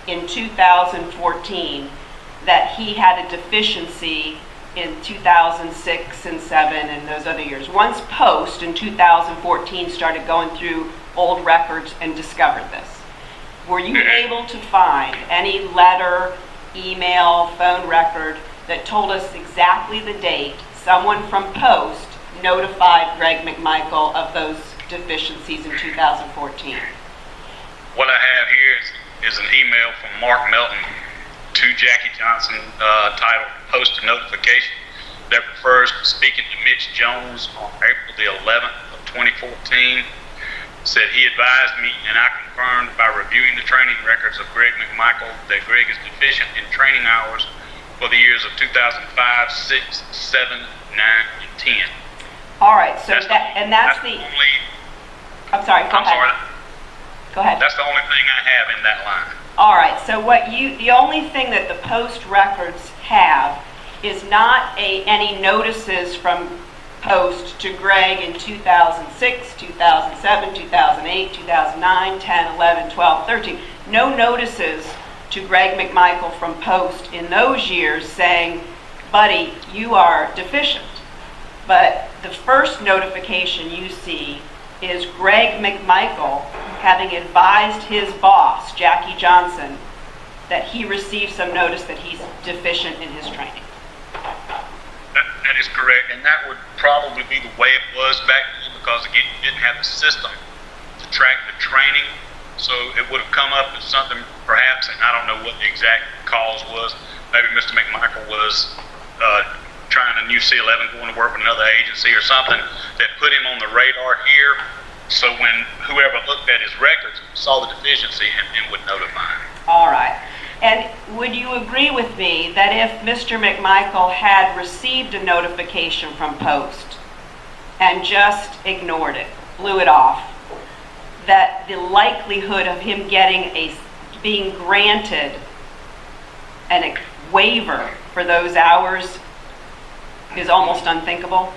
in 2014 that he had a deficiency in 2006 and 7 and those other years. Once Post in 2014 started going through old records and discovered this, were you able to find any letter, email, phone record that told us exactly the date someone from Post notified Greg McMichael of those deficiencies in 2014? What I have here is an email from Mark Melton to Jackie Johnson titled Post a Notification that refers to speaking to Mitch Jones on April the 11th of 2014. Said he advised me, and I confirmed by reviewing the training records of Greg McMichael that Greg is deficient in training hours for the years of 2005, 6, 7, 9, and 10. All right, so that's the only. I'm sorry. Go ahead. That's the only thing I have in that line. All right, so the only thing that the Post records have is not any notices from Post to Greg in 2006, 2007, 2008, 2009, 10, 11, 12, 13. No notices to Greg McMichael from Post in those years saying, buddy, you are deficient. But the first notification you see is Greg McMichael having advised his boss, Jackie Johnson, that he received some notice that he's deficient in his training. That is correct, and that would probably be the way it was back then because, again, you didn't have the system to track the training, so it would have come up as something perhaps, and I don't know what the exact cause was. Maybe Mr. McMichael was trying a new C11, going to work with another agency or something that put him on the radar here, so when whoever looked at his records saw the deficiency and would notify him. All right. And would you agree with me that if Mr. McMichael had received a notification from Post and just ignored it, blew it off, that the likelihood of him being granted a waiver for those hours is almost unthinkable?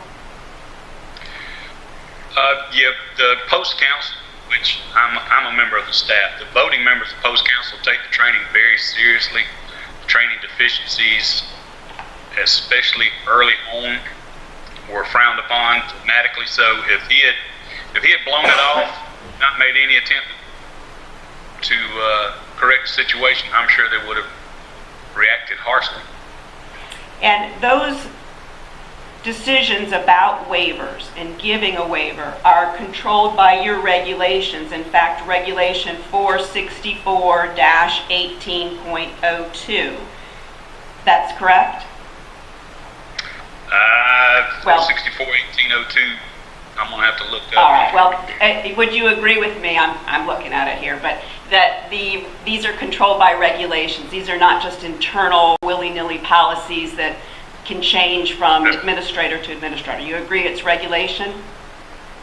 Yeah, the Post Council, which I'm a member of the staff, the voting members of the Post Council take the training very seriously. Training deficiencies, especially early on, were frowned upon dramatically. So if he had blown it off, not made any attempt to correct the situation, I'm sure they would have reacted harshly. And those decisions about waivers and giving a waiver are controlled by your regulations. In fact, Regulation 464-18.02. That's correct? 464-1802. I'm going to have to look up. All right. Well, would you agree with me? I'm looking at it here, but that these are controlled by regulations. These are not just internal willy-nilly policies that can change from administrator to administrator. You agree it's regulation?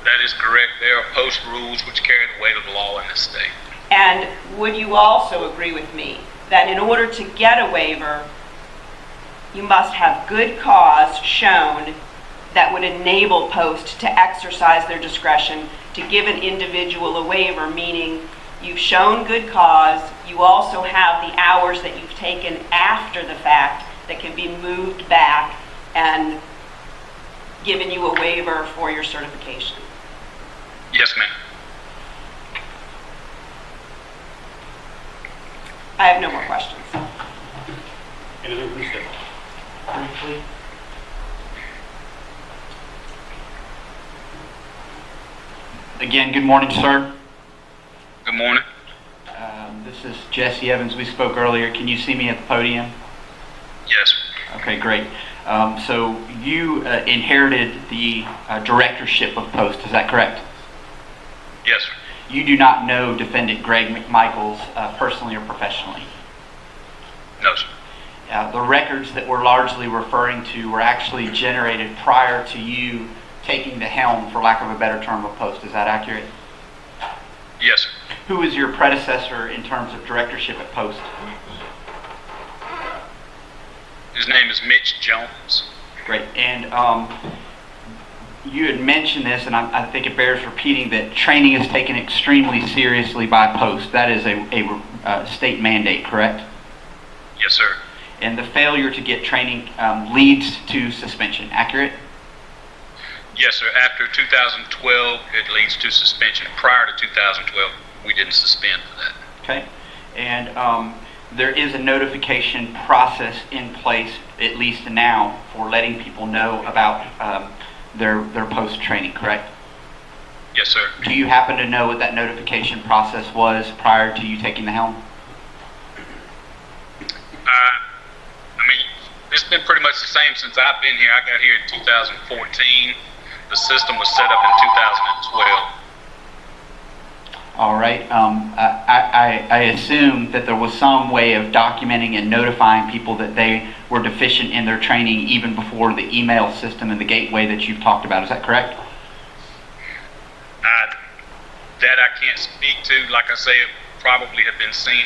That is correct. There are Post rules which carry the weight of the law in this state. And would you also agree with me that in order to get a waiver, you must have good cause shown that would enable Post to exercise their discretion to give an individual a waiver, meaning you've shown good cause, you also have the hours that you've taken after the fact that can be moved back and given you a waiver for your certification? Yes, ma'am. I have no more questions. Anything from the staff? Briefly. Again, good morning, sir. Good morning. This is Jesse Evans. We spoke earlier. Can you see me at the podium? Yes. Okay, great. So you inherited the directorship of Post, is that correct? Yes, sir. You do not know defendant Greg McMichaels personally or professionally? No, sir. The records that we're largely referring to were actually generated prior to you taking the helm, for lack of a better term, of Post. Is that accurate? Yes, sir. Who was your predecessor in terms of directorship at Post? His name is Mitch Jones. Great. And you had mentioned this, and I think it bears repeating, that training is taken extremely seriously by Post. That is a state mandate, correct? Yes, sir. And the failure to get training leads to suspension, accurate? Yes, sir. After 2012, it leads to suspension. Prior to 2012, we didn't suspend for that. Okay. And there is a notification process in place, at least now, for letting people know about their post-training, correct? Yes, sir. Do you happen to know what that notification process was prior to you taking the helm? I mean, it's been pretty much the same since I've been here. I got here in 2014. The system was set up in 2012. All right. I assume that there was some way of documenting and notifying people that they were deficient in their training even before the email system and the gateway that you've talked about. Is that correct? That I can't speak to. Like I say, it probably have been seen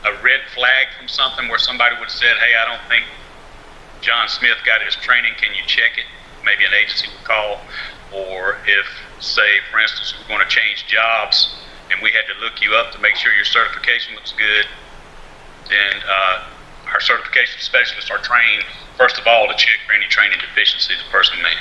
a red flag from something where somebody would have said, hey, I don't think John Smith got his training. Can you check it? Maybe an agency would call. Or if, say, for instance, we're going to change jobs and we had to look you up to make sure your certification looks good, then our certification specialists are trained, first of all, to check for any training deficiencies a person may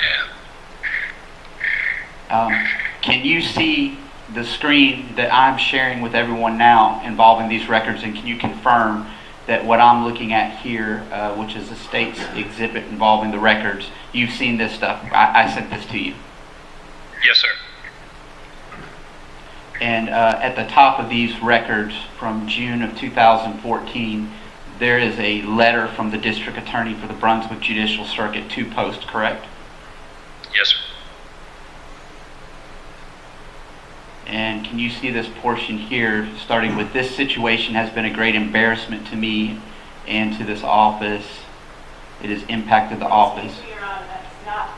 have. Can you see the screen that I'm sharing with everyone now involving these records, and can you confirm that what I'm looking at here, which is the state's exhibit involving the records, you've seen this stuff? I sent this to you. Yes, sir. And at the top of these records from June of 2014, there is a letter from the district attorney for the Brunswick Judicial Circuit to post, correct? Yes, sir. And can you see this portion here, starting with, this situation has been a great embarrassment to me and to this office. It has impacted the office. Excuse me, Your Honor, that's not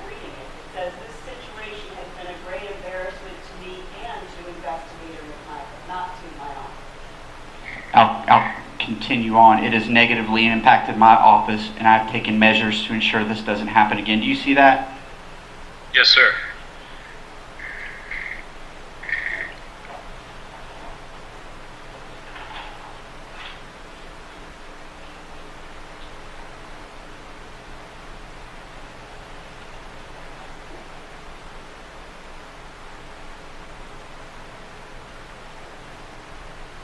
reading it. It says, this situation has been a great embarrassment to me and to Investigator McMichael, not to my office. I'll continue on. It has negatively impacted my office, and I've taken measures to ensure this doesn't happen again. Do you see that? Yes, sir.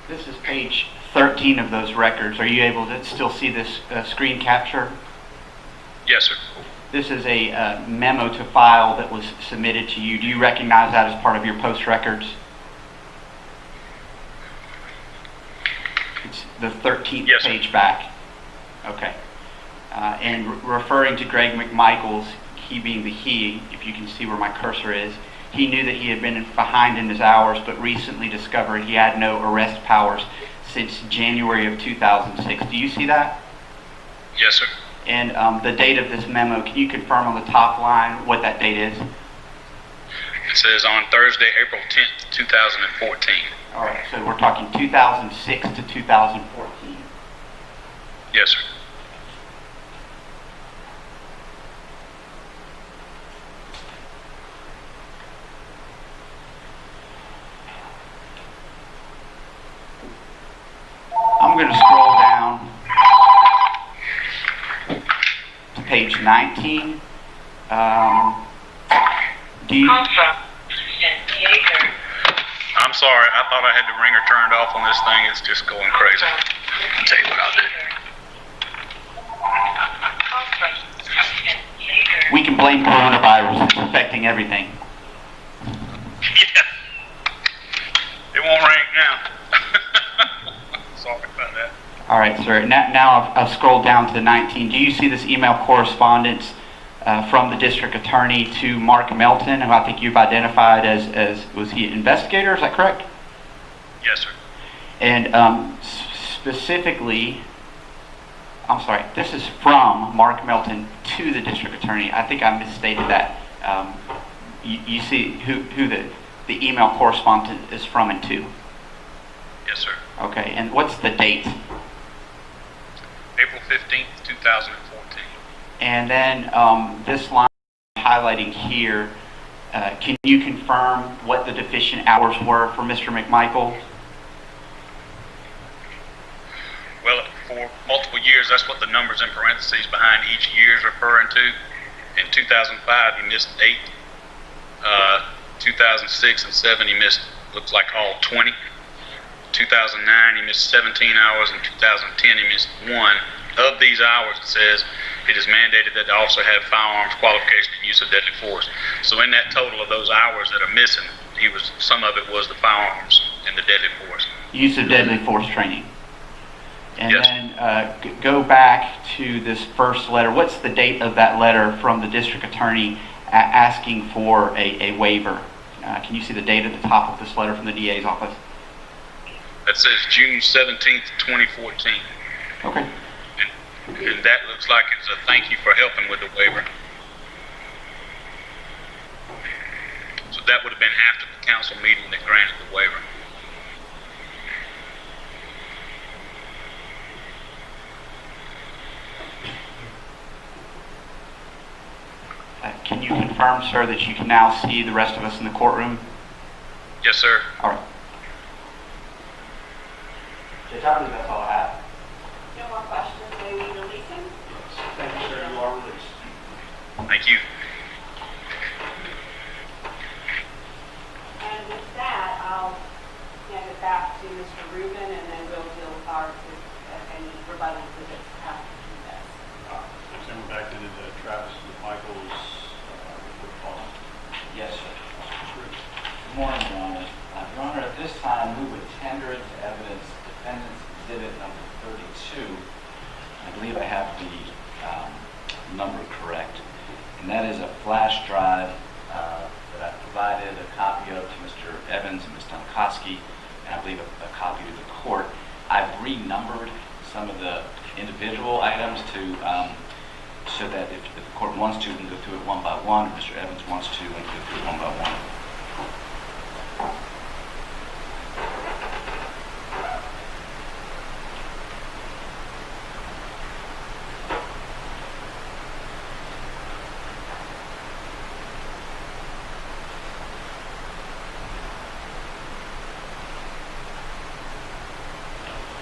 This is page 13 of those records. Are you able to still see this screen capture? Yes, sir. This is a memo to file that was submitted to you. Do you recognize that as part of your post records? It's the 13th Yes, page sir. back. Okay. And referring to Greg McMichael's, he being the he, if you can see where my cursor is, he knew that he had been behind in his hours, but recently discovered he had no arrest powers since January of 2006. Do you see that? Yes, sir. And the date of this memo, can you confirm on the top line what that date is? It says on Thursday, April 10th, 2014. All right, so we're talking 2006 to 2014. Yes, sir. I'm going to scroll down to page 19. Do you? I'm sorry. I thought I had the ringer turned off on this thing. It's just going crazy. I'll tell you what I'll do. We can blame coronavirus. It's affecting everything. Yeah. It won't ring now. Sorry about that. All right, sir. Now I've scrolled down to 19. Do you see this email correspondence from the district attorney to Mark Melton, who I think you've identified as was he an investigator? Is that correct? Yes, sir. And specifically, I'm sorry, this is from Mark Melton to the district attorney. I think I misstated that. You see who the email correspondence is from and to? Yes, sir. Okay, and what's the date? April 15th, 2014. And then this line highlighting here, can you confirm what the deficient hours were for Mr. McMichael? for multiple years. That's what the numbers in parentheses behind each year is referring to. In 2005, he missed 8. 2006 and 7, he missed, looks like all 20. 2009, he missed 17 hours. In 2010, he missed 1. Of these hours, it says it is mandated that the officer have firearms qualification and use of deadly force. So in that total of those hours that are missing, some of it was the firearms and the deadly force. Use of deadly force training. And Yes. then go back to this first letter. What's the date of that letter from the district attorney asking for a waiver? Can you see the date at the top of this letter from the DA's office? That says June 17th, 2014. Okay. And that looks like it's a thank you for helping with the waiver. So that would have been after the council meeting that granted the waiver. Can you confirm, sir, that you can now see the rest of us in the courtroom? Yes, sir. All right. Judge, I believe that's all I have. No more questions, may we release him? Thank you, sir. You are released. Thank you. And with that, I'll hand it back to Mr. Rubin, and then we'll deal with any rebuttal exhibits after this. So we're back to the Travis McMichael's report call. Yes, sir. Good morning, Your Honor. Your Honor, at this time, we would tender into evidence Defendant's Exhibit number 32. I believe I have the number correct. And that is a flash drive that I provided a copy of to Mr. Evans and Ms. Tonkowski, and I believe a copy to the court. I've renumbered some of the individual items to so that if the court wants to, we can go through it one by one. If Mr. Evans wants to, we can go through it one by one.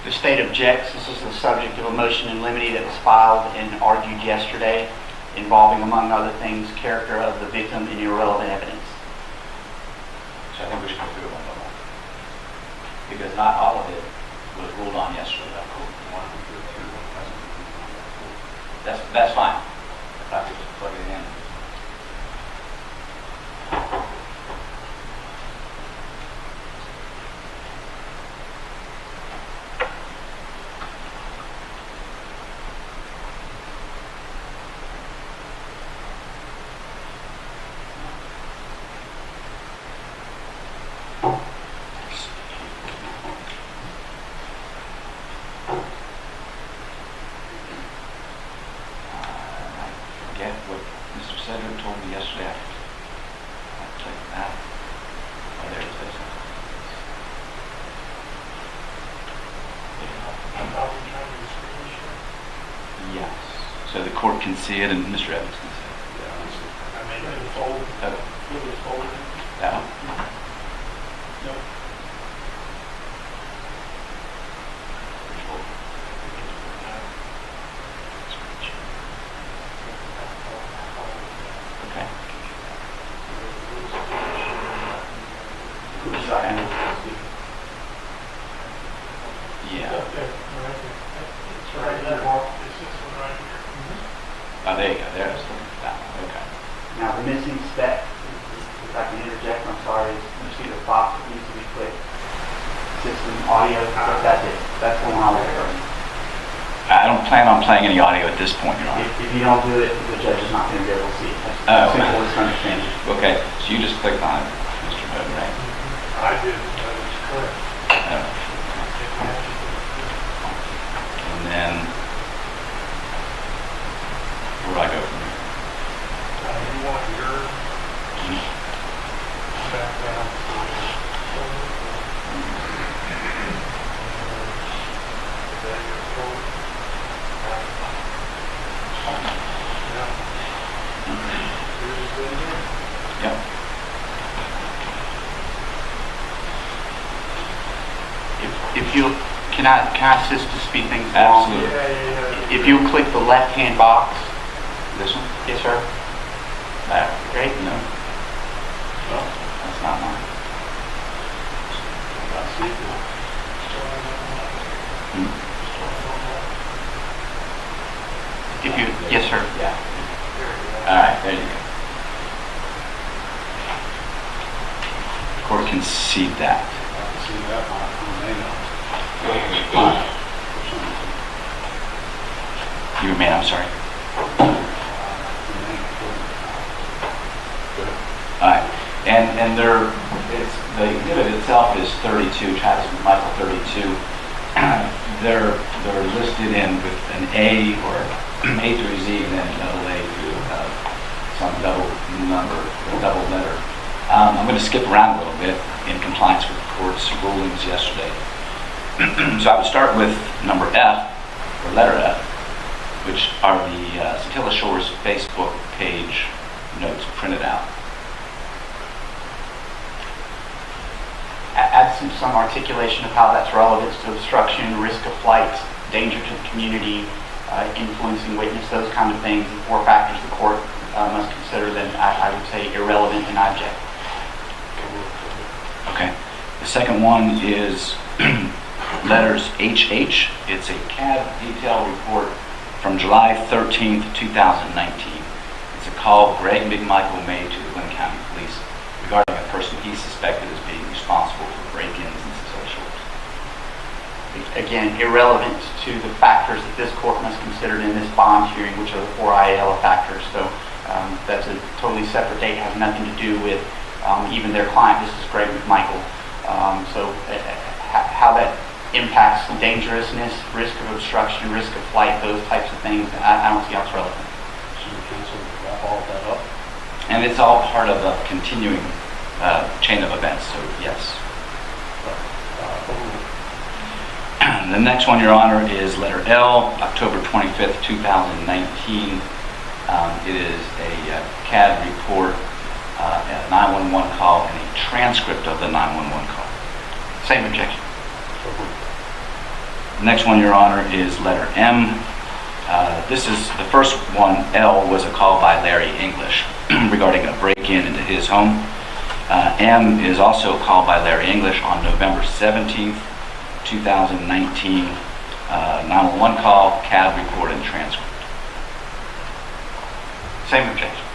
The state objects. This is the subject of a motion in limine that was filed and argued yesterday, involving, among other things, character of the victim and irrelevant evidence. So I think we should go through it one by one. Because not all of it was ruled on yesterday. That's fine. If I could just plug it in. So the court can see it and Mr. Evans can see it. I made it fold. Okay. It was folded. That one? No. Okay. Yeah. Up there, right there. It's right there. It's this one right here. Oh, there you go. There's that one. Okay. Now, the missing spec, if I can interject, I'm sorry, is you see the box that needs to be clicked. System audio, that's it. That's the one I'm referring. I don't plan on playing any audio at this point, Your Honor. If you don't do it, the judge is not going to be able to see it. Oh. That's simple as understanding. Okay, so you just clicked on it, Mr. Moden, right? I did, that is correct. Oh. And then, where do I go from here? You want your background for is that your phone? Yep. If you Can I assist to speed things along? Absolutely. If you click the left-hand box. This one? Yes, sir. Great. No. Well, That's not mine. I see it now. If you, yes, sir. Yeah. All right, there you go. The court can see that. I can see that on the name. You remain, I'm sorry. All right, and the exhibit itself is 32, Travis McMichael 32. They're listed in with an A or A through Z and then double A through some double number, or double letter. I'm going to skip around a little bit in compliance with the court's rulings yesterday. So I would start with number F, or letter F, which are the Satilla Shores Facebook page notes printed out. Add some articulation of how that's relevant to obstruction, risk of flight, danger to the community, influencing witness, those kind of things. The 4 factors the court must consider, then I would say irrelevant and I object. Okay. The second one is letters HH. It's a CAD detail report from July 13th, 2019. It's a call Greg McMichael made to the Glenn County Police regarding a person he suspected as being responsible for break-ins in Satilla Shores. Again, irrelevant to the factors that this court must consider in this bond hearing, which are the 4 IAL factors. So that's a totally separate date, has nothing to do with even their client. This is Greg McMichael. How that impacts the dangerousness, risk of obstruction, risk of flight, those types of things, I don't see how it's relevant. Should we cancel wrap all that up? And it's all part of a continuing chain of events, so yes. The next one, Your Honor, is letter L, October 25th, 2019. It is a CAD report, a 911 call, and a transcript of the 911 call. Same objection. The next one, Your Honor, is letter M. This is the first one. L was a call by Larry English regarding a break-in into his home. M is also a call by Larry English on November 17th, 2019. 911 call, CAD report, and transcript. Same objection.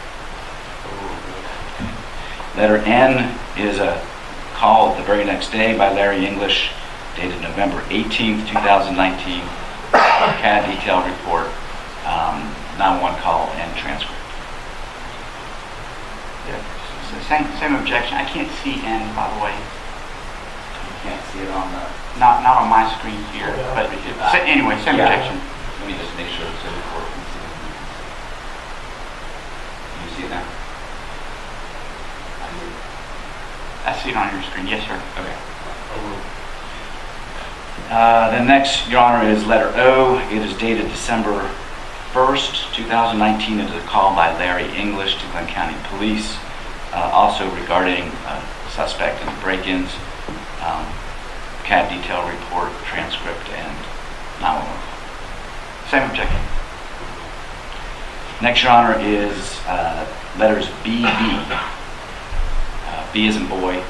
Letter N is a call the very next day by Larry English, dated November 18th, 2019. CAD detail report, 911 call, and transcript. Same objection. I can't see N, by the way. You can't see it on the... Not on my screen here, but anyway, same objection. Let me just make sure so the court can see it. Can you see it now? I see it on your screen. Yes, sir. Okay. The next, Your Honor, is letter O. It is dated December 1st, 2019. It is a call by Larry English to Glenn County Police, also regarding suspect in break-ins, CAD detail report, transcript, and 911 call. Same objection. Next, Your Honor, is letters BB. B as in boy.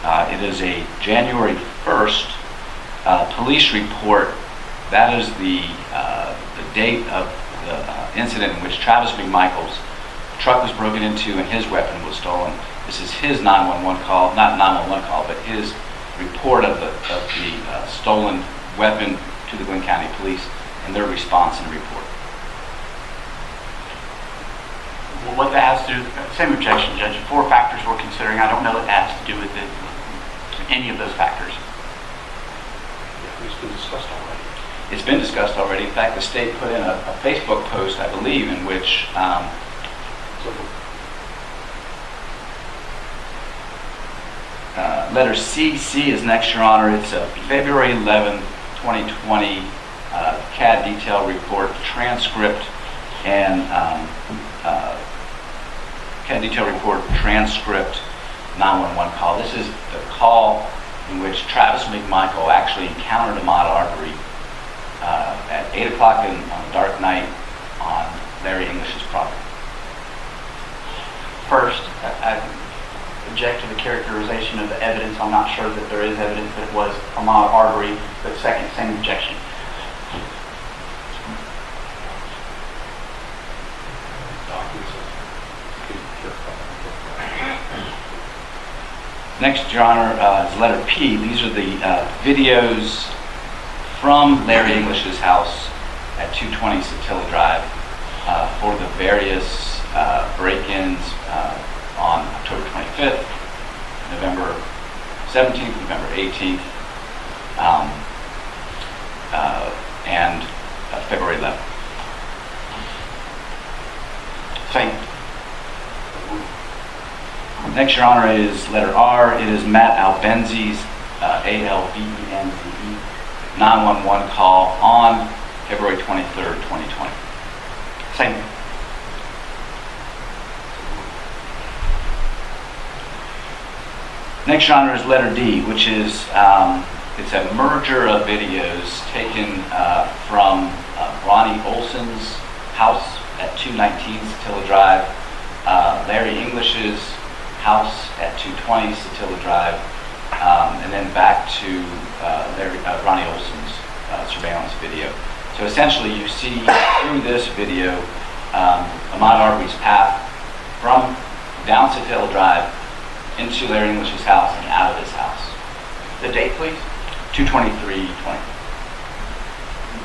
It is a January 1st police report. That is the date of the incident in which Travis McMichael's truck was broken into and his weapon was stolen. This is his 911 call, not 911 call, but his report of the stolen weapon to the Glenn County Police and their response and report. Well, what that has to do, same objection, Judge. 4 factors we're considering. I don't know what that has to do with any of those factors. Yeah, it's been discussed already. It's been discussed already. In fact, the state put in a Facebook post, I believe, in which letter CC is next, Your Honor. It's a February 11, 2020 CAD detail report, transcript, and CAD detail report, transcript, 911 call. This is the call in which Travis McMichael actually encountered Ahmaud Arbery at 8 o'clock on a dark night on Larry English's property. First, I object to the characterization of the evidence. I'm not sure that there is evidence that it was Ahmaud Arbery, but second, same objection. Next, Your Honor, is letter P. These are the videos from Larry English's house at 220 Satilla Drive for the various break-ins on October 25th, November 17th, November 18th, and February 11th. Same. Next, Your Honor, is letter R. It is Matt Albenzi's, A-L-B-E-N-Z-E, 911 call on February 23rd, 2020. Same. Next, Your Honor, is letter D, which is it's a merger of videos taken from Ronnie Olson's house at 219 Satilla Drive, Larry English's house at 220 Satilla Drive, and then back to Ronnie Olson's surveillance video. So essentially, you see through this video Ahmaud Arbery's path from down Satilla Drive into Larry English's house and out of his house. The date, please. 2/23/20.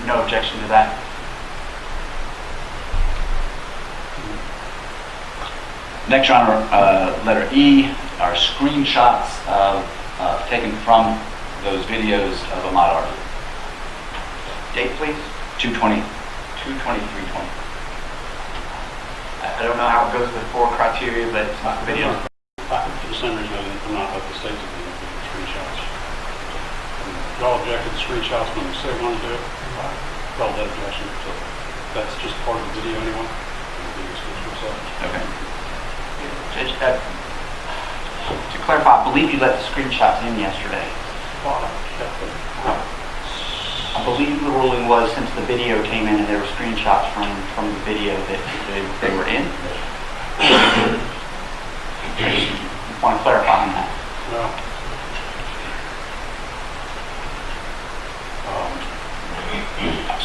No objection to that. Next, Your Honor, letter E are screenshots taken from those videos of Ahmaud Arbery. Date, please. 2/23/20. I don't know how it goes with the four criteria, but it's not the video. For the same reason I'm not up to state to the screenshots. Y'all objected to screenshots when we said we wanted to do it. Felt that objection, so that's just part of the video anyway. The video speaks for itself. Okay. Judge, to clarify, I believe you let the screenshots in yesterday. I believe the ruling was since the video came in and there were screenshots from the video that they were in. I want to clarify on that. Well,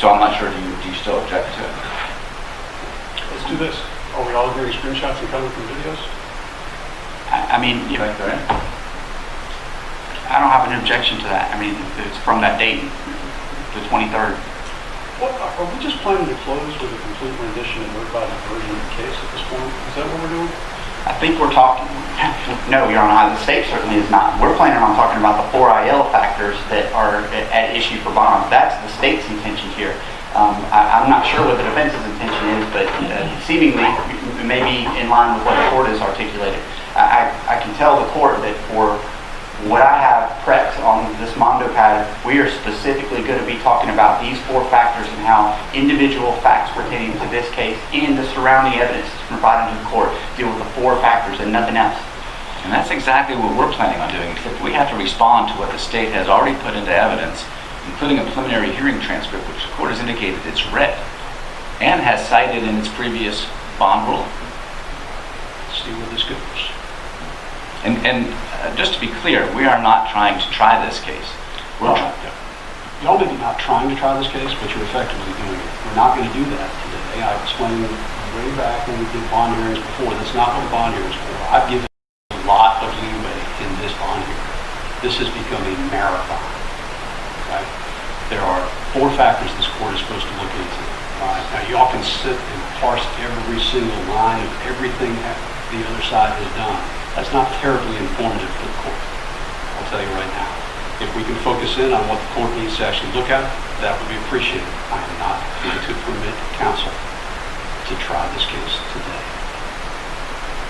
So I'm not sure, do you still object to it? let's do this. Are we all agreeing screenshots and coming from videos? I mean, You like that? I don't have an objection to that. I mean, it's from that date, the 23rd. What, are we just planning to close with a complete rendition and notified version of the case at this point? Is that what we're doing? I think we're talking, no, Your Honor, the state certainly is not. We're planning on talking about the 4 IL factors that are at issue for bond. That's the state's intention here. I'm not sure what the defense's intention is, but seemingly it may be in line with what the court has articulated. I can tell the court that for what I have prepped on this Mondo pad, we are specifically going to be talking about these 4 factors and how individual facts pertaining to this case and the surrounding evidence provided to the court deal with the 4 factors and nothing else. And that's exactly what we're planning on doing, except we have to respond to what the state has already put into evidence, including a preliminary hearing transcript, which the court has indicated it's read and has cited in its previous bond ruling. Let's see where this goes. And just to be clear, we are not trying to try this case. Y'all may be not trying to try this case, but you're effectively doing it. We're not going to do that today. I explained way back when we did bond hearings before. That's not what a bond hearing is for. I've given a lot of leeway in this bond hearing. This has become a marathon. Right? There are 4 factors this court is supposed to look into. Right? Now, y'all can sit and parse every single line of everything that the other side has done. That's not terribly informative for the court. I'll tell you right now. If we can focus in on what the court needs to actually look at, that would be appreciated. I am not going to permit counsel to try this case today.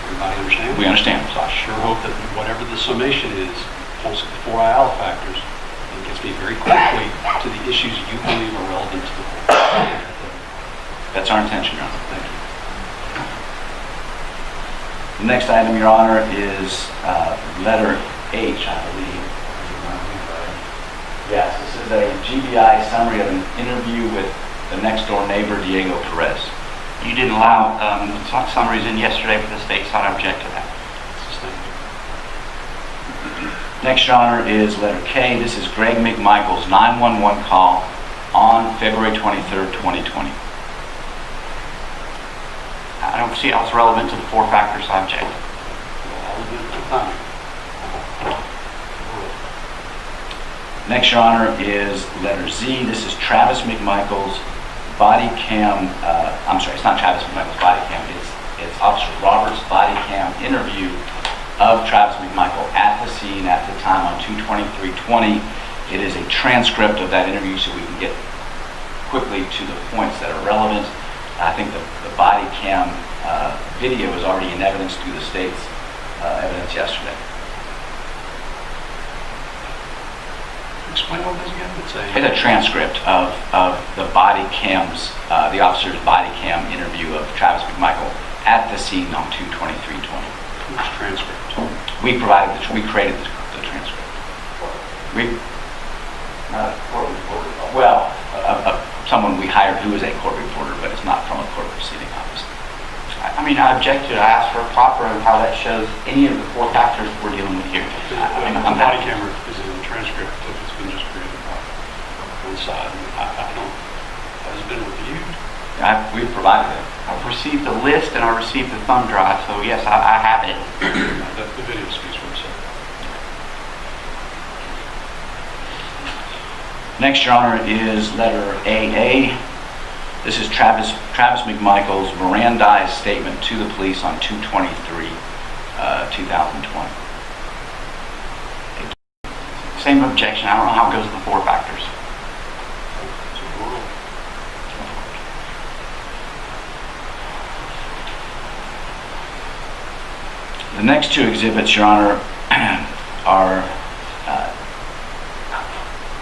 Everybody understand? We understand. So I sure hope that whatever the summation is, pulls at the 4 IL factors, and gets me very quickly to the issues you believe are relevant to the court. That's our intention, Your Honor. Thank you. The next item, Your Honor, is letter H, I believe. Yes, this is a GBI summary of an interview with the next door neighbor, Diego Perez. You didn't allow summaries in yesterday for the state, so I object to that. Next, Your Honor, is letter K. This is Greg McMichael's 911 call on February 23rd, 2020. I don't see how it's relevant to the four factors, so I object. Next, Your Honor, is letter Z. This is Travis McMichael's body cam, it's not Travis McMichael's body cam, it's Officer Robert's body cam interview of Travis McMichael at the scene at the time on 2/23/20. It is a transcript of that interview so we can get quickly to the points that are relevant. I think the body cam video is already in evidence through the state's evidence yesterday. Explain what it is again. It's a transcript of the body cams, the officer's body cam interview of Travis McMichael at the scene on 2/23/20. Which transcript? We created the transcript. Not a court reporter. Well, someone we hired who is a court reporter, but it's not from a court proceeding, obviously. I mean, I object to it. I asked for a proper and how that shows any of the four factors we're dealing with here. The body camera is in the transcript if it's been just created by one side. Has it been reviewed? We've provided it. I've received the list and I received the thumb drive, so yes, I have it. The video speaks for itself. Next, Your Honor, is letter AA. This is Travis McMichael's Mirandized statement to the police on 2/23/2020. Same objection. I don't know how it goes with the four factors. The next two exhibits, Your Honor, are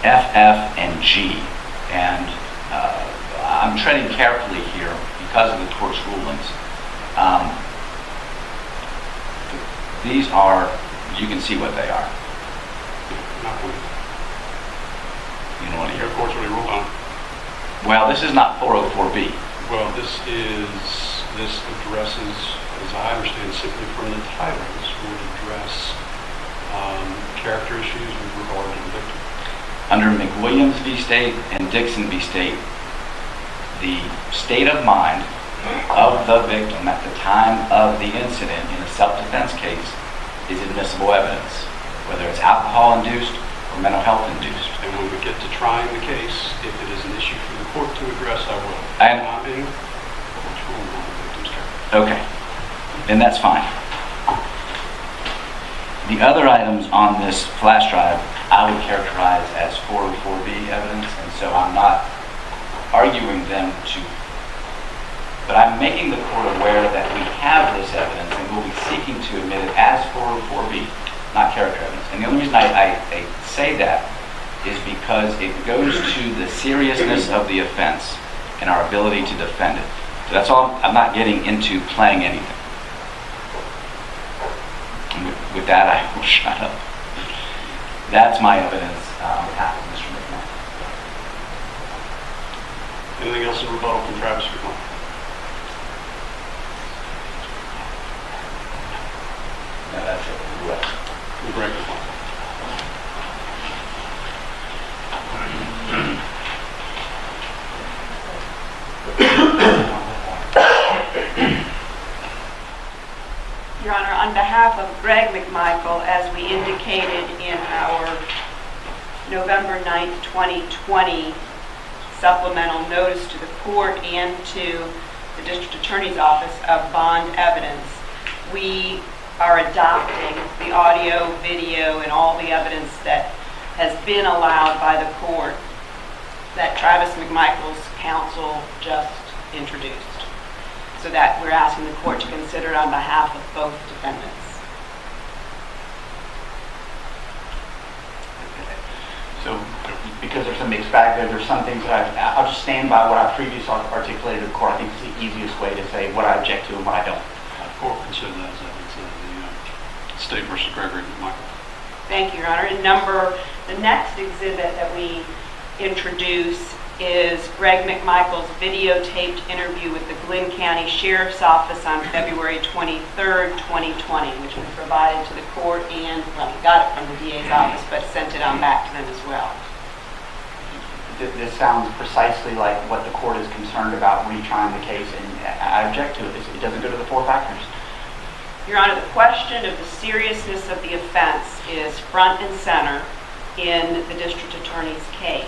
FF and G, and I'm treading carefully here because of the court's rulings. These are, you can see what they are. You know what Your court's already ruled on. Well, this is not 404B. Well, this addresses, as I understand, simply from the titles, would address character issues with regard to the victim. Under McWilliams v. State and Dixon v. State, the state of mind of the victim at the time of the incident in a self-defense case is admissible evidence, whether it's alcohol-induced or mental health-induced. And when we get to trying the case, if it is an issue for the court to address, I will. Not being which rule on the victim's character. Okay, then that's fine. The other items on this flash drive I would characterize as 404B evidence, and so I'm not arguing them but I'm making the court aware that we have this evidence and we'll be seeking to admit it as 404B, not character evidence. And the only reason I say that is because it goes to the seriousness of the offense and our ability to defend it. So that's all. I'm not getting into playing anything. And with that, I will shut up. That's my evidence on behalf of Mr. McMichael. Anything else in rebuttal from Travis McMichael? No, that's it. Greg McMichael. Your Honor, on behalf of Greg McMichael, as we indicated in our November 9th, 2020 supplemental notice to the court and to the District Attorney's Office of bond evidence, we are adopting the audio, video, and all the evidence that has been allowed by the court that Travis McMichael's counsel just introduced. So that we're asking the court to consider it on behalf of both defendants. So, because there's a mixed bag there, there's some things that I'll just stand by what I previously articulated to the court. I think it's the easiest way to say what I object to and what I don't. The court consider that as evidence of the State versus Gregory McMichael. Thank you, Your Honor. And the next exhibit that we introduce is Greg McMichael's videotaped interview with the Glynn County Sheriff's Office on February 23rd, 2020, which was provided to the court and, well, we got it from the DA's office, but sent it on back to them as well. This sounds precisely like what the court is concerned about retrying the case, and I object to it. It doesn't go to the 4 factors. Your Honor, the question of the seriousness of the offense is front and center in the district attorney's case.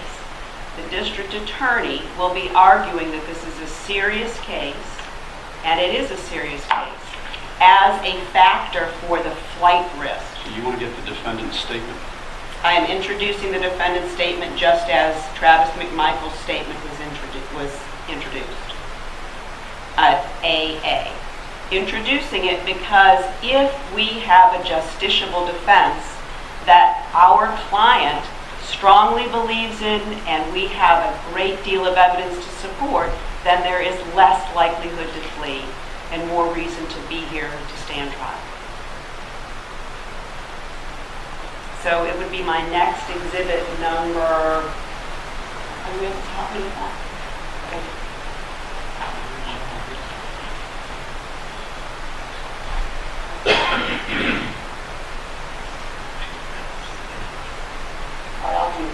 The district attorney will be arguing that this is a serious case, and it is a serious case, as a factor for the flight risk. So you want to get the defendant's statement? I am introducing the defendant's statement just as Travis McMichael's statement was introduced at AA. Introducing it because if we have a justiciable defense that our client strongly believes in and we have a great deal of evidence to support, then there is less likelihood to flee and more reason to be here to stand trial. So it would be my next exhibit number. Are we able to help me with that? Okay.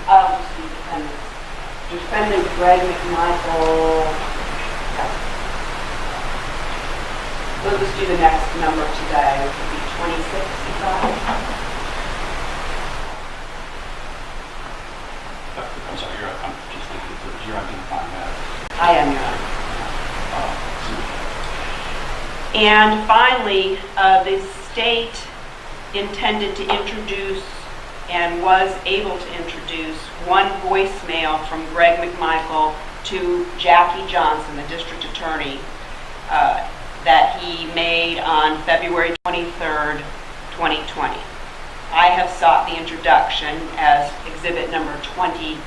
I'll just do defendant. Defendant Greg McMichael. We'll just do the next number today, which would be 26. I'm sorry, I'm just thinking that you're identifying that. I am, Your Honor. And finally, the state intended to introduce and was able to introduce one voicemail from Greg McMichael to Jackie Johnson, the district attorney, that he made on February 23rd, 2020. I have sought the introduction as exhibit number 27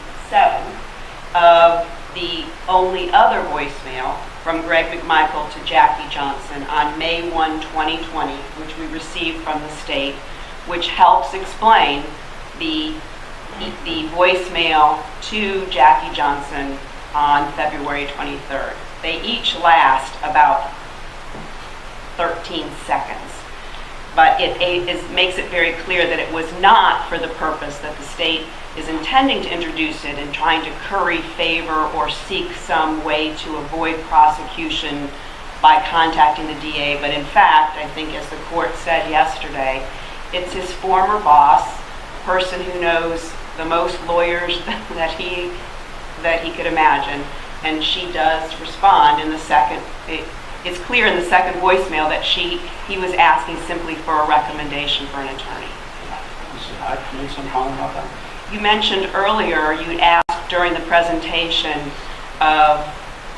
of the only other voicemail from Greg McMichael to Jackie Johnson on May 1, 2020, which we received from the state, which helps explain the voicemail to Jackie Johnson on February 23rd. They each last about 13 seconds. But it makes it very clear that it was not for the purpose that the state is intending to introduce it and trying to curry favor or seek some way to avoid prosecution by contacting the DA. But in fact, I think as the court said yesterday, it's his former boss, a person who knows the most lawyers that he could imagine, and she does respond in the second. It's clear in the second voicemail that he was asking simply for a recommendation for an attorney. I made some comment about that. You mentioned earlier, you asked during the presentation of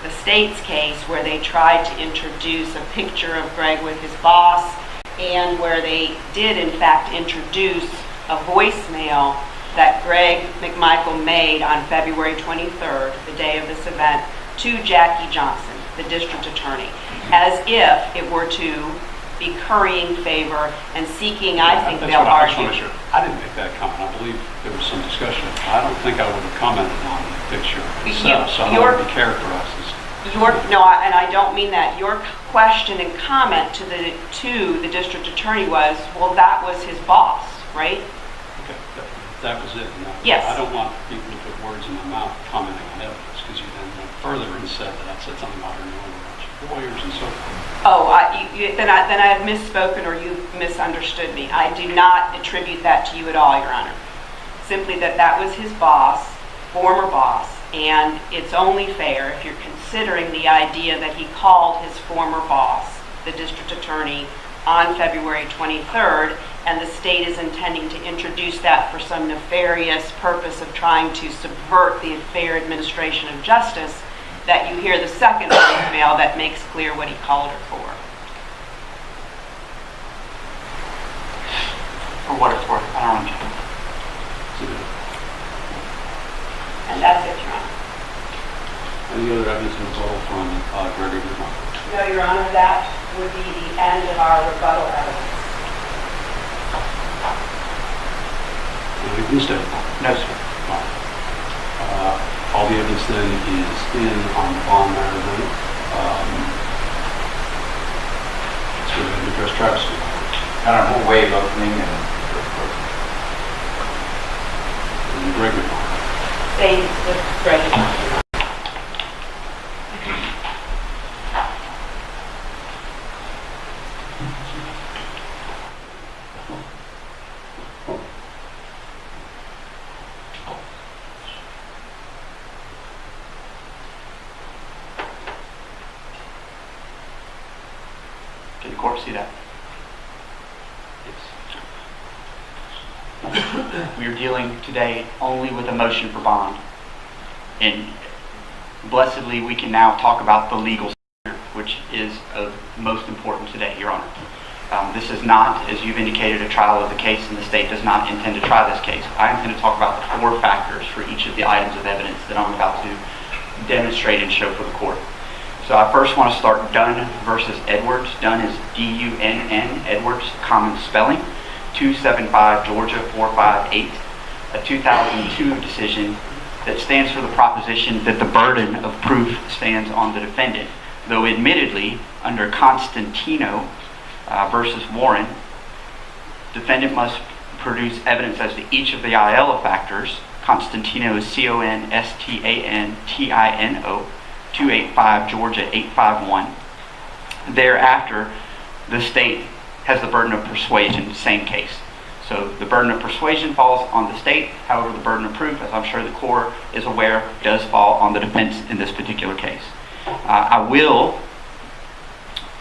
the state's case where they tried to introduce a picture of Greg with his boss, and where they did in fact introduce a voicemail that Greg McMichael made on February 23rd, the day of this event, to Jackie Johnson, the district attorney, as if it were to be currying favor and seeking, I think they'll argue. I didn't make that comment. I believe there was some discussion. I don't think I would have commented on the picture itself, so I don't want to be characterized as... And I don't mean that. Your question and comment to the district attorney was, well, that was his boss, right? Okay, that was it. Yes. I don't want people to put words in my mouth commenting on evidence, because you then went further and said that I said something about her knowing a bunch of lawyers and so forth. Oh, then I have misspoken or you misunderstood me. I do not attribute that to you at all, Your Honor. Simply that was his boss, former boss, and it's only fair if you're considering the idea that he called his former boss, the district attorney, on February 23rd, and the state is intending to introduce that for some nefarious purpose of trying to subvert the fair administration of justice, that you hear the second voicemail that makes clear what he called her for. For what it's worth, I don't know. And that's it, Your Honor. Any other evidence in rebuttal from Gregory? No, Your Honor, that would be the end of our rebuttal evidence. in the state? No, sir. All the evidence then is in on the bond matter then. Let's go ahead and address Travis. We'll waive opening and Gregory. Stay with Gregory. Can the court see that? We are dealing today only with a motion for bond. And blessedly, we can now talk about the legal standard, which is of most important today, Your Honor. This is not, as you've indicated, a trial of the case, and the state does not intend to try this case. I intend to talk about the 4 factors for each of the items of evidence that I'm about to demonstrate and show for the court. So I first want to start Dunn versus Edwards. Dunn is D-U-N-N, Edwards, common spelling, 275 Georgia 458, a 2002 decision that stands for the proposition that the burden of proof stands on the defendant. Though admittedly, under Constantino versus Warren, defendant must produce evidence as to each of the IELA factors. Constantino is C-O-N-S-T-A-N-T-I-N-O, 285 Georgia 851. Thereafter, the state has the burden of persuasion, same case. So the burden of persuasion falls on the state. However, the burden of proof, as I'm sure the court is aware, does fall on the defense in this particular case. I will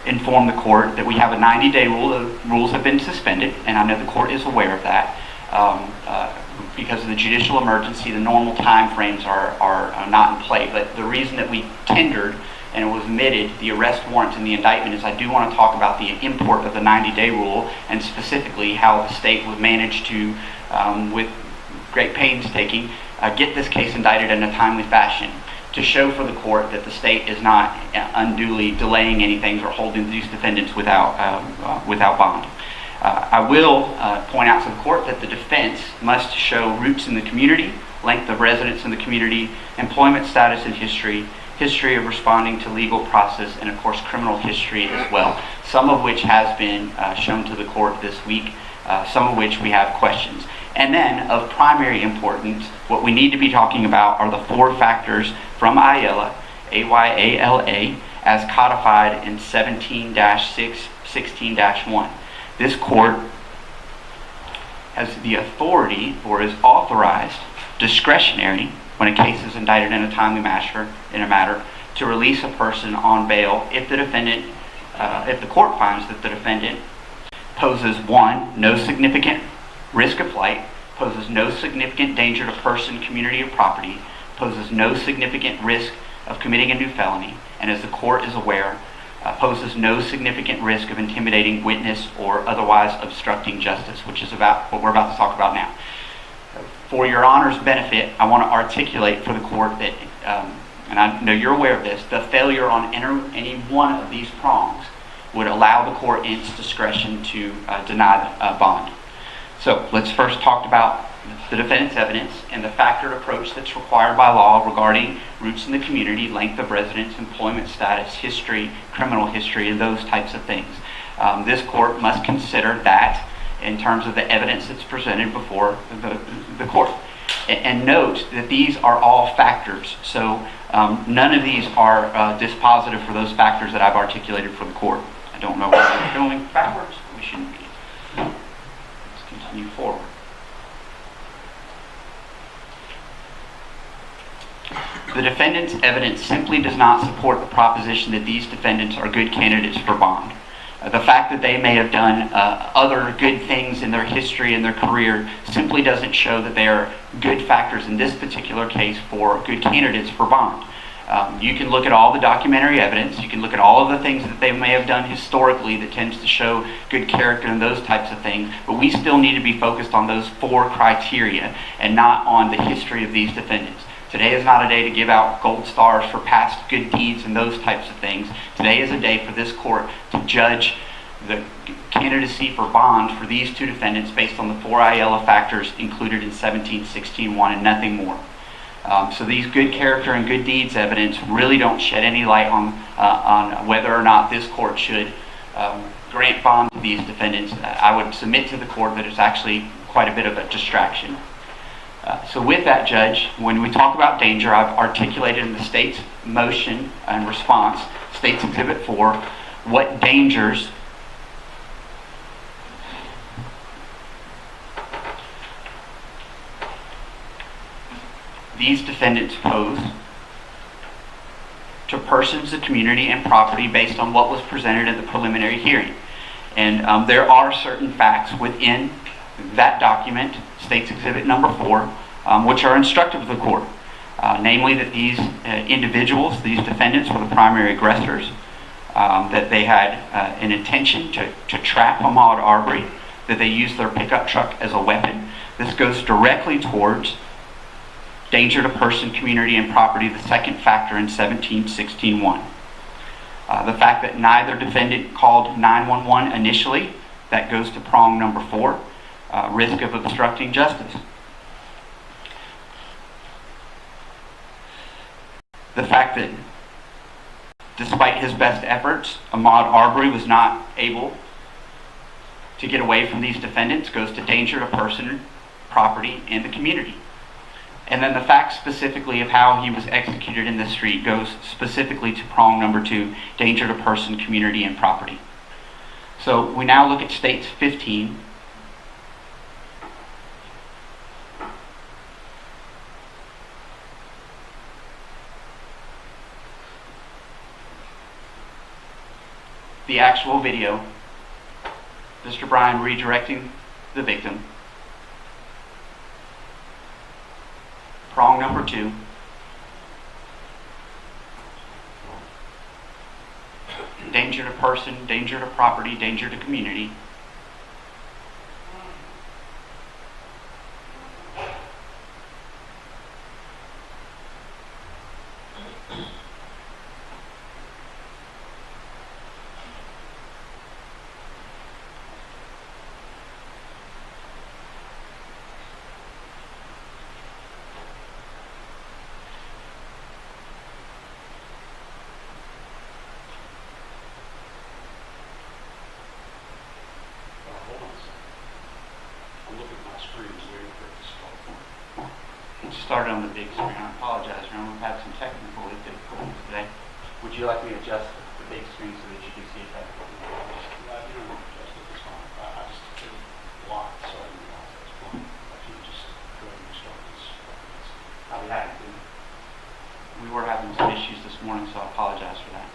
inform the court that we have a 90-day rule. The rules have been suspended, and I know the court is aware of that. Because of the judicial emergency, the normal time frames are not in play. But the reason that we tendered and it was admitted the arrest warrant and the indictment is I do want to talk about the import of the 90-day rule, and specifically how the state would manage to, with great painstaking, get this case indicted in a timely fashion to show for the court that the state is not unduly delaying anything or holding these defendants without bond. I will point out to the court that the defense must show roots in the community, length of residence in the community, employment status and history of responding to legal process, and of course criminal history as well, some of which has been shown to the court this week, some of which we have questions. And then, of primary importance, what we need to be talking about are the 4 factors from IELA, AYALA, as codified in 17-6-16-1. This court has the authority, or is authorized, discretionary, when a case is indicted in a timely matter, to release a person on bail if the defendant, if the court finds that the defendant poses 1, no significant risk of flight, poses no significant danger to person, community, or property, poses no significant risk of committing a new felony, and as the court is aware, poses no significant risk of intimidating witness or otherwise obstructing justice, which is about what we're about to talk about now. For your Honor's benefit, I want to articulate for the court that, and I know you're aware of this, the failure on any one of these prongs would allow the court in its discretion to deny bond. So let's first talk about the defendant's evidence and the factored approach that's required by law regarding roots in the community, length of residence, employment status, history, criminal history, and those types of things. This court must consider that in terms of the evidence that's presented before the court. And note that these are all factors, so none of these are dispositive for those factors that I've articulated for the court. I don't know why we're going backwards. We shouldn't be. Let's continue forward. The defendant's evidence simply does not support the proposition that these defendants are good candidates for bond. The fact that they may have done other good things in their history and their career simply doesn't show that they are good factors in this particular case for good candidates for bond. You can look at all the documentary evidence, you can look at all of the things that they may have done historically that tends to show good character and those types of things, but we still need to be focused on those 4 criteria and not on the history of these defendants. Today is not a day to give out gold stars for past good deeds and those types of things. Today is a day for this court to judge the candidacy for bond for these two defendants based on the 4 Aiella factors included in 1716-1 and nothing more. So these good character and good deeds evidence really don't shed any light on whether or not this court should grant bond to these defendants. I would submit to the court that it's actually quite a bit of a distraction. So with that, Judge, when we talk about danger, I've articulated in the state's motion and response, State's Exhibit 4, what dangers these defendants pose to persons, the community, and property based on what was presented at the preliminary hearing. And there are certain facts within that document, State's Exhibit number 4, which are instructive of the court. Namely that these individuals, these defendants, were the primary aggressors, that they had an intention to trap Ahmaud Arbery, that they used their pickup truck as a weapon. This goes directly towards danger to person, community, and property, the second factor in 1716-1. The fact that neither defendant called 911 initially, that goes to prong number 4, risk of obstructing justice. The fact that despite his best efforts, Ahmaud Arbery was not able to get away from these defendants goes to danger to person, property, and the community. And then the fact specifically of how he was executed in the street goes specifically to prong number 2, danger to person, community, and property. So we now look at State's 15. The actual video, Mr. Bryan redirecting the victim. Prong number 2. Danger to person, danger to property, danger to community. Started on the big screen. I apologize, Ron. We've had some technical difficulties today. Would you like me to adjust the big screen so that you can see it better? You don't want to adjust it this time. I just did it locked, so I didn't realize that's fine. If you just go ahead and start this. I'll be happy to. We were having some issues this morning, so I apologize for that.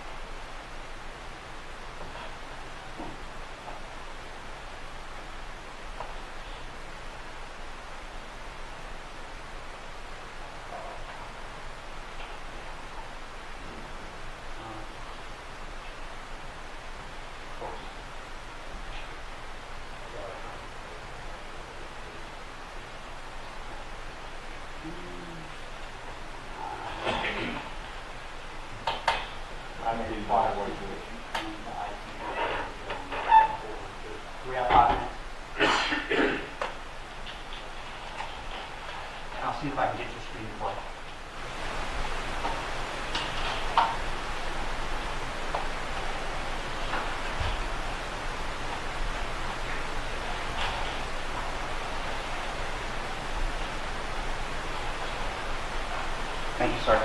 I may be fine with it. We have 5 minutes. And I'll see if I can get your screen to play. Thank you, sir.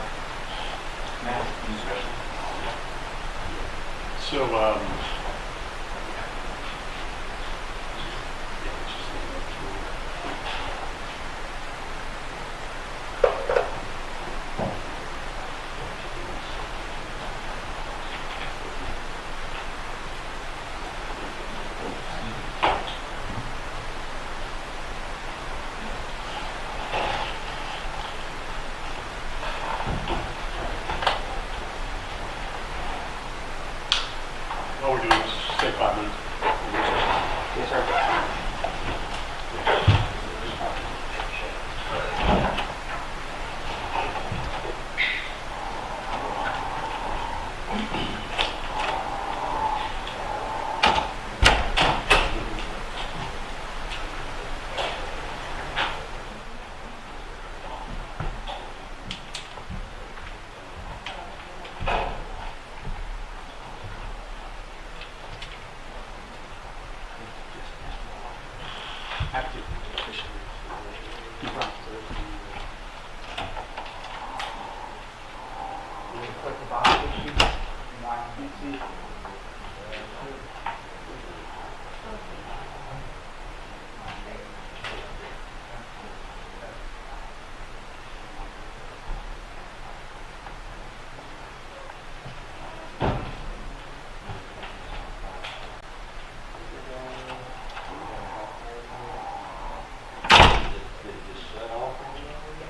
So, all we're doing is take 5 minutes. Yes, sir. Click the box issue. I can't see.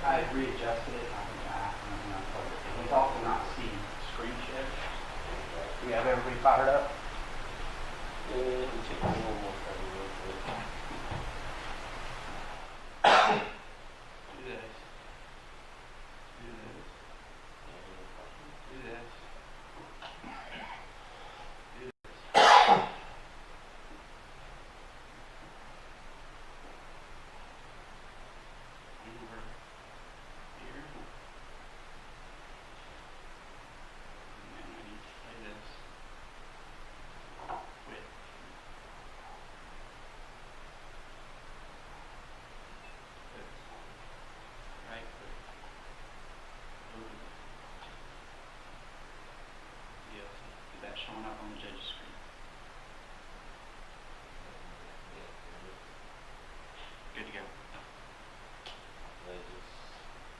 I readjusted it. He's also not seeing screen share. We have everybody fired up. Do this. Do this. Do this. Over here. And then I need to play this with this. Right click. Over the DLC. Is that showing up on the judge's screen? Good to go.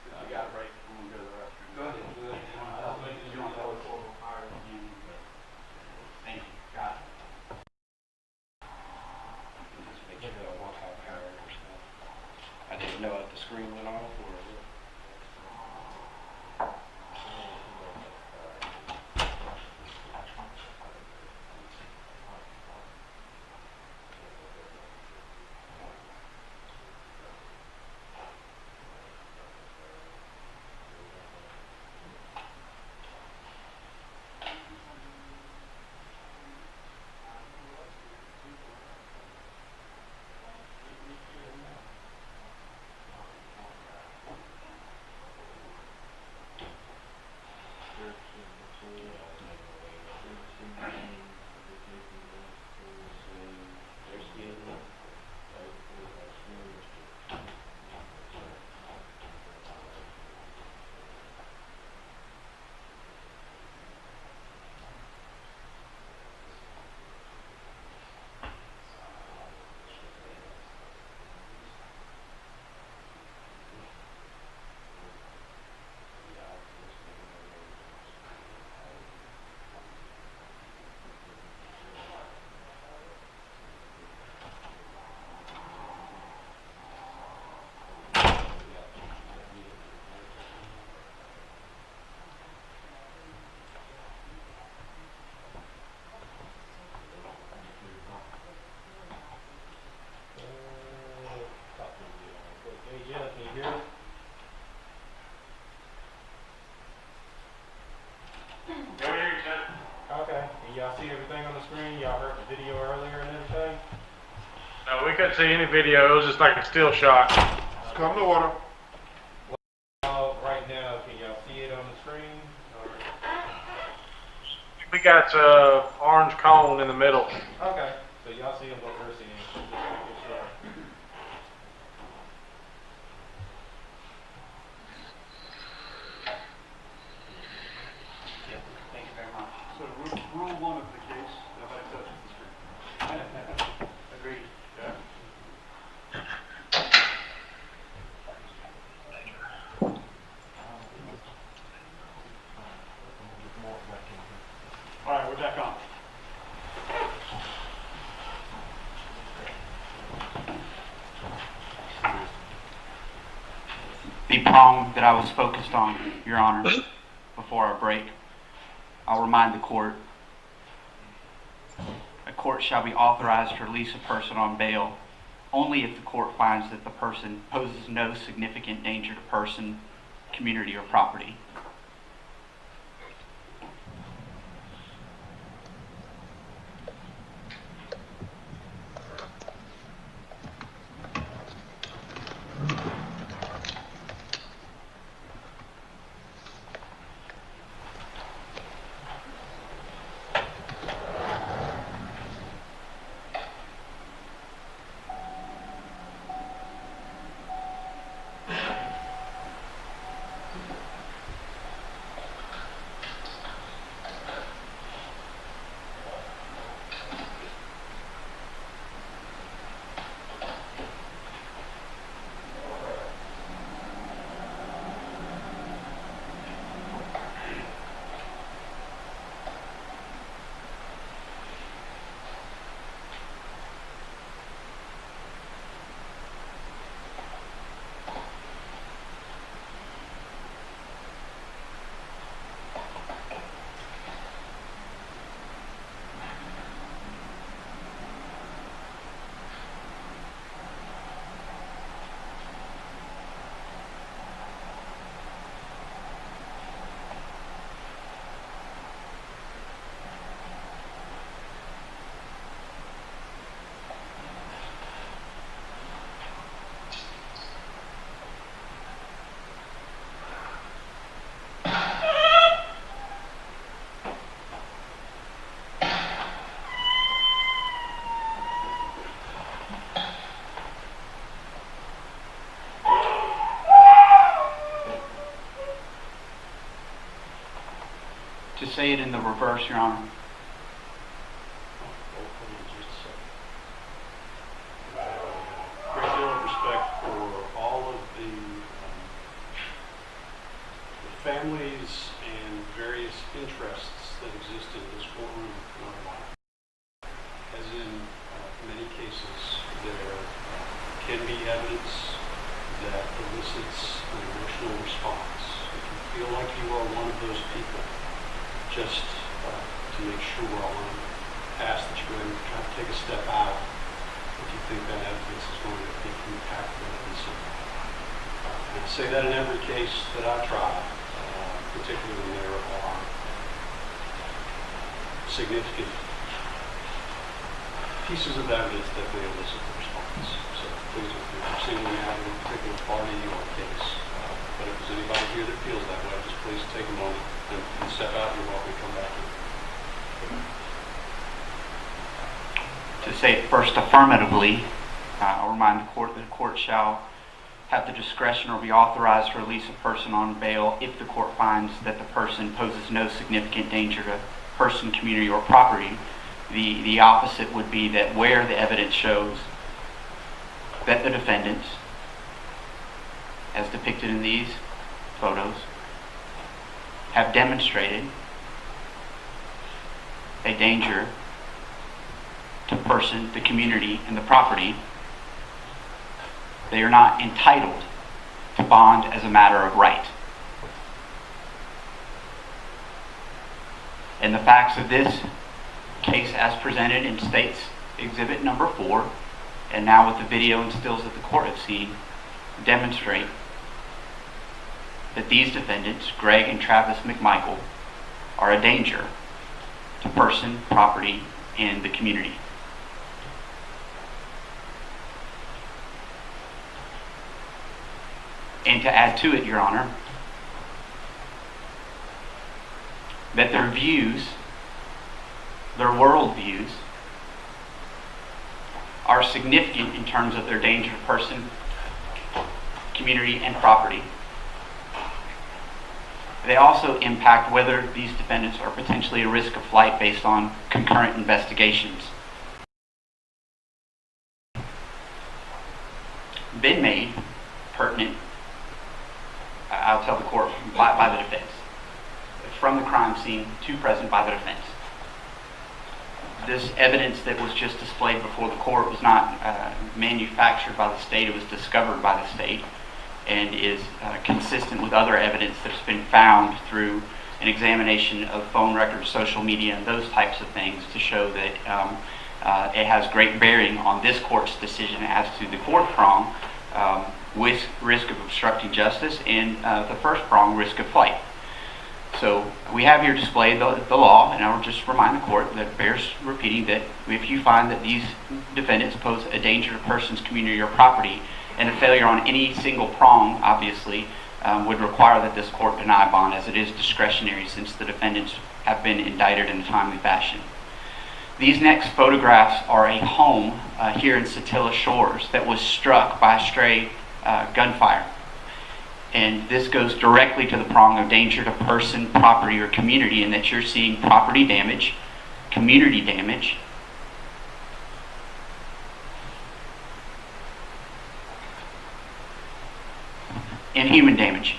You got a break. I'm going to go to the restroom. Go ahead. You want to help? Thank you. Got it. Just make sure that I walk out power or stuff. I didn't know if the screen went off or. Okay. And y'all see everything on the screen? Y'all heard the video earlier and everything? No, we couldn't see any video. It was just like a still shot. Come to order. Right now, can y'all see it on the screen? We got orange cone in the middle. Okay. So y'all see what we're seeing. So just making sure. Thank you very much. So rule one of the case, nobody touches the screen. Agreed. Yeah. All right, we're back on. The prong that I was focused on, Your Honor, before our break, I'll remind the court. A court shall be authorized to release a person on bail only if the court finds that the person poses no significant danger to person, community, or property. To say it in the reverse, Your Honor. Great deal of respect for all of the families and various interests that exist in this courtroom. As in many cases, there can be evidence that elicits an emotional response. If you feel like you are one of those people, just to make sure, I want to ask that you go ahead and try to take a step out if you think that evidence is going to be impactful in some way. And I say that in every case that I try, particularly when there are significant pieces of evidence that may elicit a response. So please, if you're singling out a particular party or case, but if there's anybody here that feels that way, just please take a moment and step out. You're welcome to come back in. To say it first affirmatively, I'll remind the court that the court shall have the discretion or be authorized to release a person on bail if the court finds that the person poses no significant danger to person, community, or property. The opposite would be that where the evidence shows that the defendants, as depicted in these photos, have demonstrated a danger to person, the community, and the property, they are not entitled to bond as a matter of right. And the facts of this case as presented in State's Exhibit number 4, and now with the video and stills that the court has seen, demonstrate that these defendants, Greg and Travis McMichael, are a danger to person, property, and the community. And to add to it, Your Honor, that their views, their worldviews, are significant in terms of their danger to person, community, and property. They also impact whether these defendants are potentially at risk of flight based on concurrent investigations. Been made pertinent, I'll tell the court, by the defense, from the crime scene to present by the defense. This evidence that was just displayed before the court was not manufactured by the state. It was discovered by the state and is consistent with other evidence that's been found through an examination of phone records, social media, and those types of things to show that it has great bearing on this court's decision as to the fourth prong, with risk of obstructing justice, and the first prong, risk of flight. So we have here displayed the law, and I will just remind the court that it bears repeating that if you find that these defendants pose a danger to persons, community, or property, and a failure on any single prong, obviously, would require that this court deny bond, as it is discretionary since the defendants have been indicted in a timely fashion. These next photographs are a home here in Satilla Shores that was struck by stray gunfire. And this goes directly to the prong of danger to person, property, or community, in that you're seeing property damage, community damage, and human damage.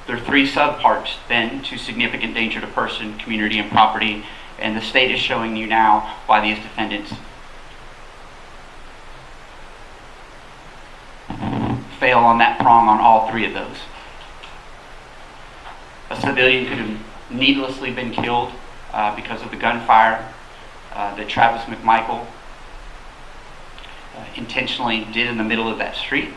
There are three subparts then to significant danger to person, community, and property, and the state is showing you now why these defendants fail on that prong on all three of those. A civilian could have needlessly been killed because of the gunfire that Travis McMichael intentionally did in the middle of that street.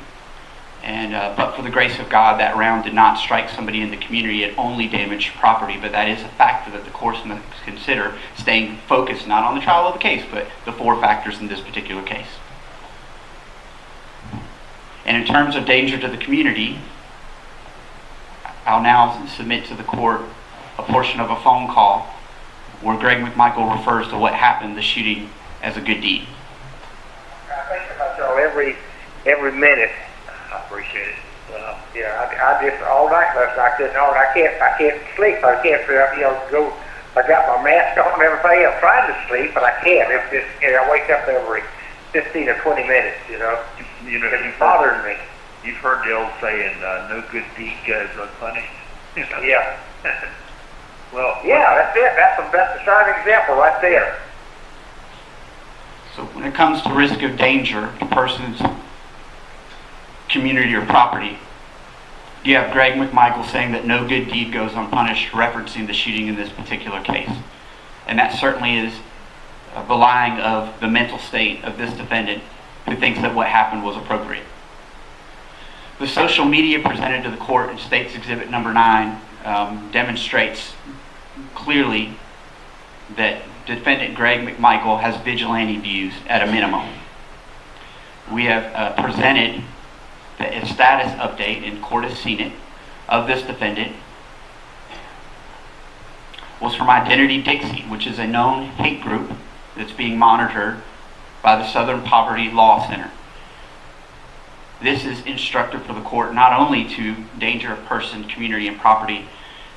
And but for the grace of God, that round did not strike somebody in the community. It only damaged property. But that is a factor that the court must consider, staying focused not on the trial of the case, but the four factors in this particular case. And in terms of danger to the community, I'll now submit to the court a portion of a phone call where Greg McMichael refers to what happened, the shooting, as a good deed. I think about y'all every minute. I appreciate it. Yeah, I just all night last night. I couldn't. I can't sleep. I can't. Go. I got my mask on and everything. I'm trying to sleep, but I can't. It's just, I wake up every 15 or 20 minutes. It's bothering me. You've heard the old saying, "No good deed goes unpunished." Yeah. Well. Yeah, that's it. That's a shining example right there. So when it comes to risk of danger to persons, community, or property, you have Greg McMichael saying that no good deed goes unpunished, referencing the shooting in this particular case. And that certainly is belying of the mental state of this defendant who thinks that what happened was appropriate. The social media presented to the court in State's Exhibit Number 9 demonstrates clearly that defendant Greg McMichael has vigilante views at a minimum. We have presented a status update, and court has seen it, of this defendant was from Identity Dixie, which is a known hate group that's being monitored by the Southern Poverty Law Center. This is instructive for the court not only to danger of person, community, and property,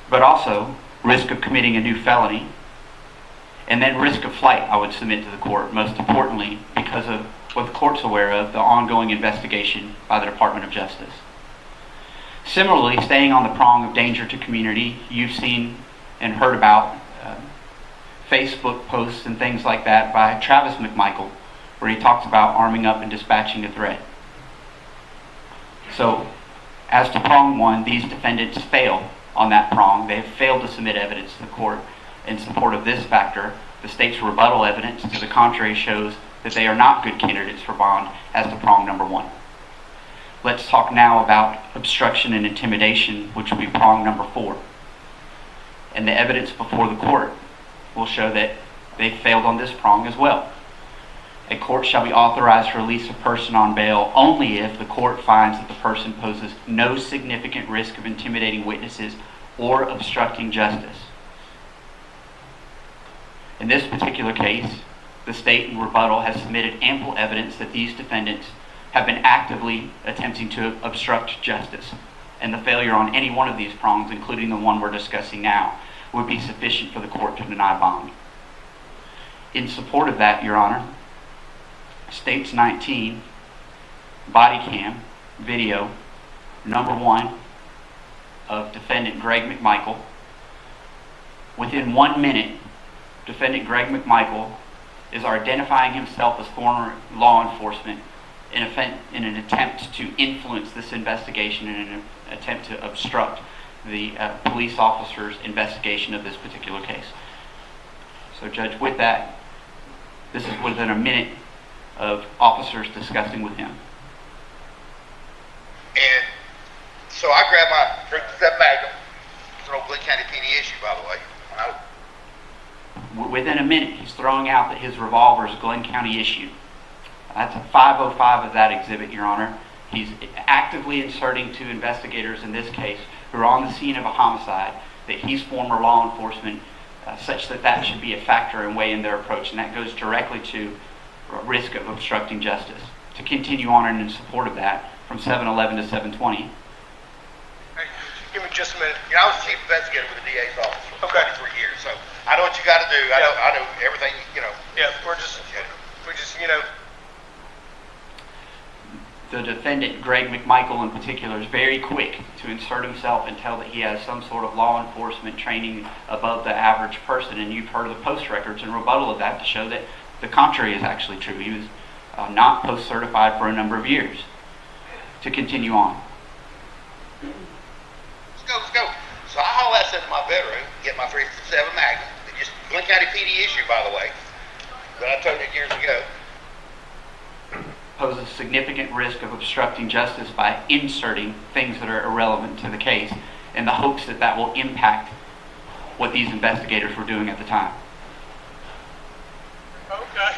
but also risk of committing a new felony, and then risk of flight, I would submit to the court, most importantly, because of what the court's aware of, the ongoing investigation by the Department of Justice. Similarly, staying on the prong of danger to community, you've seen and heard about Facebook posts and things like that by Travis McMichael, where he talks about arming up and dispatching a threat. So, as to prong one, these defendants fail on that prong. They have failed to submit evidence to the court in support of this factor. The state's rebuttal evidence to the contrary shows that they are not good candidates for bond as to prong number 1. Let's talk now about obstruction and intimidation, which will be prong number 4. And the evidence before the court will show that they failed on this prong as well. A court shall be authorized to release a person on bail only if the court finds that the person poses no significant risk of intimidating witnesses or obstructing justice. In this particular case, the state in rebuttal has submitted ample evidence that these defendants have been actively attempting to obstruct justice, and the failure on any one of these prongs, including the one we're discussing now, would be sufficient for the court to deny bond. In support of that, Your Honor, State's 19 body cam video number 1 of defendant Greg McMichael. Within 1 minute, defendant Greg McMichael is identifying himself as former law enforcement in an attempt to influence this investigation and an attempt to obstruct the police officer's investigation of this particular case. So, Judge, with that, this is within a minute of officers discussing with him. And so I grabbed my .37 Magnum. It's an old Glenn County PD issue, by the way. Within a minute, he's throwing out that his revolver is Glenn County issue. That's a 505 of that exhibit, Your Honor. He's actively inserting to investigators in this case who are on the scene of a homicide that he's former law enforcement, such that that should be a factor and weigh in their approach, and that goes directly to risk of obstructing justice. To continue on and in support of that, from 711 to 720. Hey, give me just a minute. I was chief investigator with the DA's office for 23 years, so I know what you got to do. I know everything, Yeah, we just, The defendant, Greg McMichael in particular, is very quick to insert himself and tell that he has some sort of law enforcement training above the average person, and you've heard of the post records and rebuttal of that to show that the contrary is actually true. He was not post-certified for a number of years. To continue on. Let's go. So I haul that into my bedroom, get my .37 Magnum. It's just Glenn County PD issue, by the way, that I told you years ago. Poses significant risk of obstructing justice by inserting things that are irrelevant to the case in the hopes that that will impact what these investigators were doing at the time. Okay.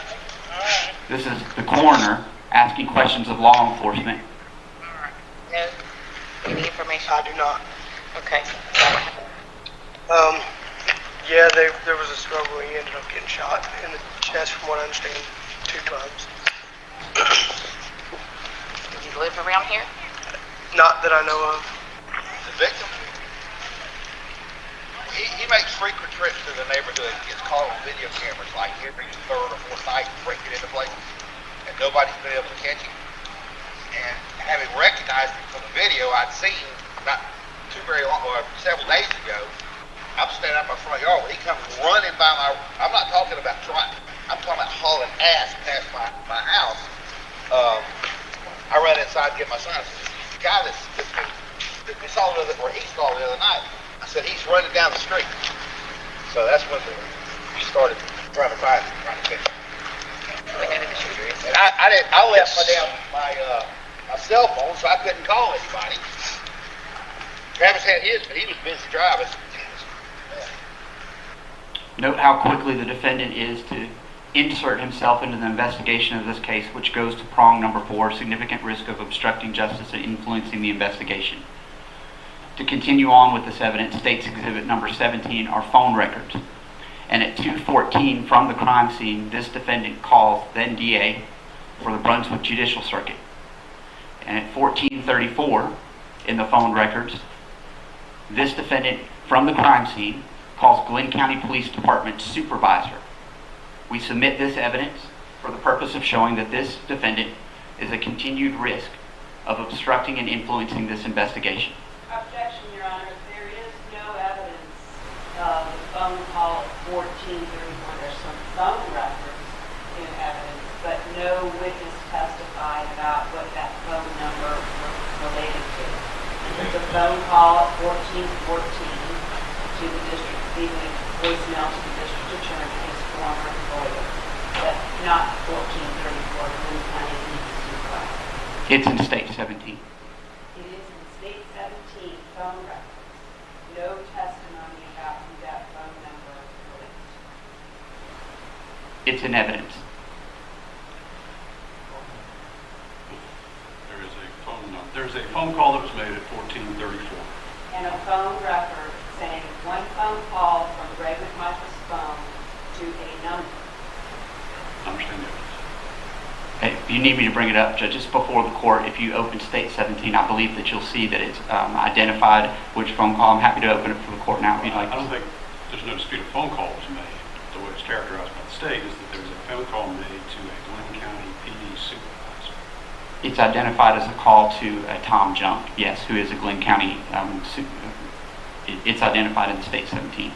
All right. This is the coroner asking questions of law enforcement. Any information? I do not. Okay. Yeah, there was a struggle. He ended up getting shot in the chest, from what I understand, 2 times. Did you live around here? Not that I know of. The victim? He makes frequent trips to the neighborhood and gets caught on video cameras like every third or fourth night breaking into places, and nobody's been able to catch him. And having recognized him from the video I'd seen not too very long, or several days ago, I'm standing out my front yard when he comes running by my, I'm not talking about trying, I'm talking about hauling ass past my house. I run inside and get my son. I said, the guy that we saw the other, or he saw the other night, I said, he's running down the street. So that's when we started trying to find him, trying to catch him. And I left my cell phone, so I couldn't call anybody. Travis had his, but he was busy driving. Note how quickly the defendant is to insert himself into the investigation of this case, which goes to prong number 4, significant risk of obstructing justice and influencing the investigation. To continue on with this evidence, State's Exhibit number 17 are phone records. And at 2:14 from the crime scene, this defendant calls then DA for the Brunswick Judicial Circuit. And at 14:34 in the phone records, this defendant from the crime scene calls Glenn County Police Department supervisor. We submit this evidence for the purpose of showing that this defendant is a continued risk of obstructing and influencing this investigation. Objection, Your Honor. There is no evidence of the phone call at 14:31. There's some phone records in evidence, but no witness testified about what that phone number related to. There's a phone call at 14:14 to the district, leaving voicemail to the district attorney, his former employer, but not 14:34 Glenn County Police Supervisor. It's in State 17. It is in State 17 phone records. No testimony about who that phone number relates to. It's in evidence. There's a phone call that was made at 14:34. And a phone record saying one phone call from Greg McMichael's phone to a number. I understand the evidence. Hey, if you need me to bring it up, judges, before the court, if you open State 17, I believe that you'll see that it's identified which phone call. I'm happy to open it for the court now if you'd like. I don't think there's no dispute a phone call was made. The way it's characterized by the state is that there was a phone call made to a Glenn County PD supervisor. It's identified as a call to Tom Junk, yes, who is a Glenn County it's identified in State 17.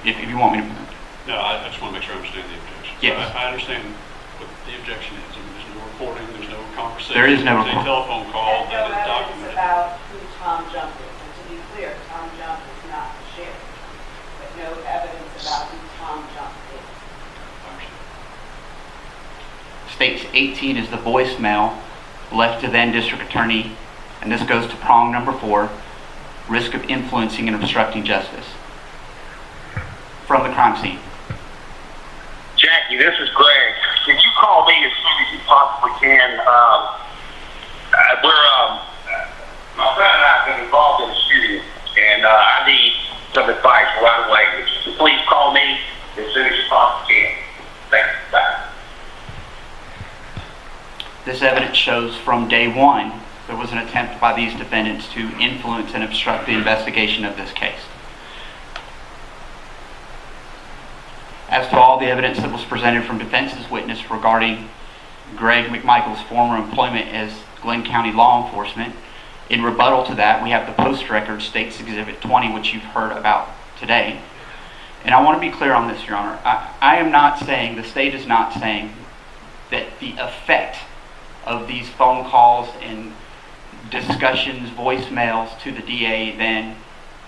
If you want me to... No, I just want to make sure I understand the objection. Yes. So I understand what the objection is. I mean, there's no reporting, there's no conversation. There is no reporting. There's a telephone call that is documented. About who Tom Junk is. And to be clear, Tom Junk is not the sheriff. But no evidence about who Tom Junk is. State 18 is the voicemail left to then District Attorney, and this goes to prong number 4, risk of influencing and obstructing justice from the crime scene. Jackie, this is Greg. Could you call me as soon as you possibly can? My friend and I have been involved in a shooting, and I need some advice right away. So please call me as soon as you possibly can. Thanks. Bye. This evidence shows from day one there was an attempt by these defendants to influence and obstruct the investigation of this case. As to all the evidence that was presented from defense's witness regarding Greg McMichael's former employment as Glenn County law enforcement, in rebuttal to that, we have the post record State's Exhibit 20, which you've heard about today. And I want to be clear on this, Your Honor. I am not saying, the state is not saying, that the effect of these phone calls and discussions, voicemails to the DA then,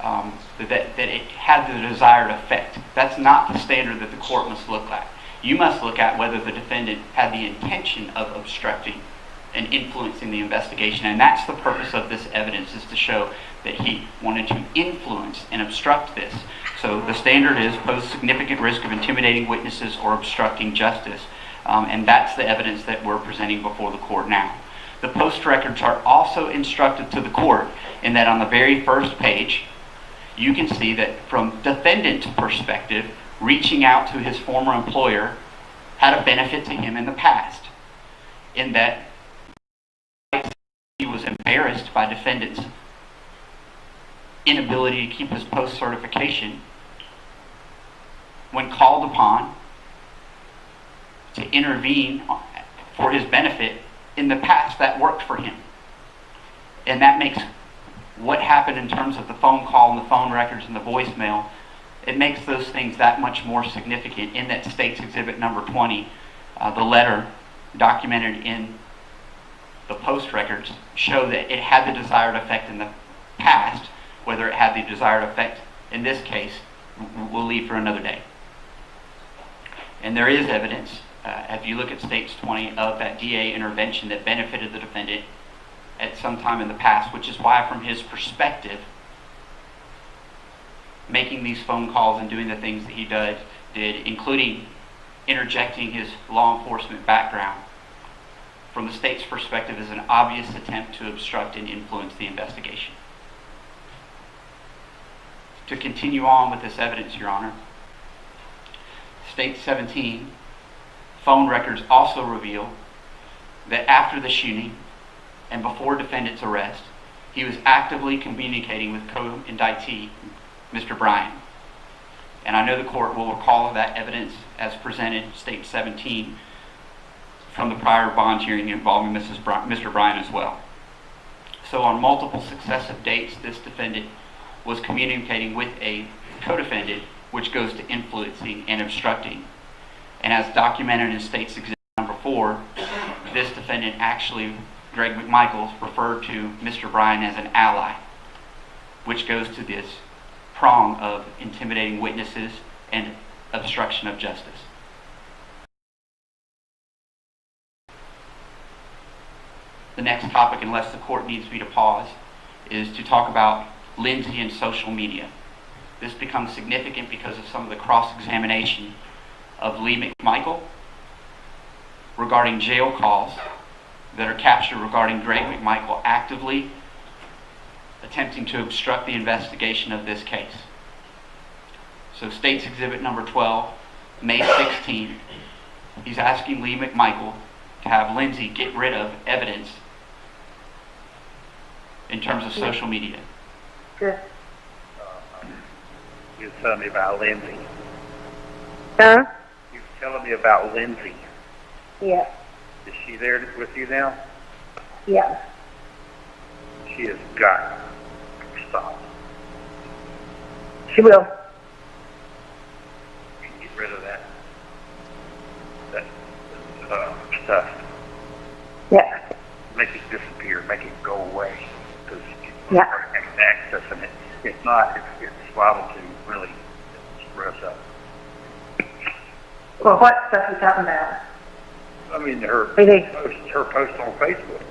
that it had the desired effect. That's not the standard that the court must look at. You must look at whether the defendant had the intention of obstructing and influencing the investigation, and that's the purpose of this evidence, is to show that he wanted to influence and obstruct this. So the standard is pose significant risk of intimidating witnesses or obstructing justice, and that's the evidence that we're presenting before the court now. The post records are also instructive to the court in that on the very first page, you can see that from defendant's perspective, reaching out to his former employer had a benefit to him in the past, in that was embarrassed by defendant's inability to keep his post certification when called upon to intervene for his benefit. In the past, that worked for him. And that makes what happened in terms of the phone call and the phone records and the voicemail, it makes those things that much more significant. In that State's Exhibit number 20, the letter documented in the post records show that it had the desired effect in the past. Whether it had the desired effect in this case, we'll leave for another day. And there is evidence, if you look at States 20, of that DA intervention that benefited the defendant at some time in the past, which is why, from his perspective, making these phone calls and doing the things that he did, including interjecting his law enforcement background, from the state's perspective, is an obvious attempt to obstruct and influence the investigation. To continue on with this evidence, Your Honor, State 17 phone records also reveal that after the shooting and before defendant's arrest, he was actively communicating with co-indictee Mr. Bryan. And I know the court will recall that evidence as presented in State 17 from the prior bond hearing involving Mr. Bryan as well. So on multiple successive dates, this defendant was communicating with a co-defendant, which goes to influencing and obstructing. And as documented in State's Exhibit number 4, this defendant actually, Greg McMichael, referred to Mr. Bryan as an ally, which goes to this prong of intimidating witnesses and obstruction of justice. The next topic, unless the court needs me to pause, is to talk about Lindsay and social media. This becomes significant because of some of the cross-examination of Lee McMichael regarding jail calls that are captured regarding Greg McMichael actively attempting to obstruct the investigation of this case. So State's Exhibit number 12, May 16th, he's asking Lee McMichael to have Lindsay get rid of evidence in terms of social media. Sure. You were telling me about Lindsay. Huh? You were telling me about Lindsay. Yeah. Is she there with you now? Yeah. She has got to stop. She will. You can get rid of that stuff. Yeah. Make it disappear. Make it go away. Because Yeah. accessing it. If not, it's liable to really screw us up. Well, what stuff are you talking about? I mean, her post on Facebook.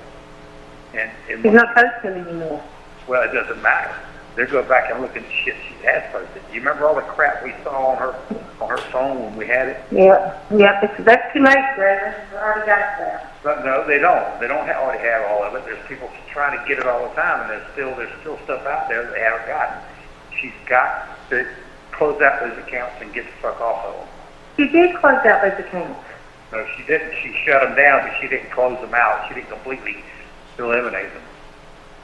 And She's not posting anymore. well, it doesn't matter. They go back and look at the shit she has posted. You remember all the crap we saw on her phone when we had it? Yeah. Yeah. That's too late, Greg. We already got it there. But no, they don't. They don't already have all of it. There's people trying to get it all the time, and there's still stuff out there that they haven't gotten. She's got to close out those accounts and get the fuck off of them. She did close out those accounts. No, she didn't. She shut them down, but she didn't close them out. She didn't completely eliminate them.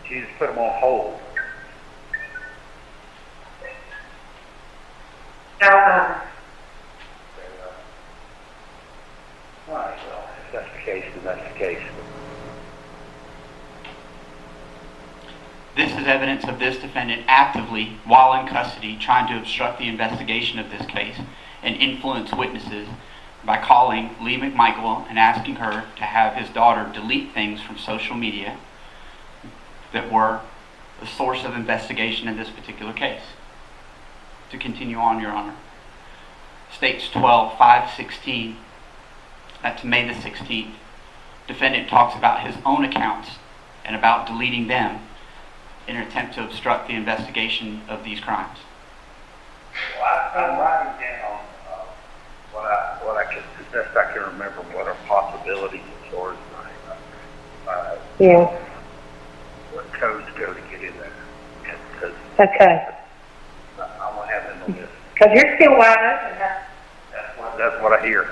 She just put them on hold. No. All right, well, if that's the case, then that's the case. This is evidence of this defendant actively, while in custody, trying to obstruct the investigation of this case and influence witnesses by calling Lee McMichael and asking her to have his daughter delete things from social media that were the source of investigation in this particular case. To continue on, Your Honor. States 12-5-16, that's May the 16th, defendant talks about his own accounts and about deleting them in an attempt to obstruct the investigation of these crimes. Well, I'm writing down what I can, as best I can remember, what are possibilities as far as Yeah. what codes go to get in there. Because Okay. I'm gonna have them on this. Because you're still wide open, huh? That's what I hear.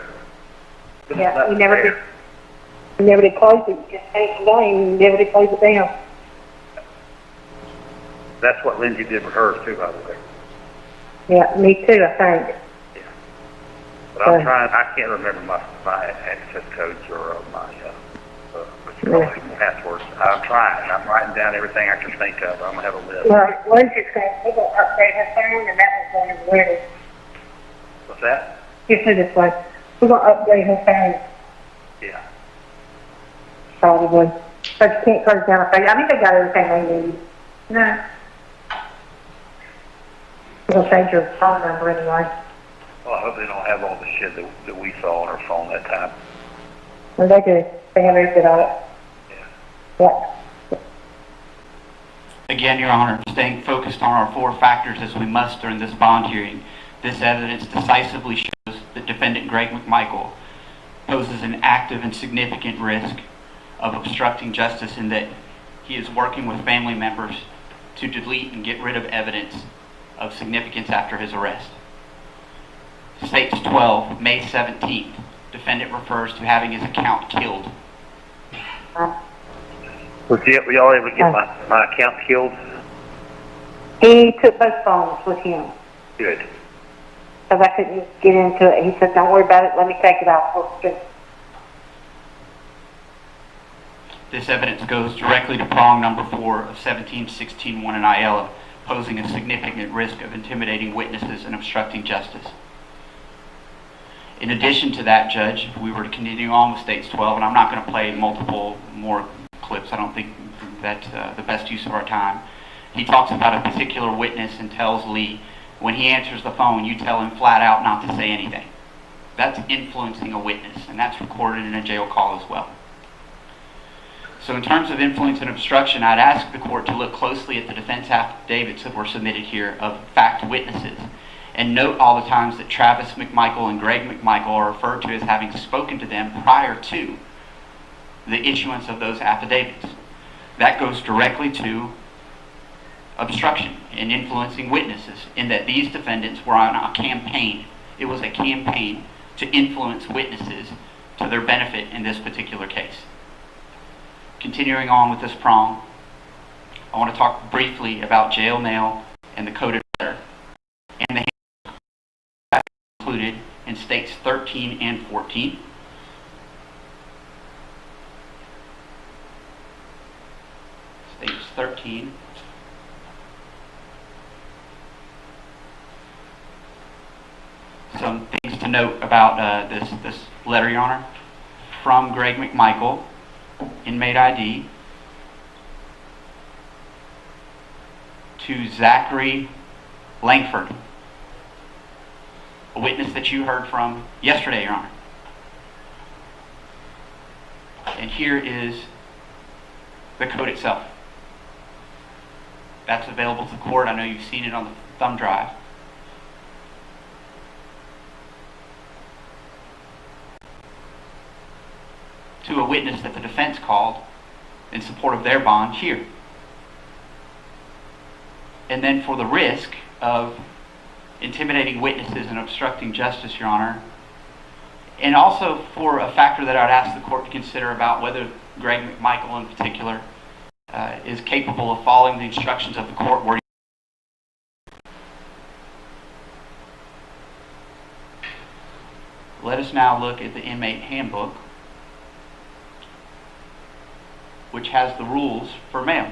Yeah. You never did. You never did close it. You just paid the game and you never did close it down. That's what Lindsay did with hers too, by the way. Yeah, me too, I think. Yeah. But I'm trying, I can't remember my access codes or passwords. I'm trying. I'm writing down everything I can think of. I'm going to have a list. Well, Lindsay's saying we're going to upgrade her phone and that one's going to ready. What's that? Just do this way. We're going to upgrade her phone. Yeah. Probably. But you can't close down a phone. I think they got everything they need. No. We're going to change your phone number anyway. Well, I hope they don't have all the shit that we saw on our phone that time. Well, they do. They have everything on it. Yeah. Again, Your Honor, staying focused on our 4 factors as we must during this bond hearing, this evidence decisively shows that defendant Greg McMichael poses an active and significant risk of obstructing justice in that he is working with family members to delete and get rid of evidence of significance after his arrest. States 12, May 17th, defendant refers to having his account killed. Was y'all able to get my account killed? He took both phones with him. Good. Because I couldn't get into it. He said, don't worry about it. Let me take it off. This evidence goes directly to prong number 4 of 1716-1 in ILA, posing a significant risk of intimidating witnesses and obstructing justice. In addition to that, Judge, if we were to continue on with States 12, and I'm not going to play multiple more clips, I don't think that's the best use of our time. He talks about a particular witness and tells Lee, when he answers the phone, you tell him flat out not to say anything. That's influencing a witness, and that's recorded in a jail call as well. So in terms of influence and obstruction, I'd ask the court to look closely at the defense affidavits that were submitted here of fact witnesses, and note all the times that Travis McMichael and Greg McMichael are referred to as having spoken to them prior to the issuance of those affidavits. That goes directly to obstruction and influencing witnesses, in that these defendants were on a campaign. It was a campaign to influence witnesses to their benefit in this particular case. Continuing on with this prong, I want to talk briefly about jail mail and the coded letter, and the that included in States 13 and 14. States 13. Some things to note about this letter, Your Honor. From Greg McMichael, inmate ID, to Zachary Langford, a witness that you heard from yesterday, Your Honor. And here is the code itself. That's available to the court. I know you've seen it on the thumb drive. To a witness that the defense called in support of their bond here. And then for the risk of intimidating witnesses and obstructing justice, Your Honor, and also for a factor that I'd ask the court to consider about whether Greg McMichael in particular is capable of following the instructions of the court. Where let us now look at the inmate handbook, which has the rules for mail.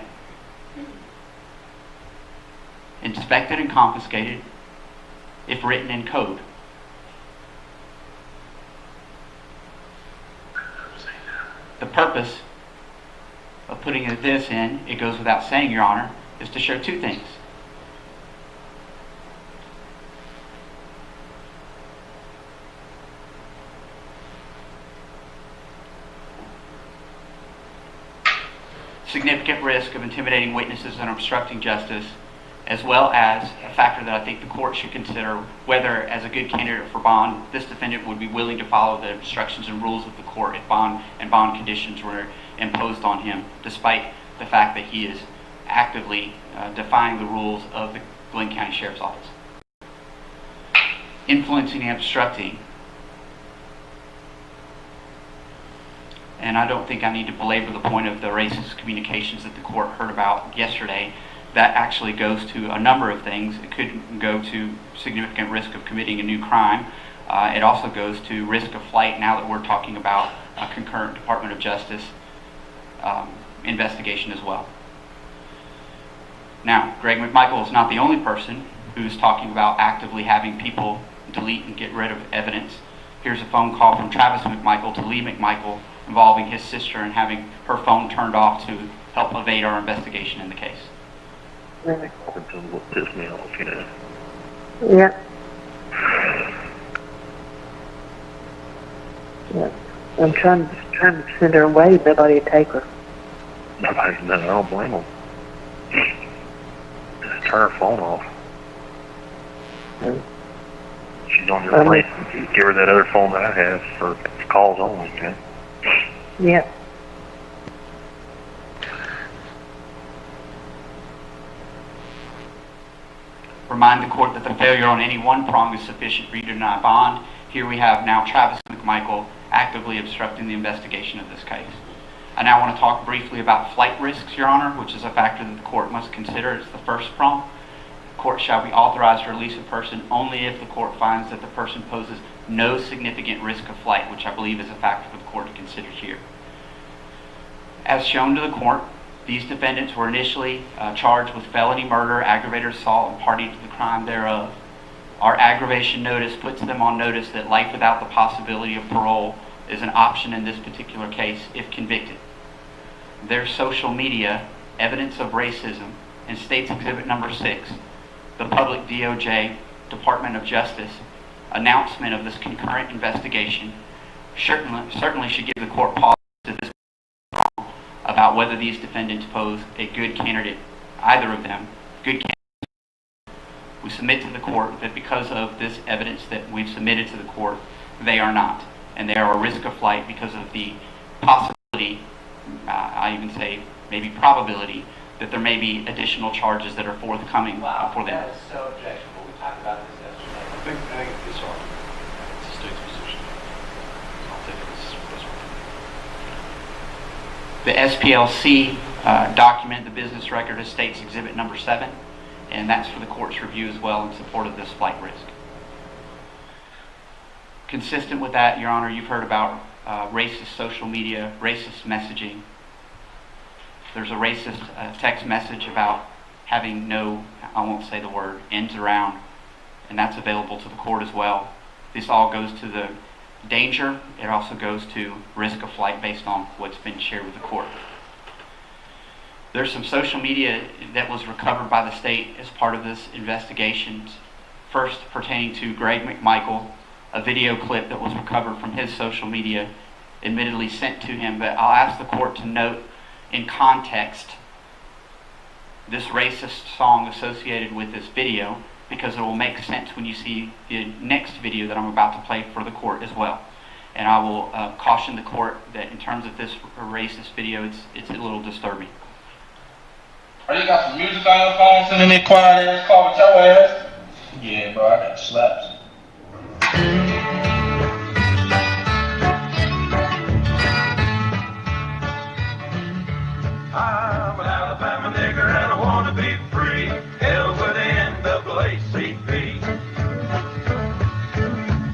Inspected and confiscated if written in code. The purpose of putting this in, it goes without saying, Your Honor, is to show two things. Significant risk of intimidating witnesses and obstructing justice, as well as a factor that I think the court should consider, whether as a good candidate for bond, this defendant would be willing to follow the instructions and rules of the court if bond conditions were imposed on him, despite the fact that he is actively defying the rules of the Glenn County Sheriff's Office. Influencing and obstructing. and I don't think I need to belabor the point of the racist communications that the court heard about yesterday. That actually goes to a number of things. It could go to significant risk of committing a new crime. It also goes to risk of flight now that we're talking about a concurrent Department of Justice investigation as well. Now, Greg McMichael is not the only person who's talking about actively having people delete and get rid of evidence. Here's a phone call from Travis McMichael to Lee McMichael involving his sister and having her phone turned off to help evade our investigation in the case. What pissed me off, you know. Yeah. Yeah. I'm trying to send her away, nobody would take her. Nobody's done it, I don't blame them. Just turn her phone off. She's on your plate. Give her that other phone that I have for calls only, man. Yeah. Remind the court that the failure on any one prong is sufficient for you to deny bond. Here we have now Travis McMichael actively obstructing the investigation of this case. I now want to talk briefly about flight risks, Your Honor, which is a factor that the court must consider. It's the first prong. The court shall be authorized to release a person only if the court finds that the person poses no significant risk of flight, which I believe is a factor for the court to consider here. As shown to the court, these defendants were initially charged with felony murder, aggravated assault, and party to the crime thereof. Our aggravation notice puts them on notice that life without the possibility of parole is an option in this particular case if convicted. Their social media, evidence of racism, and State's Exhibit Number 6, the public DOJ, Department of Justice, announcement of this concurrent investigation certainly should give the court pause to this about whether these defendants pose a good candidate, either of them, good candidate. We submit to the court that because of this evidence that we've submitted to the court, they are not. And they are a risk of flight because of the possibility, I even say maybe probability, that there may be additional charges that are forthcoming for them. That is so objectionable. We talked about this yesterday. I think it's hard. It's the state's position. I'll take this. The SPLC document, the business record, is State's Exhibit Number 7, and that's for the court's review as well in support of this flight risk. Consistent with that, Your Honor, you've heard about racist social media, racist messaging. There's a racist text message about having no, I won't say the word, ends around, and that's available to the court as well. This all goes to the danger. It also goes to risk of flight based on what's been shared with the court. There's some social media that was recovered by the state as part of this investigation. First, pertaining to Greg McMichael, a video clip that was recovered from his social media, admittedly sent to him, but I'll ask the court to note in context this racist song associated with this video, because it will make sense when you see the next video that I'm about to play for the court as well. And I will caution the court that in terms of this racist video, it's a little disturbing. Bro, you got some music on your phone, sending me quiet ass call with your ass? Yeah, bro, I got slaps. I'm an Alabama nigger and I wanna be free. Hell with the NAACP.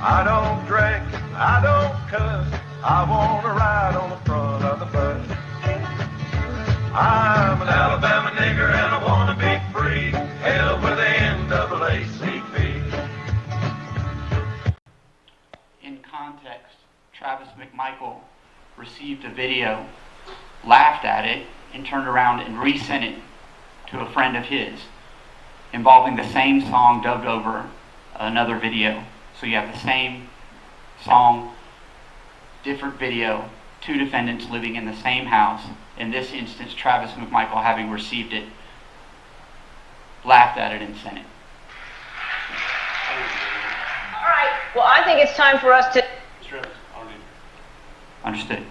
I don't drink, I don't cuss. I wanna ride on the front of the bus. I'm an Alabama nigger and I wanna be free. Hell with the NAACP. In context, Travis McMichael received a video, laughed at it, and turned around and resent it to a friend of his, involving the same song dubbed over another video. So you have the same song, different video, two defendants living in the same house. In this instance, Travis McMichael, having received it, laughed at it and sent it. All right. Well, I think it's time for us to... Understood.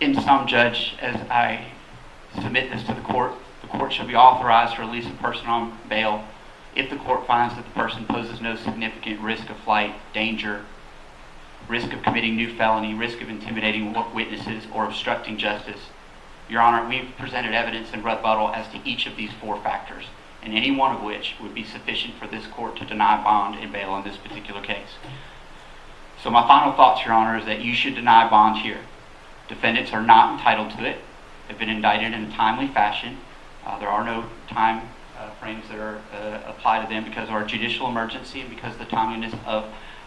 In sum, Judge, as I submit this to the court shall be authorized to release a person on bail if the court finds that the person poses no significant risk of flight, danger, risk of committing new felony, risk of intimidating witnesses, or obstructing justice. Your Honor, we've presented evidence in rebuttal as to each of these 4 factors, and any one of which would be sufficient for this court to deny bond and bail in this particular case. So my final thoughts, Your Honor, is that you should deny bond here. Defendants are not entitled to it. They've been indicted in a timely fashion. There are no time frames that are applied to them because of our judicial emergency and because of the timeliness of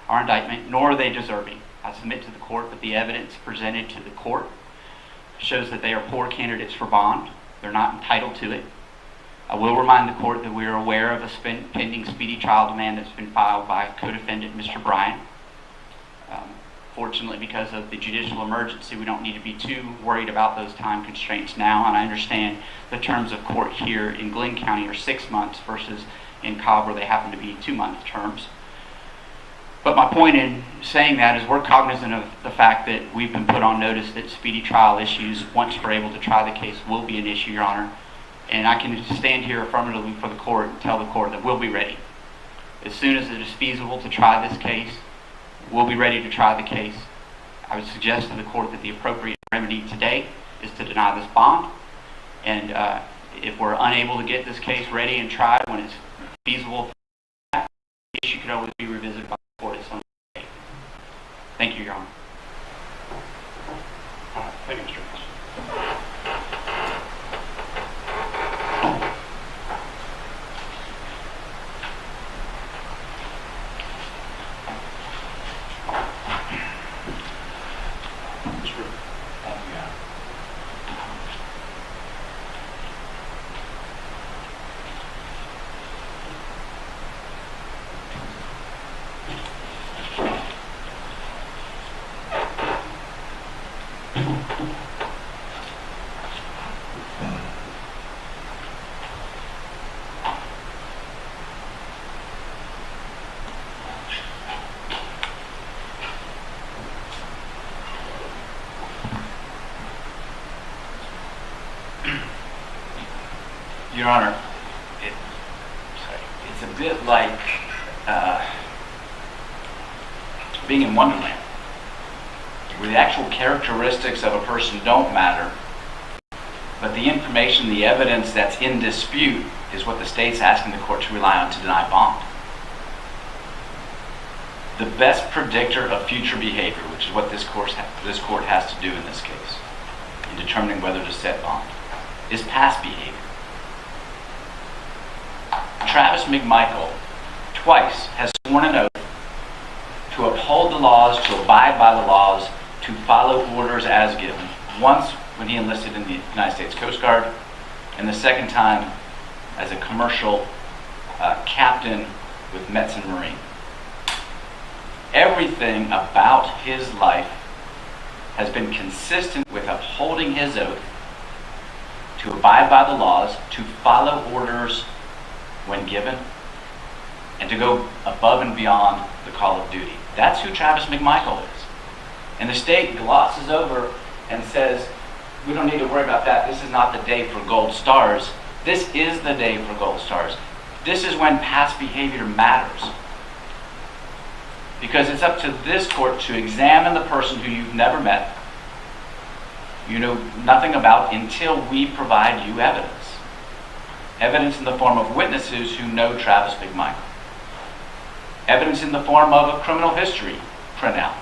our indictment, nor are they deserving. I submit to the court that the evidence presented to the court shows that they are poor candidates for bond. They're not entitled to it. I will remind the court that we are aware of a pending speedy trial demand that's been filed by co-defendant Mr. Bryant. Fortunately, because of the judicial emergency, we don't need to be too worried about those time constraints now, and I understand the terms of court here in Glenn County are 6 months versus in Cobb where they happen to be 2-month terms. But my point in saying that is we're cognizant of the fact that we've been put on notice that speedy trial issues, once we're able to try the case, will be an issue, Your Honor. And I can stand here affirmatively for the court and tell the court that we'll be ready. As soon as it is feasible to try this case, we'll be ready to try the case. I would suggest to the court that the appropriate remedy today is to deny this bond. And if we're unable to get this case ready and tried when it's feasible, the issue could always be revisited by the court at some point. Thank you, Your Honor. Thank you, Mr. Evans. Your Honor, it's a bit like being in Wonderland, where the actual characteristics of a person don't matter, but the information, the evidence that's in dispute is what the state's asking the court to rely on to deny bond. The best predictor of future behavior, which is what this court has to do in this case, in determining whether to set bond, is past behavior. Travis McMichael twice has sworn an oath to uphold the laws, to abide by the laws, to follow orders as given. Once when he enlisted in the United States Coast Guard, and the second time as a commercial captain with Metzen Marine. Everything about his life has been consistent with upholding his oath to abide by the laws, to follow orders when given, and to go above and beyond the call of duty. That's who Travis McMichael is. And the state glosses over and says, we don't need to worry about that. This is not the day for gold stars. This is the day for gold stars. This is when past behavior matters. Because it's up to this court to examine the person who you've never met, you know nothing about, until we provide you evidence. Evidence in the form of witnesses who know Travis McMichael. Evidence in the form of a criminal history printout.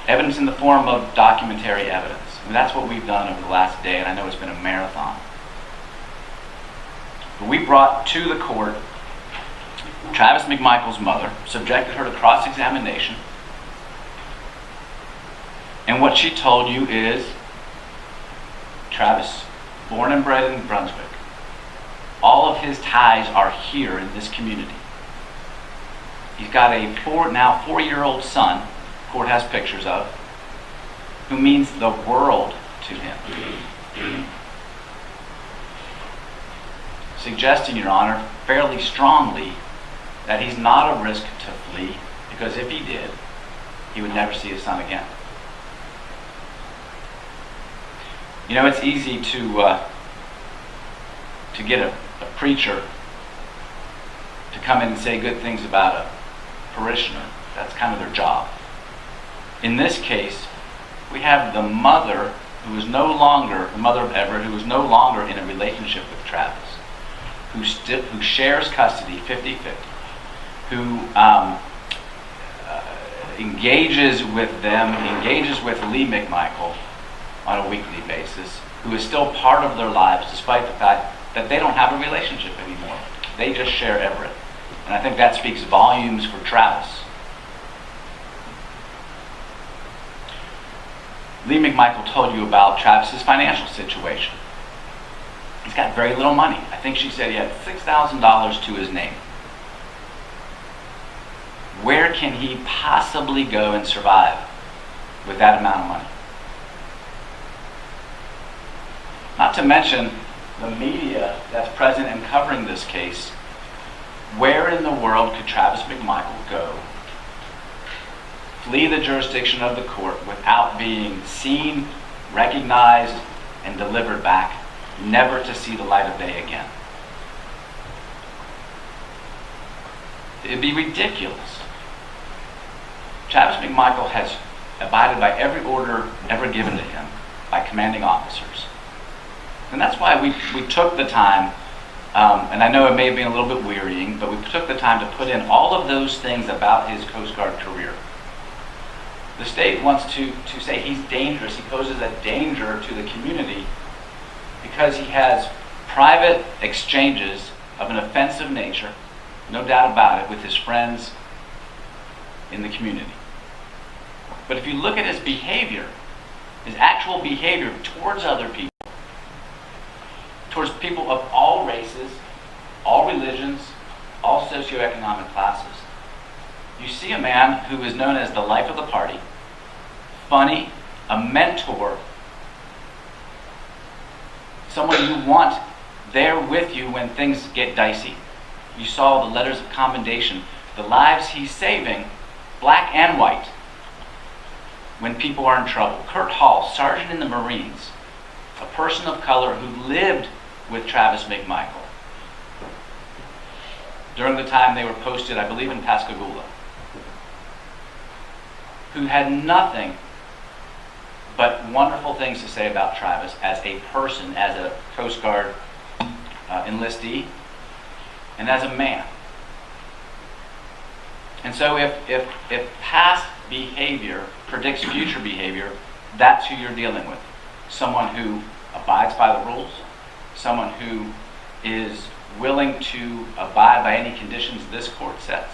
Evidence in the form of documentary evidence. And that's what we've done over the last day, and I know it's been a marathon. But we brought to the court Travis McMichael's mother, subjected her to cross-examination, and what she told you is, Travis, born and bred in Brunswick, all of his ties are here in this community. He's got a now 4-year-old son, the court has pictures of, who means the world to him. Suggesting, Your Honor, fairly strongly that he's not a risk to flee, because if he did, he would never see his son again. You know, it's easy to get a preacher to come in and say good things about a parishioner. That's kind of their job. In this case, we have the mother who is no longer, the mother of Everett, who is no longer in a relationship with Travis, who shares custody 50-50, who engages with Lee McMichael on a weekly basis, who is still part of their lives despite the fact that they don't have a relationship anymore. They just share Everett. And I think that speaks volumes for Travis. Lee McMichael told you about Travis's financial situation. He's got very little money. I think she said he had $6,000 to his name. Where can he possibly go and survive with that amount of money? Not to mention the media that's present and covering this case. Where in the world could Travis McMichael go, flee the jurisdiction of the court without being seen, recognized, and delivered back, never to see the light of day again? It'd be ridiculous. Travis McMichael has abided by every order ever given to him by commanding officers. And that's why we took the time, and I know it may have been a little bit wearying, but we took the time to put in all of those things about his Coast Guard career. The state wants to say he's dangerous, he poses a danger to the community because he has private exchanges of an offensive nature, no doubt about it, with his friends in the community. But if you look at his behavior, his actual behavior towards other people, towards people of all races, all religions, all socioeconomic classes, you see a man who is known as the life of the party, funny, a mentor, someone you want there with you when things get dicey. You saw the letters of commendation, the lives he's saving, black and white, when people are in trouble. Kurt Hall, sergeant in the Marines, a person of color who lived with Travis McMichael during the time they were posted, I believe, in Pascagoula, who had nothing but wonderful things to say about Travis as a person, as a Coast Guard enlistee, and as a man. And so if past behavior predicts future behavior, that's who you're dealing with. Someone who abides by the rules, someone who is willing to abide by any conditions this court sets,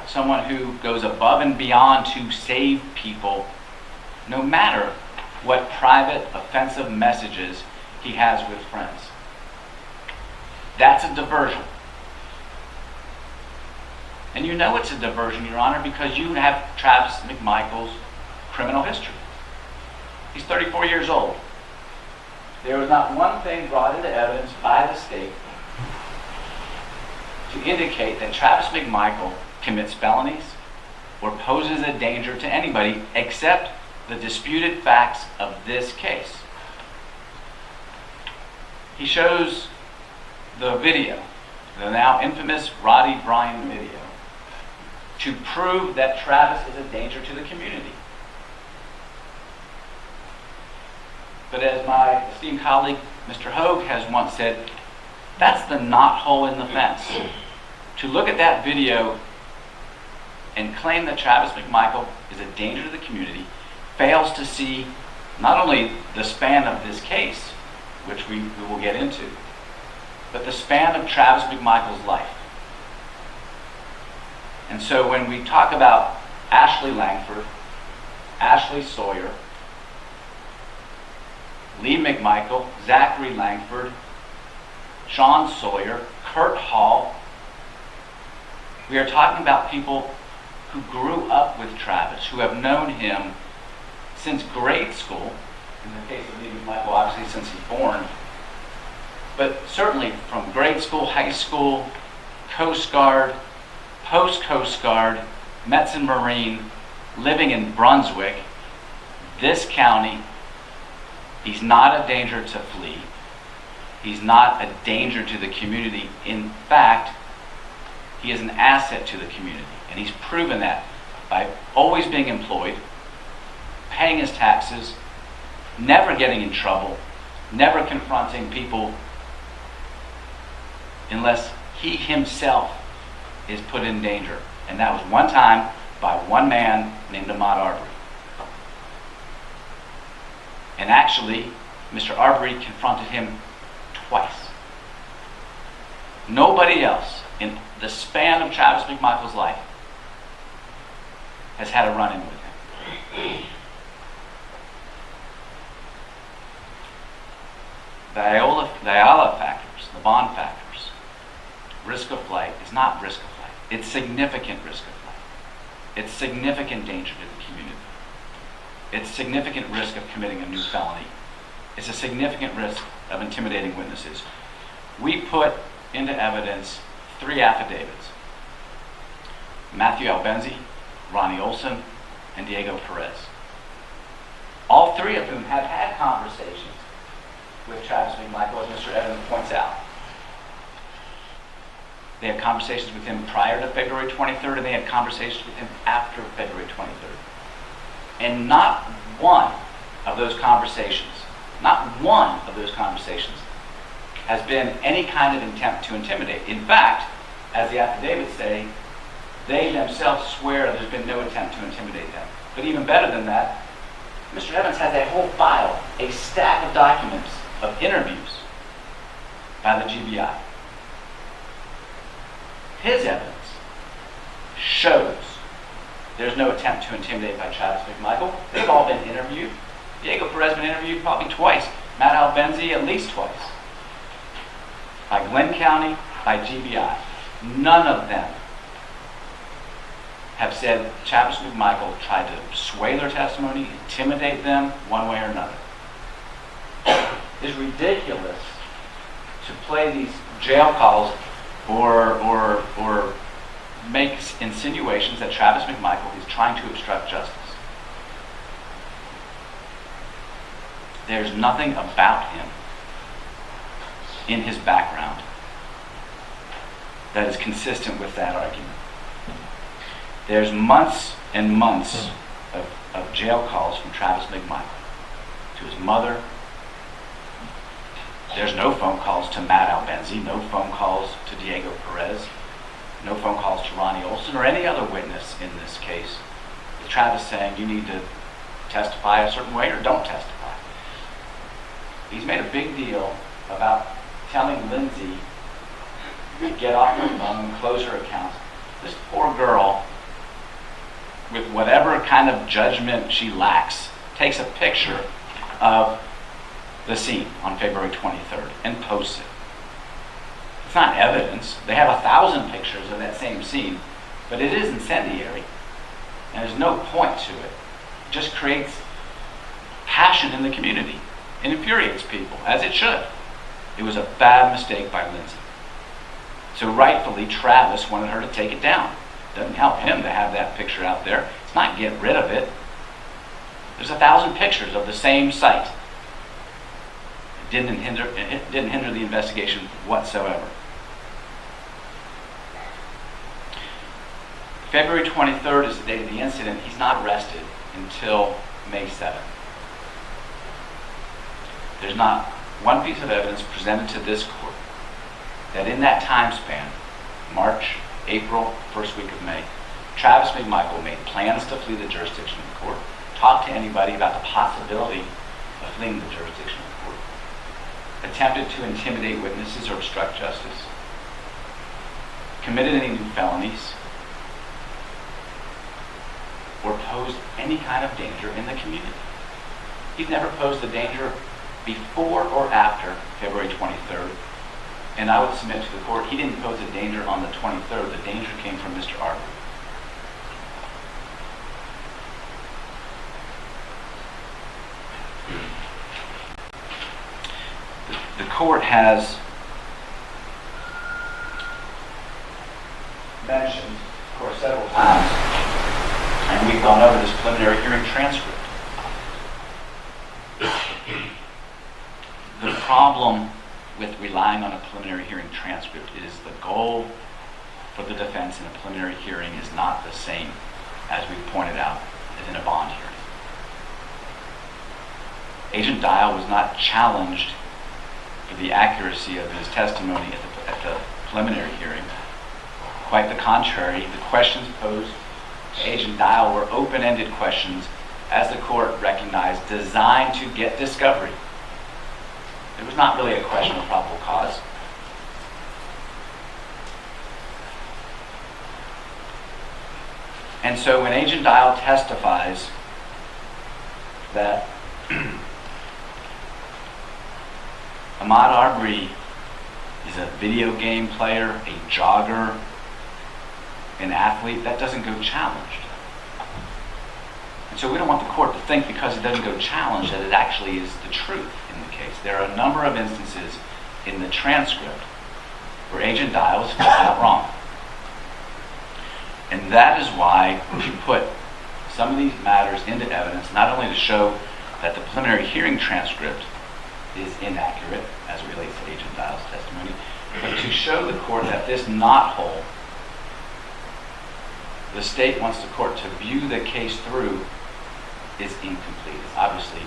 someone who goes above and beyond to save people, no matter what private offensive messages he has with friends. That's a diversion. And you know it's a diversion, Your Honor, because you have Travis McMichael's criminal history. He's 34 years old. There was not one thing brought into evidence by the state to indicate that Travis McMichael commits felonies or poses a danger to anybody except the disputed facts of this case. He shows the video, the now infamous Roddy Bryan video, to prove that Travis is a danger to the community. But as my esteemed colleague, Mr. Hogue, has once said, that's the knothole in the fence. To look at that video and claim that Travis McMichael is a danger to the community fails to see not only the span of this case, which we will get into, but the span of Travis McMichael's life. And so when we talk about Ashley Langford, Ashley Sawyer, Lee McMichael, Zachary Langford, Sean Sawyer, Kurt Hall, we are talking about people who grew up with Travis, who have known him since grade school, in the case of Lee McMichael, obviously since he's born, but certainly from grade school, high school, Coast Guard, post-Coast Guard, Metzen Marine, living in Brunswick, this county. He's not a danger to flee. He's not a danger to the community. In fact, He is an asset to the community, and he's proven that by always being employed, paying his taxes, never getting in trouble, never confronting people unless he himself is put in danger. And that was one time by one man named Ahmaud Arbery. And actually, Mr. Arbery confronted him twice. Nobody else in the span of Travis McMichael's life has had a run-in with him. The Ayala factors, the bond factors, risk of flight is not risk of flight. It's significant risk of flight. It's significant danger to the community. It's significant risk of committing a new felony. It's a significant risk of intimidating witnesses. We put into evidence 3 affidavits: Matthew Albenzi, Ronnie Olson, and Diego Perez. All 3 of them have had conversations with Travis McMichael, as Mr. Evans points out. They had conversations with him prior to February 23rd, and they had conversations with him after February 23rd. And not one of those conversations has been any kind of attempt to intimidate. In fact, as the affidavits say, they themselves swear there's been no attempt to intimidate them. But even better than that, Mr. Evans has a whole file, a stack of documents of interviews by the GBI. His evidence shows there's no attempt to intimidate by Travis McMichael. They've all been interviewed. Diego Perez has been interviewed probably twice. Matt Albenzi at least twice. By Glenn County, by GBI. None of them have said Travis McMichael tried to sway their testimony, intimidate them one way or another. It's ridiculous to play these jail calls or make insinuations that Travis McMichael is trying to obstruct justice. There's nothing about him in his background that is consistent with that argument. There's months and months of jail calls from Travis McMichael to his mother. There's no phone calls to Matt Albenzi, no phone calls to Diego Perez, no phone calls to Ronnie Olson or any other witness in this case with Travis saying you need to testify a certain way or don't testify. He's made a big deal about telling Lindsay to get off her phone and close her account. This poor girl, with whatever kind of judgment she lacks, takes a picture of the scene on February 23rd and posts it. It's not evidence. They have 1,000 pictures of that same scene, but it is incendiary, and there's no point to it. It just creates passion in the community and infuriates people, as it should. It was a bad mistake by Lindsay. So rightfully, Travis wanted her to take it down. It doesn't help him to have that picture out there. It's not get rid of it. There's 1,000 pictures of the same site. It didn't hinder the investigation whatsoever. February 23rd is the date of the incident. He's not arrested until May 7th. There's not one piece of evidence presented to this court that in that time span, March, April, first week of May, Travis McMichael made plans to flee the jurisdiction of the court, talked to anybody about the possibility of fleeing the jurisdiction of the court, attempted to intimidate witnesses or obstruct justice, committed any new felonies, or posed any kind of danger in the community. He's never posed a danger before or after February 23rd, and I would submit to the court he didn't pose a danger on the 23rd. The danger came from Mr. Arbery. The court has mentioned, of course, several times, and we've gone over this preliminary hearing transcript. The problem with relying on a preliminary hearing transcript is the goal for the defense in a preliminary hearing is not the same, as we pointed out, as in a bond hearing. Agent Dial was not challenged for the accuracy of his testimony at the preliminary hearing. Quite the contrary, the questions posed to Agent Dial were open-ended questions, as the court recognized, designed to get discovery. It was not really a question of probable cause. And so when Agent Dial testifies that Ahmaud Arbery is a video game player, a jogger, an athlete, that doesn't go challenged. And so we don't want the court to think because it doesn't go challenged that it actually is the truth in the case. There are a number of instances in the transcript where Agent Dial is flat out wrong. And that is why we put some of these matters into evidence, not only to show that the preliminary hearing transcript is inaccurate as it relates to Agent Dial's testimony, but to show the court that this knothole the state wants the court to view the case through is incomplete. It's obviously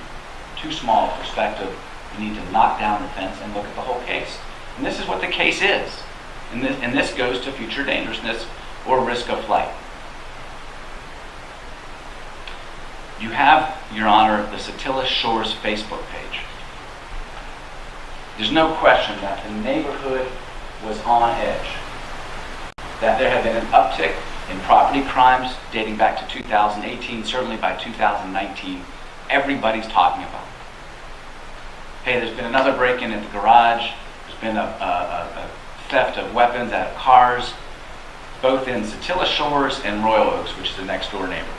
too small a perspective. You need to knock down the fence and look at the whole case. And this is what the case is. And this goes to future dangerousness or risk of flight. You have, Your Honor, the Satilla Shores Facebook page. There's no question that the neighborhood was on edge, that there had been an uptick in property crimes dating back to 2018, certainly by 2019, everybody's talking about it. Hey, there's been another break-in at the garage, there's been a theft of weapons out of cars, both in Satilla Shores and Royal Oaks, which is the next door neighborhood,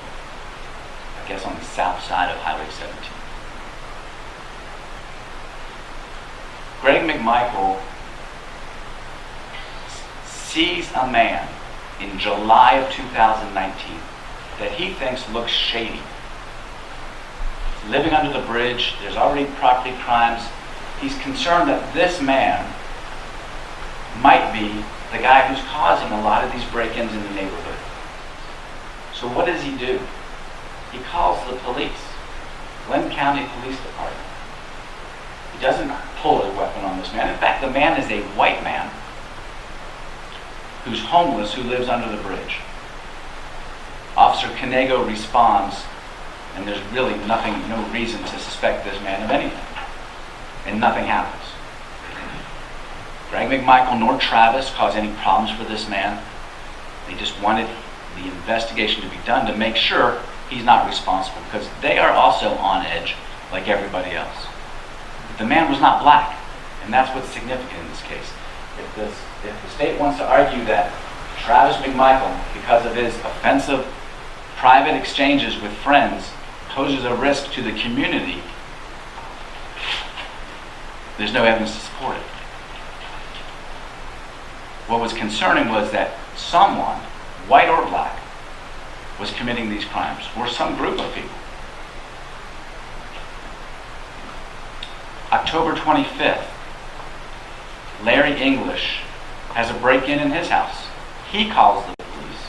I guess on the south side of Highway 17. Greg McMichael sees a man in July of 2019 that he thinks looks shady. He's living under the bridge, there's already property crimes. He's concerned that this man might be the guy who's causing a lot of these break-ins in the neighborhood. So what does he do? He calls the police, Glenn County Police Department. He doesn't pull a weapon on this man. In fact, the man is a white man who's homeless, who lives under the bridge. Officer Canego responds, and there's really no reason to suspect this man of anything. And nothing happens. Greg McMichael nor Travis caused any problems for this man. They just wanted the investigation to be done to make sure he's not responsible, because they are also on edge like everybody else. But the man was not black, and that's what's significant in this case. If the state wants to argue that Travis McMichael, because of his offensive private exchanges with friends, poses a risk to the community, there's no evidence to support it. What was concerning was that someone, white or black, was committing these crimes, or some group of people. October 25th, Larry English has a break-in his house. He calls the police.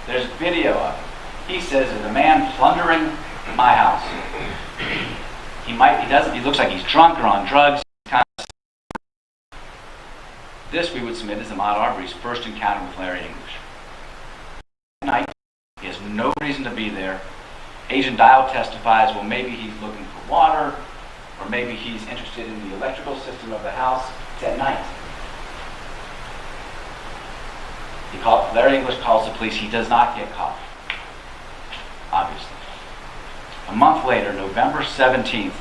There's video of it. He says there's a man plundering my house. He looks like he's drunk or on drugs. This we would submit as Ahmaud Arbery's first encounter with Larry English. At night, he has no reason to be there. Agent Dial testifies, well, maybe he's looking for water, or maybe he's interested in the electrical system of the house. It's at night. Larry English calls the police. He does not get caught, obviously. A month later, November 17th,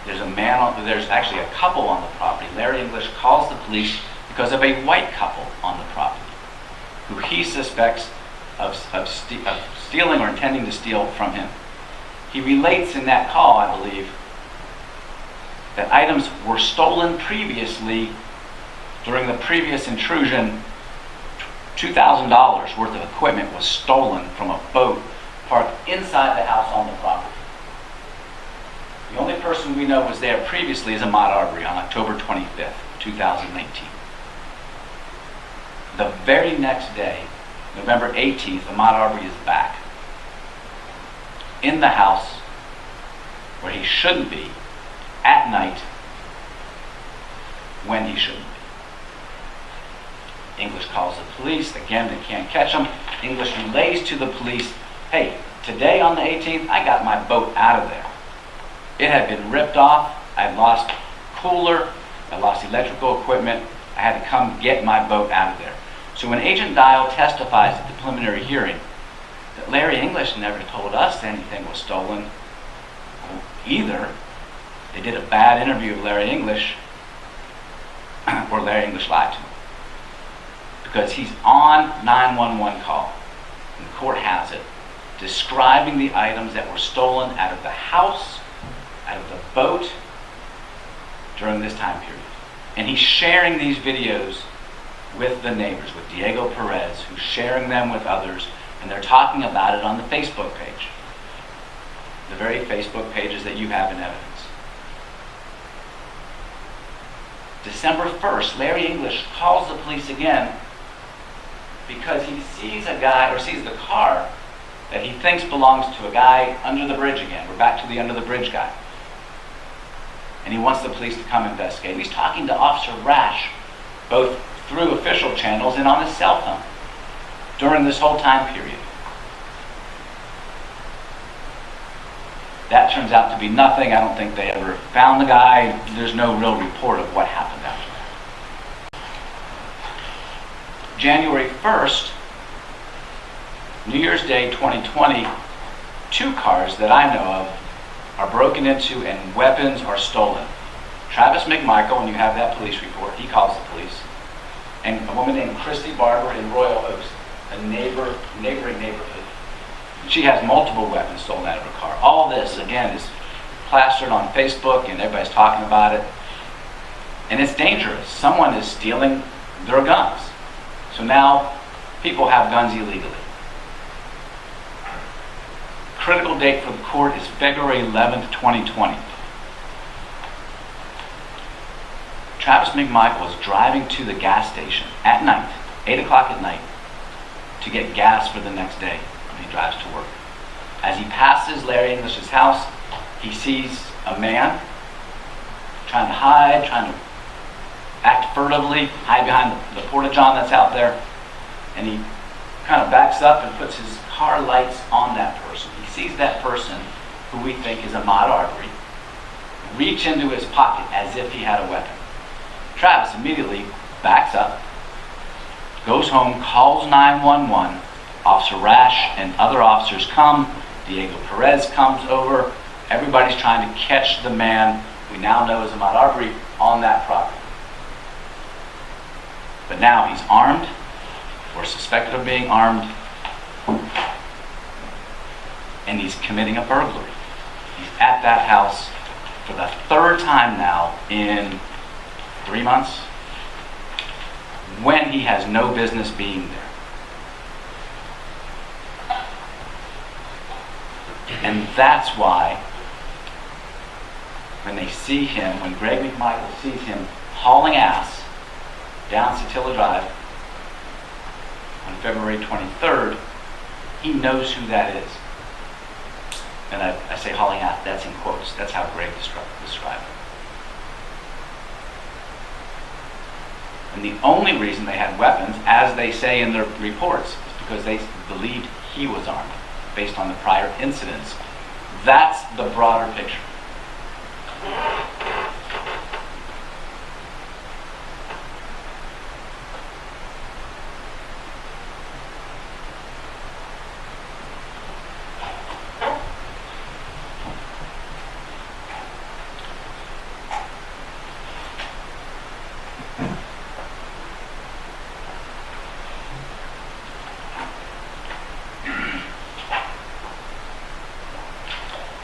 there's actually a couple on the property. Larry English calls the police because of a white couple on the property who he suspects of stealing or intending to steal from him. He relates in that call, I believe, that items were stolen previously during the previous intrusion. $2,000 worth of equipment was stolen from a boat parked inside the house on the property. The only person we know was there previously is Ahmaud Arbery on October 25th, 2019. The very next day, November 18th, Ahmaud Arbery is back in the house where he shouldn't be, at night, when he shouldn't be. English calls the police. Again, they can't catch him. English relays to the police, hey, today on the 18th, I got my boat out of there. It had been ripped off. I had lost cooler. I lost electrical equipment. I had to come get my boat out of there. So when Agent Dial testifies at the preliminary hearing that Larry English never told us anything was stolen, well, either they did a bad interview of Larry English or Larry English lied to him. Because he's on 911 call, and the court has it, describing the items that were stolen out of the house, out of the boat, during this time period. And he's sharing these videos with the neighbors, with Diego Perez, who's sharing them with others, and they're talking about it on the Facebook page. The very Facebook pages that you have in evidence. December 1st, Larry English calls the police again because he sees a guy, or sees the car, that he thinks belongs to a guy under the bridge again. We're back to the under the bridge guy. And he wants the police to come investigate. And he's talking to Officer Rash, both through official channels and on his cell phone, during this whole time period. That turns out to be nothing. I don't think they ever found the guy. There's no real report of what happened after that. January 1st, New Year's Day 2020, 2 cars that I know of are broken into and weapons are stolen. Travis McMichael, and you have that police report, he calls the police, and a woman named Christy Barber in Royal Oaks, a neighboring neighborhood. She has multiple weapons stolen out of her car. All this, again, is plastered on Facebook, and everybody's talking about it. And it's dangerous. Someone is stealing their guns. So now people have guns illegally. Critical date for the court is February 11th, 2020. Travis McMichael is driving to the gas station at night, 8 o'clock at night, to get gas for the next day when he drives to work. As he passes Larry English's house, he sees a man trying to hide, trying to act furtively, hide behind the porta-john that's out there, and he kind of backs up and puts his car lights on that person. He sees that person, who we think is Ahmaud Arbery, reach into his pocket as if he had a weapon. Travis immediately backs up, goes home, calls 911. Officer Rash and other officers come. Diego Perez comes over. Everybody's trying to catch the man we now know as Ahmaud Arbery on that property. But now he's armed, or suspected of being armed, and he's committing a burglary. He's at that house for the 3rd time now in 3 months, when he has no business being there. And that's why when they see him, when Greg McMichael sees him hauling ass down Satilla Drive on February 23rd, he knows who that is. And I say hauling ass, that's in quotes. That's how Greg described it. And the only reason they had weapons, as they say in their reports, is because they believed he was armed, based on the prior incidents. That's the broader picture.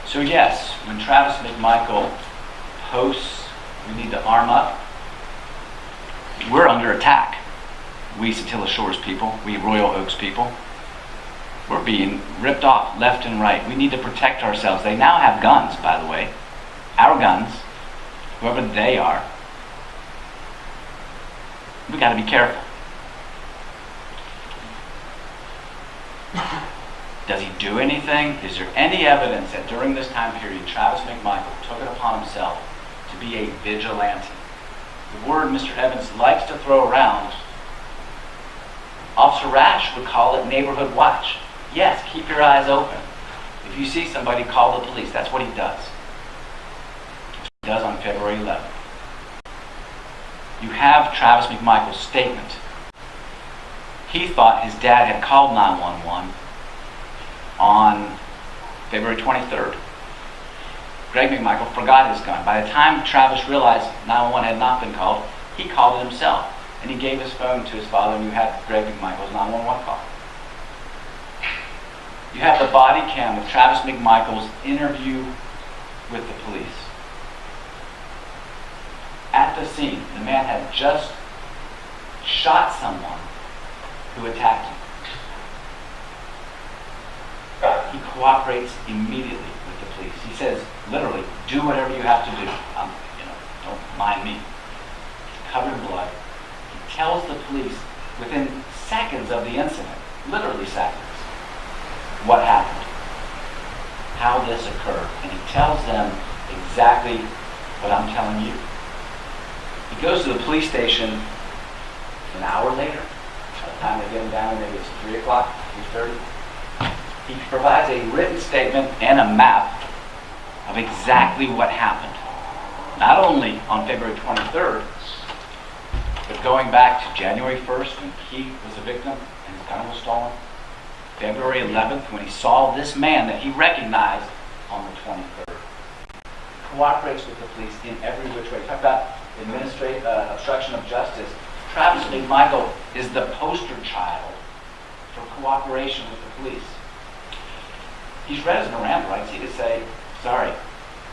So yes, when Travis McMichael posts, we need to arm up, we're under attack. We Satilla Shores people, we Royal Oaks people, we're being ripped off left and right. We need to protect ourselves. They now have guns, by the way. Our guns, whoever they are. We got to be careful. Does he do anything? Is there any evidence that during this time period, Travis McMichael took it upon himself to be a vigilante? The word Mr. Evans likes to throw around, Officer Rash would call it neighborhood watch. Yes, keep your eyes open. If you see somebody, call the police. That's what he does. That's what he does on February 11th. You have Travis McMichael's statement. He thought his dad had called 911 on February 23rd. Greg McMichael forgot his gun. By the time Travis realized 911 had not been called, he called it himself. And he gave his phone to his father, and you had Greg McMichael's 911 call. You have the body cam of Travis McMichael's interview with the police. At the scene, the man had just shot someone who attacked him. He cooperates immediately with the police. He says, literally, do whatever you have to do. Don't mind me. He's covered in blood. He tells the police within seconds of the incident, literally seconds, what happened, how this occurred, and he tells them exactly what I'm telling you. He goes to the police station an hour later. By the time they get him down, maybe it's 3 o'clock, 3:30. He provides a written statement and a map of exactly what happened. Not only on February 23rd, but going back to January 1st when he was a victim and his gun was stolen, February 11th when he saw this man that he recognized on the 23rd. Cooperates with the police in every which way. Talk about administrative obstruction of justice. Travis McMichael is the poster child for cooperation with the police. He's read his Miranda rights. He could say, sorry,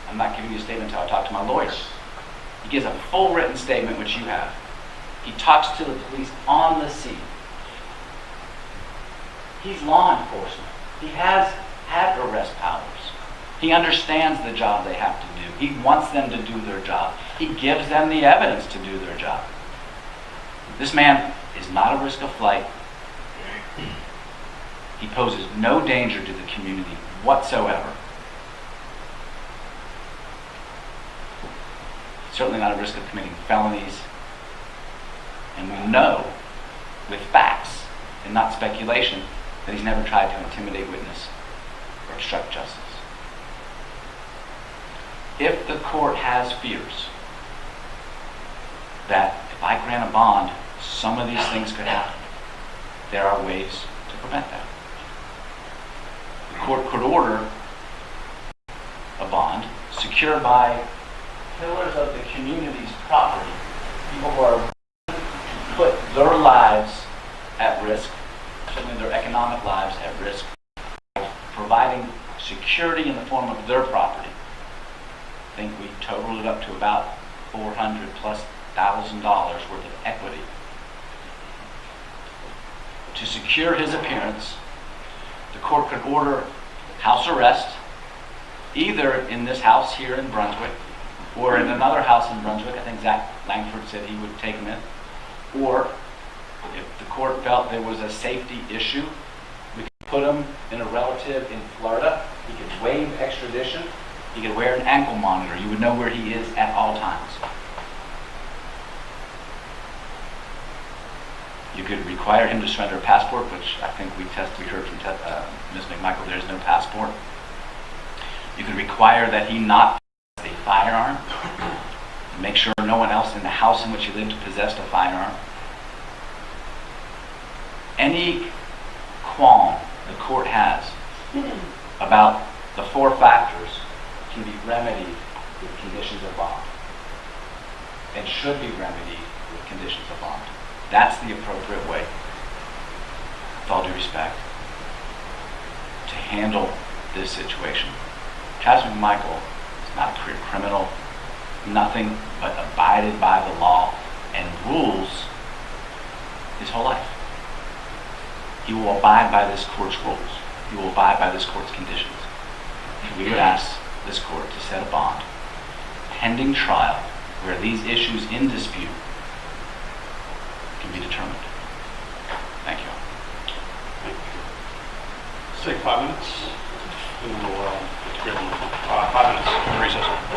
I'm not giving you a statement until I talk to my lawyer. He gives a full written statement, which you have. He talks to the police on the scene. He's law enforcement. He has had arrest powers. He understands the job they have to do. He wants them to do their job. He gives them the evidence to do their job. This man is not a risk of flight. He poses no danger to the community whatsoever. Certainly not a risk of committing felonies. And we know, with facts and not speculation, that he's never tried to intimidate witness or obstruct justice. If the court has fears that if I grant a bond, some of these things could happen, there are ways to prevent that. The court could order a bond secured by pillars of the community's property, people who are put their lives at risk, certainly their economic lives at risk, providing security in the form of their property. I think we totaled it up to about $400,000+ worth of equity. To secure his appearance, the court could order house arrest, either in this house here in Brunswick, or in another house in Brunswick. I think Zach Langford said he would take him in. Or, if the court felt there was a safety issue, we could put him in a relative in Florida. He could waive extradition. He could wear an ankle monitor. You would know where he is at all times. You could require him to surrender a passport, which I think we heard from Ms. McMichael, there is no passport. You could require that he not possess a firearm. Make sure no one else in the house in which he lived possessed a firearm. Any qualm the court has about the 4 factors can be remedied with conditions of bond. And should be remedied with conditions of bond. That's the appropriate way, with all due respect, to handle this situation. Travis McMichael is not a career criminal, nothing but abided by the law and rules his whole life. He will abide by this court's rules. He will abide by this court's conditions. We would ask this court to set a bond pending trial where these issues in dispute can be determined. Thank you. Let's take 5 minutes, and then we'll get to 5 minutes recess.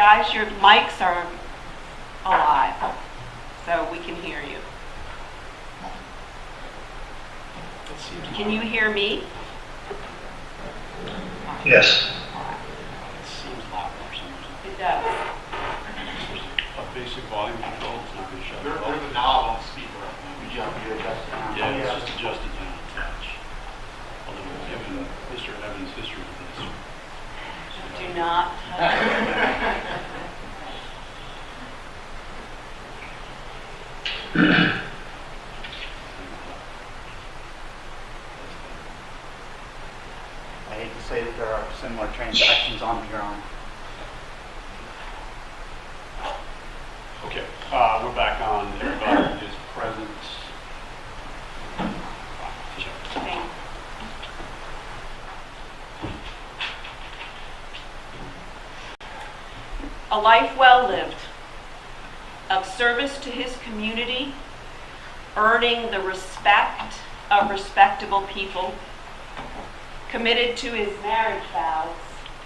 guys, your mics are alive, so we can hear you. Can you hear me? Yes. It seems loud for some reason. It does. A basic volume control is not going to shut it off. There's a knob on the speaker right now. Could you help me adjust it? Yeah, it's just adjusted down a touch. Although given Mr. Evans' history with this. Do not. I hate to say that there are similar transactions on here on. Okay, we're back on. Everybody is present. Okay. A life well lived, of service to his community, earning the respect of respectable people, committed to his marriage vows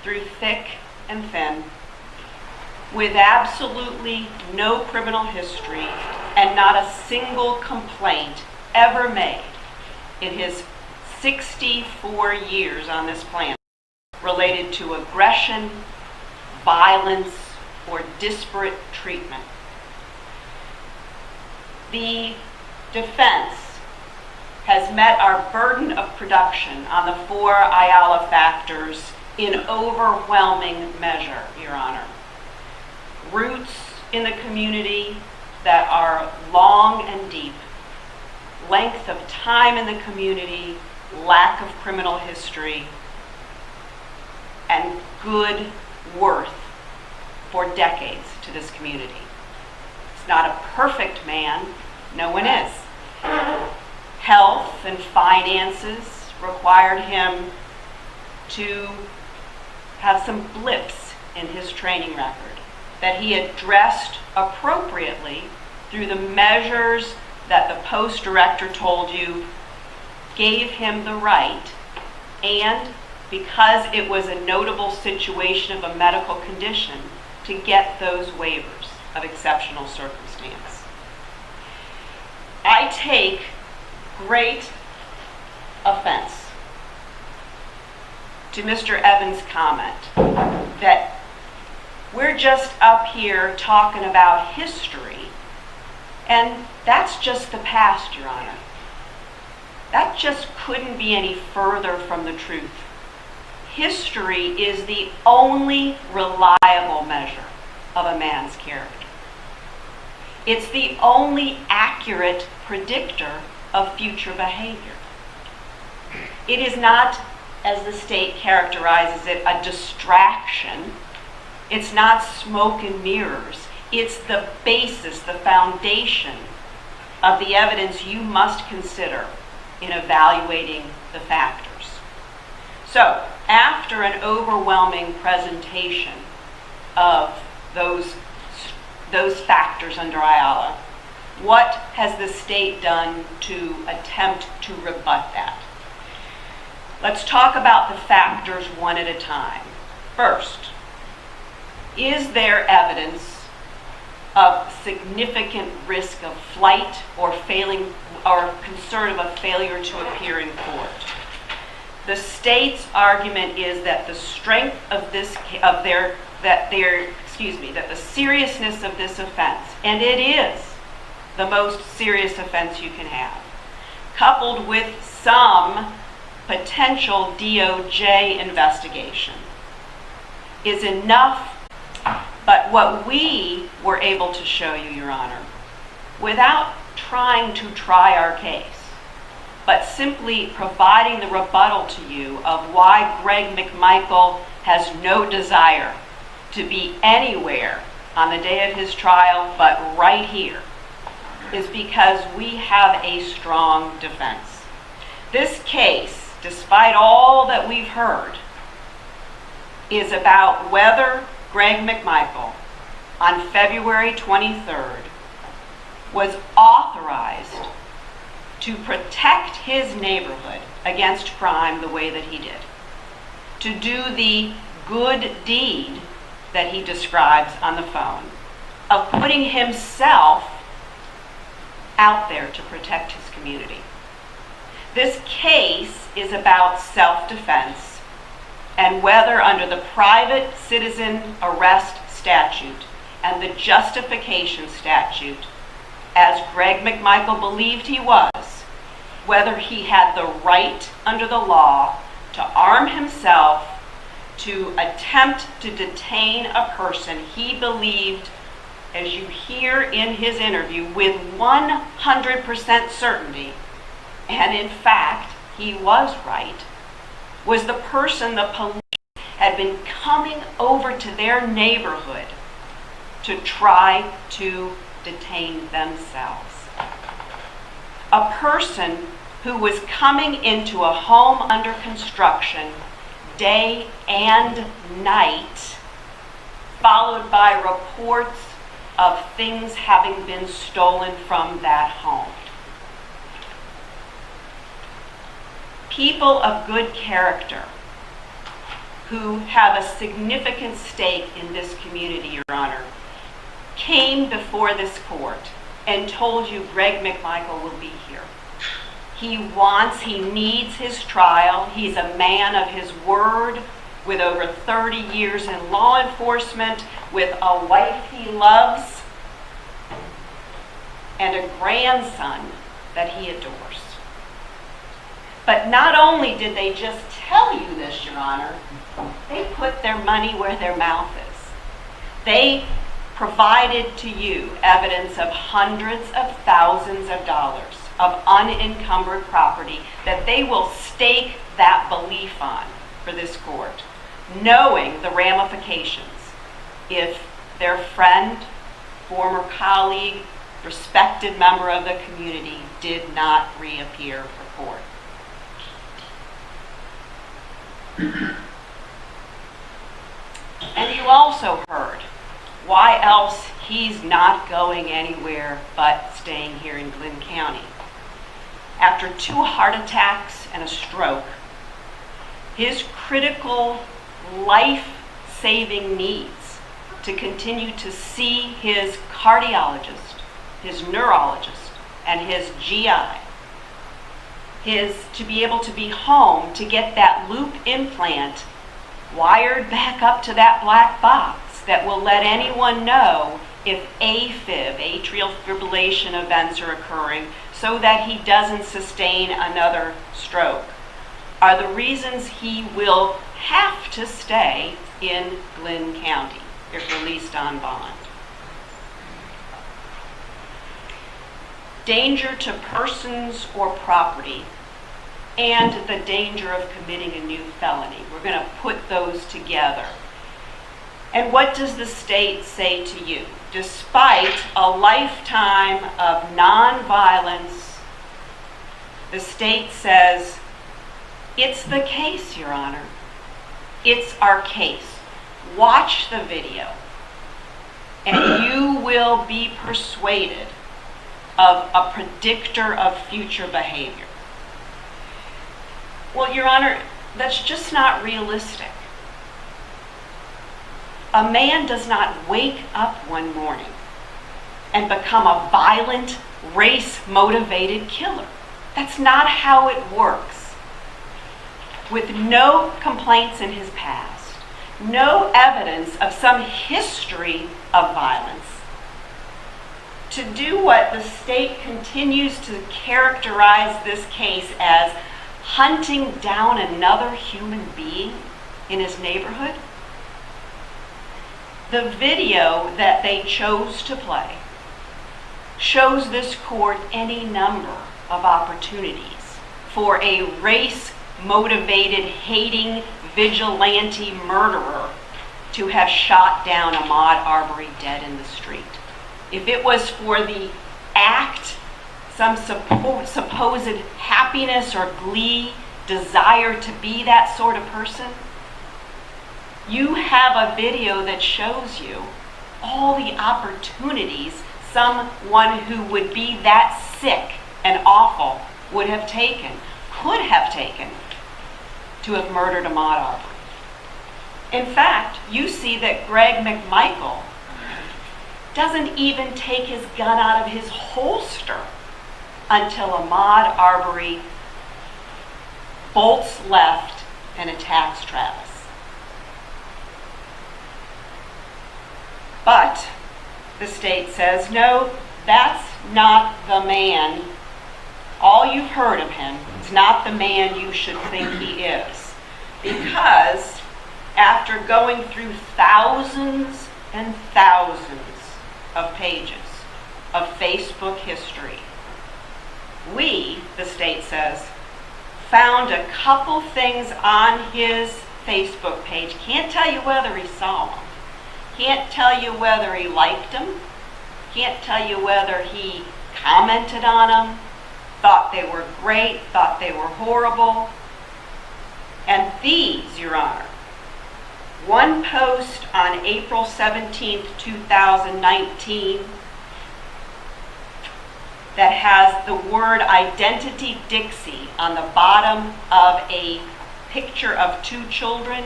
through thick and thin, with absolutely no criminal history and not a single complaint ever made in his 64 years on this planet related to aggression, violence, or disparate treatment. The defense has met our burden of production on the 4 Ayala factors in overwhelming measure, Your Honor. Roots in the community that are long and deep, length of time in the community, lack of criminal history, and good worth for decades to this community. He's not a perfect man, no one is. Health and finances required him to have some blips in his training record that he addressed appropriately through the measures that the post director told you gave him the right, and because it was a notable situation of a medical condition, to get those waivers of exceptional circumstance. I take great offense to Mr. Evans' comment that we're just up here talking about history, and that's just the past, Your Honor. That just couldn't be any further from the truth. History is the only reliable measure of a man's character. It's the only accurate predictor of future behavior. It is not, as the state characterizes it, a distraction. It's not smoke and mirrors. It's the basis, the foundation of the evidence you must consider in evaluating the factors. So, after an overwhelming presentation of those factors under Ayala, what has the state done to attempt to rebut that? Let's talk about the factors one at a time. First, is there evidence of significant risk of flight or failing, or concern of a failure to appear in court? The state's argument is that the strength of this, that the seriousness of this offense, and it is the most serious offense you can have, coupled with some potential DOJ investigation, is enough. But what we were able to show you, Your Honor, without trying to try our case, but simply providing the rebuttal to you of why Greg McMichael has no desire to be anywhere on the day of his trial but right here, is because we have a strong defense. This case, despite all that we've heard, is about whether Greg McMichael on February 23rd was authorized to protect his neighborhood against crime the way that he did, to do the good deed that he describes on the phone of putting himself out there to protect his community. This case is about self-defense and whether under the private citizen arrest statute and the justification statute, as Greg McMichael believed he was, whether he had the right under the law to arm himself to attempt to detain a person he believed, as you hear in his interview, with 100% certainty, and in fact he was right, was the person the police had been coming over to their neighborhood to try to detain themselves. A person who was coming into a home under construction day and night, followed by reports of things having been stolen from that home. People of good character who have a significant stake in this community, Your Honor, came before this court and told you Greg McMichael will be here. He needs his trial. He's a man of his word with over 30 years in law enforcement, with a wife he loves, and a grandson that he adores. But not only did they just tell you this, Your Honor, they put their money where their mouth is. They provided to you evidence of hundreds of thousands of dollars of unencumbered property that they will stake that belief on for this court, knowing the ramifications if their friend, former colleague, respected member of the community did not reappear for court. And you also heard why else he's not going anywhere but staying here in Glynn County. After 2 heart attacks and a stroke, his critical life-saving needs to continue to see his cardiologist, his neurologist, and his GI, to be able to be home to get that loop implant wired back up to that black box that will let anyone know if AFib, atrial fibrillation events are occurring, so that he doesn't sustain another stroke, are the reasons he will have to stay in Glynn County if released on bond. Danger to persons or property and the danger of committing a new felony. We're going to put those together. And what does the state say to you? Despite a lifetime of nonviolence, the state says, it's the case, Your Honor. It's our case. Watch the video, and you will be persuaded of a predictor of future behavior. Well, Your Honor, that's just not realistic. A man does not wake up one morning and become a violent, race-motivated killer. That's not how it works. With no complaints in his past, no evidence of some history of violence, to do what the state continues to characterize this case as hunting down another human being in his neighborhood. The video that they chose to play shows this court any number of opportunities for a race-motivated, hating, vigilante murderer to have shot down Ahmaud Arbery dead in the street. If it was for the act, some supposed happiness or glee, desire to be that sort of person, you have a video that shows you all the opportunities someone who would be that sick and awful would have taken, could have taken, to have murdered Ahmaud Arbery. In fact, you see that Greg McMichael doesn't even take his gun out of his holster until Ahmaud Arbery bolts left and attacks Travis. But the state says, no, that's not the man. All you've heard of him is not the man you should think he is. Because after going through thousands and thousands of pages of Facebook history, we, the state says, found a couple things on his Facebook page. Can't tell you whether he saw them. Can't tell you whether he liked them. Can't tell you whether he commented on them, thought they were great, thought they were horrible. And these, Your Honor, one post on April 17th, 2019 that has the word Identity Dixie on the bottom of a picture of two children,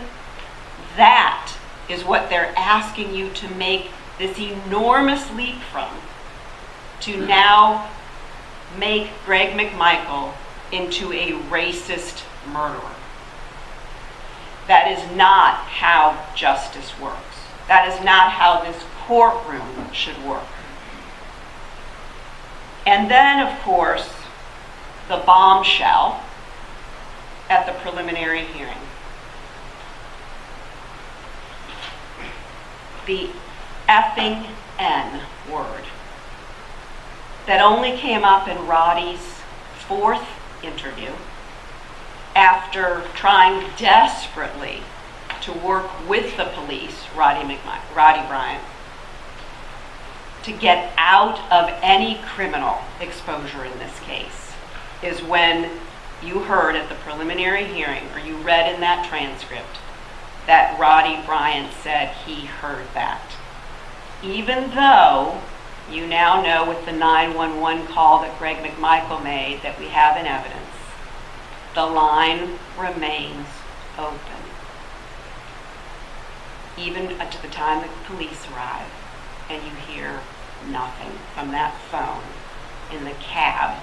that is what they're asking you to make this enormous leap from, to now make Greg McMichael into a racist murderer. That is not how justice works. That is not how this courtroom should work. And then, of course, the bombshell at the preliminary hearing. The effing N word that only came up in Roddy's fourth interview after trying desperately to work with the police, Roddy Bryant, to get out of any criminal exposure in this case, is when you heard at the preliminary hearing, or you read in that transcript, that Roddy Bryant said he heard that. Even though you now know with the 911 call that Greg McMichael made that we have in evidence, the line remains open. Even to the time that the police arrive and you hear nothing from that phone in the cab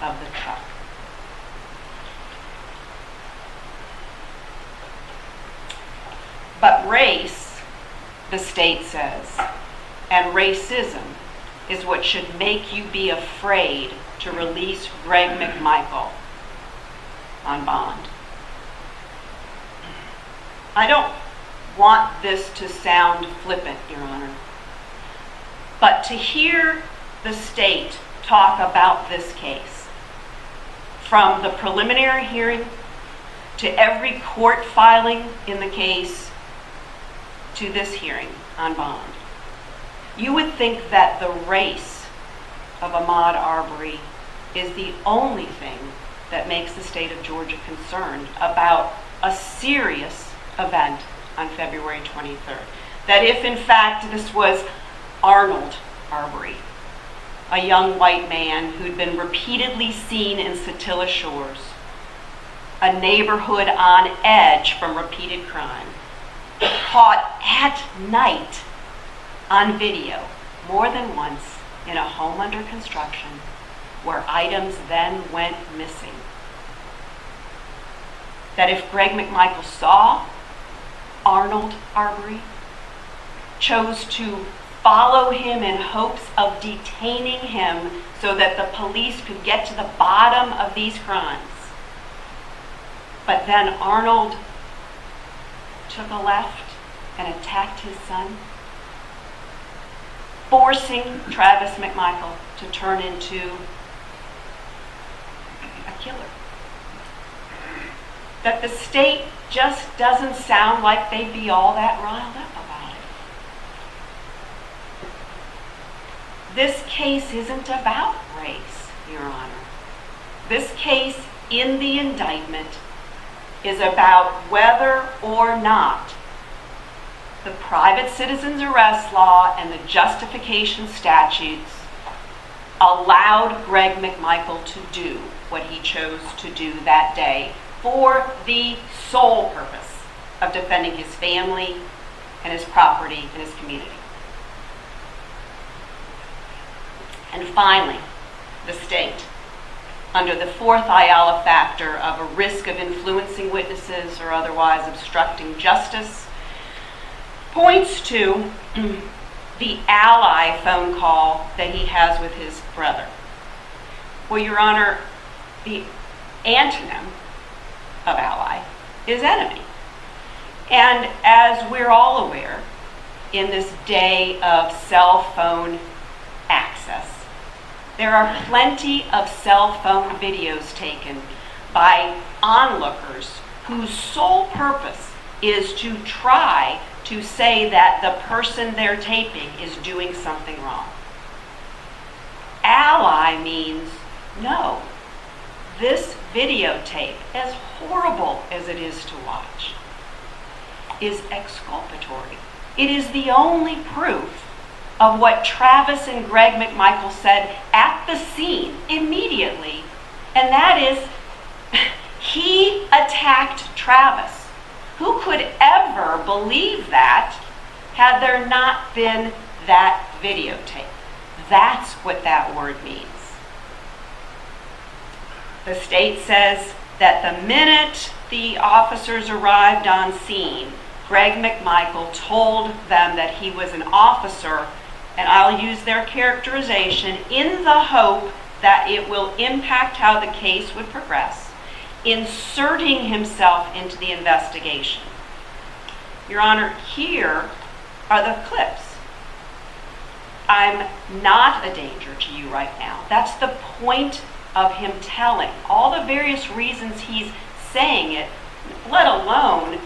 of the truck. But race, the state says, and racism is what should make you be afraid to release Greg McMichael on bond. I don't want this to sound flippant, Your Honor, but to hear the state talk about this case, from the preliminary hearing to every court filing in the case to this hearing on bond, you would think that the race of Ahmaud Arbery is the only thing that makes the state of Georgia concerned about a serious event on February 23rd. That if in fact this was Arnold Arbery, a young white man who'd been repeatedly seen in Satilla Shores, a neighborhood on edge from repeated crime, caught at night on video more than once in a home under construction where items then went missing. That if Greg McMichael saw Arnold Arbery, chose to follow him in hopes of detaining him so that the police could get to the bottom of these crimes, but then Arnold took a left and attacked his son, forcing Travis McMichael to turn into a killer. That the state just doesn't sound like they'd be all that riled up about it. This case isn't about race, Your Honor. This case in the indictment is about whether or not the private citizen's arrest law and the justification statutes allowed Greg McMichael to do what he chose to do that day for the sole purpose of defending his family and his property and his community. And finally, the state, under the fourth Ayala factor of a risk of influencing witnesses or otherwise obstructing justice, points to the ally phone call that he has with his brother. Well, Your Honor, the antonym of ally is enemy. And as we're all aware, in this day of cell phone access, there are plenty of cell phone videos taken by onlookers whose sole purpose is to try to say that the person they're taping is doing something wrong. Ally means no. This videotape, as horrible as it is to watch, is exculpatory. It is the only proof of what Travis and Greg McMichael said at the scene immediately, and that is he attacked Travis. Who could ever believe that had there not been that videotape? That's what that word means. The state says that the minute the officers arrived on scene, Greg McMichael told them that he was an officer, and I'll use their characterization, in the hope that it will impact how the case would progress, inserting himself into the investigation. Your Honor, here are the clips. I'm not a danger to you right now. That's the point of him telling all the various reasons he's saying it, let alone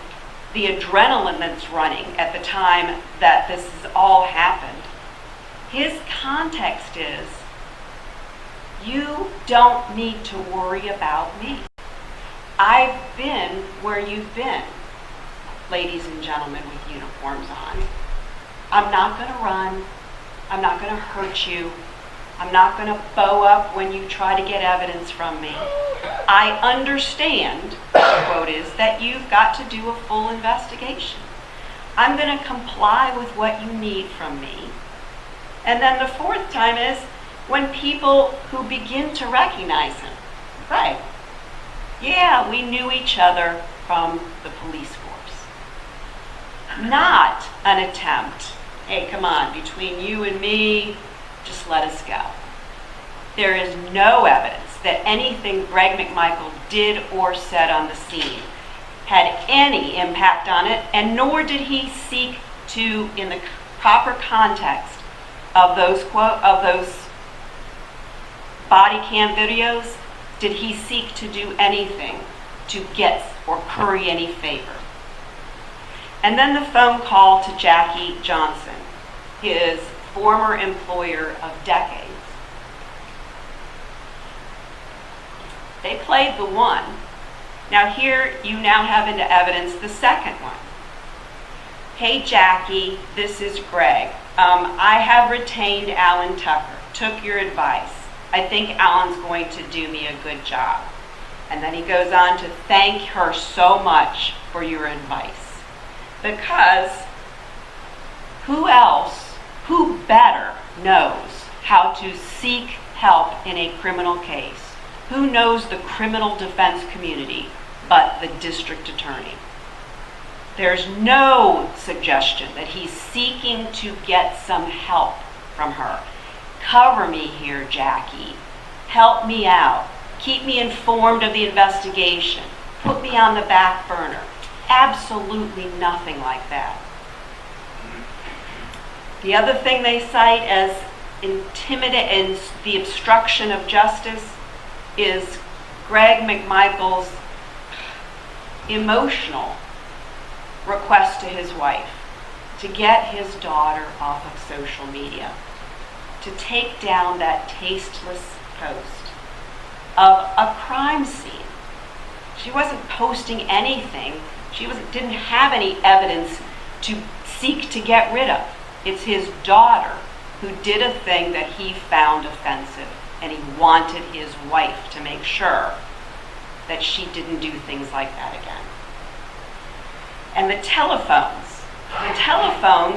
the adrenaline that's running at the time that this has all happened. His context is, you don't need to worry about me. I've been where you've been, ladies and gentlemen with uniforms on. I'm not going to run. I'm not going to hurt you. I'm not going to bow up when you try to get evidence from me. I understand, the quote is, that you've got to do a full investigation. I'm going to comply with what you need from me. And then the fourth time is when people who begin to recognize him. Right. Yeah, we knew each other from the police force. Not an attempt, hey, come on, between you and me, just let us go. There is no evidence that anything Greg McMichael did or said on the scene had any impact on it, and nor did he seek to, in the proper context of those body cam videos, did he seek to do anything to get or curry any favor. And then the phone call to Jackie Johnson, his former employer of decades. They played the one. Now here you now have into evidence the second one. Hey Jackie, this is Greg. I have retained Alan Tucker, took your advice. I think Alan's going to do me a good job. And then he goes on to thank her so much for your advice. Because who else, who better knows how to seek help in a criminal case? Who knows the criminal defense community but the district attorney? There's no suggestion that he's seeking to get some help from her. Cover me here, Jackie. Help me out. Keep me informed of the investigation. Put me on the back burner. Absolutely nothing like that. The other thing they cite as intimidating the obstruction of justice is Greg McMichael's emotional request to his wife to get his daughter off of social media, to take down that tasteless post of a crime scene. She wasn't posting anything. She didn't have any evidence to seek to get rid of. It's his daughter who did a thing that he found offensive, and he wanted his wife to make sure that she didn't do things like that again. And the telephones,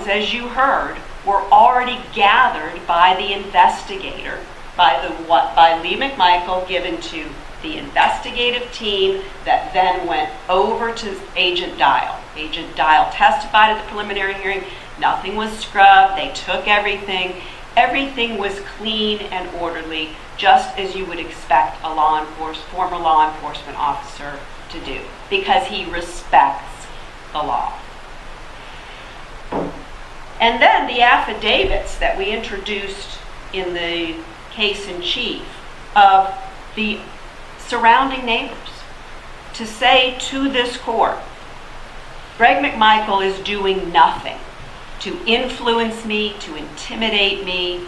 as you heard, were already gathered by the investigator, by Lee McMichael, given to the investigative team that then went over to Agent Dial. Agent Dial testified at the preliminary hearing. Nothing was scrubbed. They took everything. Everything was clean and orderly, just as you would expect a former law enforcement officer to do, because he respects the law. And then the affidavits that we introduced in the case in chief of the surrounding neighbors to say to this court, Greg McMichael is doing nothing to influence me, to intimidate me.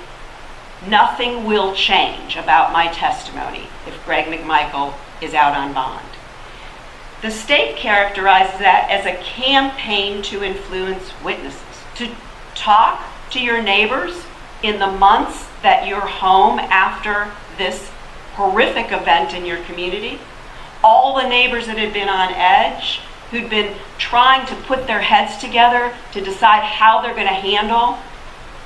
Nothing will change about my testimony if Greg McMichael is out on bond. The state characterizes that as a campaign to influence witnesses, to talk to your neighbors in the months that you're home after this horrific event in your community. All the neighbors that had been on edge, who'd been trying to put their heads together to decide how they're going to handle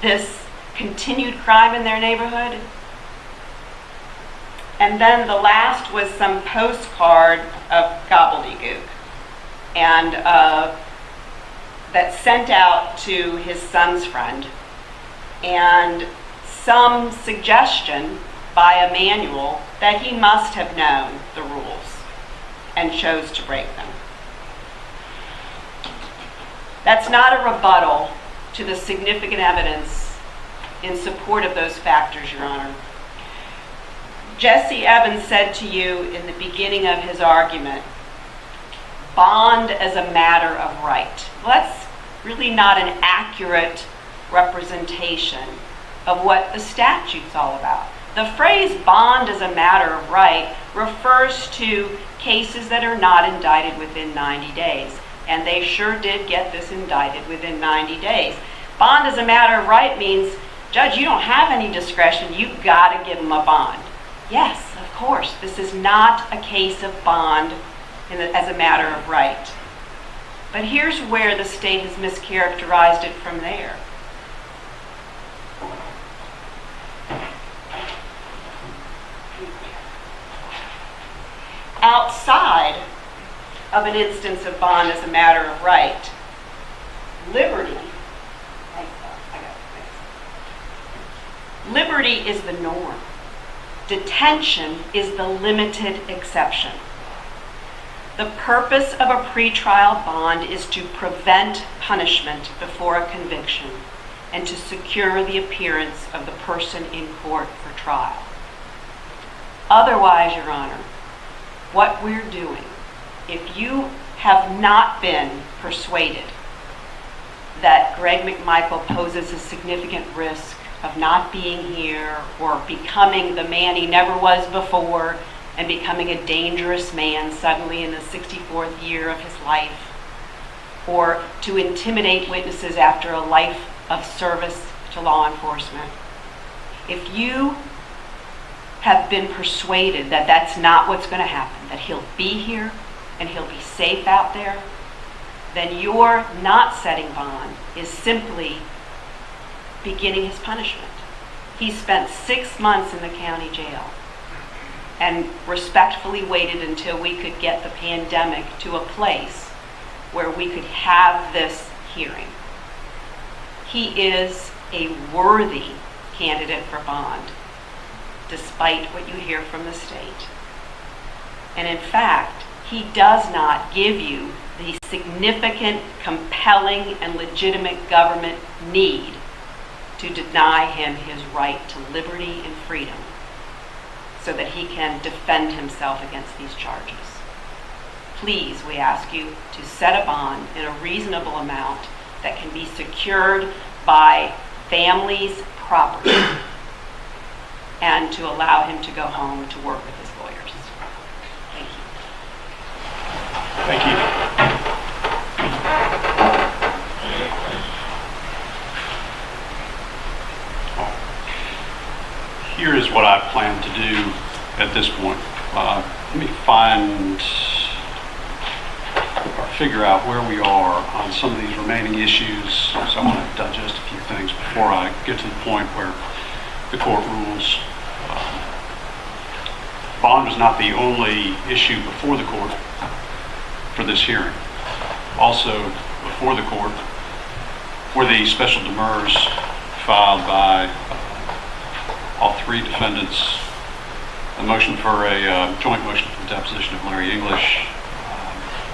this continued crime in their neighborhood. And then the last was some postcard of gobbledygook, and that sent out to his son's friend, and some suggestion by a manual that he must have known the rules and chose to break them. That's not a rebuttal to the significant evidence in support of those factors, Your Honor. Jesse Evans said to you in the beginning of his argument, bond as a matter of right. Well, that's really not an accurate representation of what the statute's all about. The phrase bond as a matter of right refers to cases that are not indicted within 90 days. And they sure did get this indicted within 90 days. Bond as a matter of right means, Judge, you don't have any discretion. You've got to give him a bond. Yes, of course. This is not a case of bond as a matter of right. But here's where the state has mischaracterized it from there. Outside of an instance of bond as a matter of right, liberty is the norm. Detention is the limited exception. The purpose of a pretrial bond is to prevent punishment before a conviction and to secure the appearance of the person in court for trial. Otherwise, Your Honor, what we're doing, if you have not been persuaded that Greg McMichael poses a significant risk of not being here or becoming the man he never was before and becoming a dangerous man suddenly in the 64th year of his life, or to intimidate witnesses after a life of service to law enforcement, if you have been persuaded that that's not what's going to happen, that he'll be here and he'll be safe out there, then your not setting bond is simply beginning his punishment. He spent 6 months in the county jail and respectfully waited until we could get the pandemic to a place where we could have this hearing. He is a worthy candidate for bond, despite what you hear from the state. And in fact, he does not give you the significant, compelling, and legitimate government need to deny him his right to liberty and freedom so that he can defend himself against these charges. Please, we ask you to set a bond in a reasonable amount that can be secured by family's property and to allow him to go home to work with his lawyers. Thank you. Thank you. Here is what I plan to do at this point. Let me find our figure out where we are on some of these remaining issues. So I want to digest a few things before I get to the point where the court rules. Bond was not the only issue before the court for this hearing. Also before the court were the special demurs filed by all three defendants, a motion for a joint motion for the deposition of Larry English,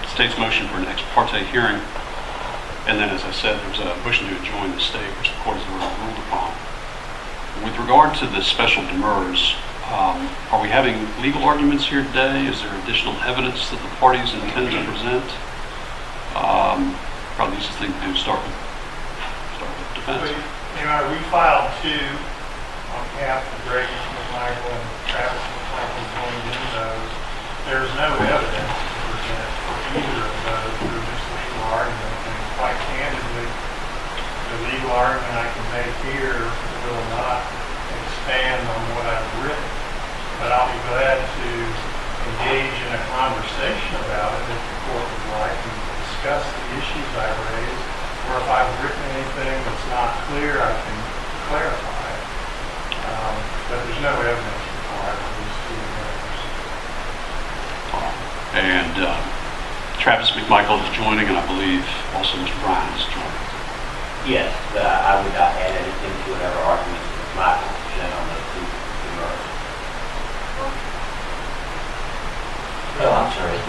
state's motion for an ex parte hearing, and then, as I said, there was a motion to adjoin the state, which the court has already ruled upon. With regard to the special demurs, are we having legal arguments here today? Is there additional evidence that the parties intend to present? Probably the easiest thing to do is start with defense. We filed two on behalf of Gregory McMichael and Travis McMichael joined in those. There's no evidence to present for either of those through this legal argument, and quite candidly, the legal argument I can make here will not expand on what I've written, but I'll be glad to engage in a conversation about it if the court would like and discuss the issues I raised, or if I've written anything that's not clear, I can clarify it. But there's no evidence required for these two matters. And Travis McMichael is joining, and I believe also Mr. Bryan is joining. Yes, I would not add anything to whatever arguments McMichael present on those two demurs. Oh, I'm sorry.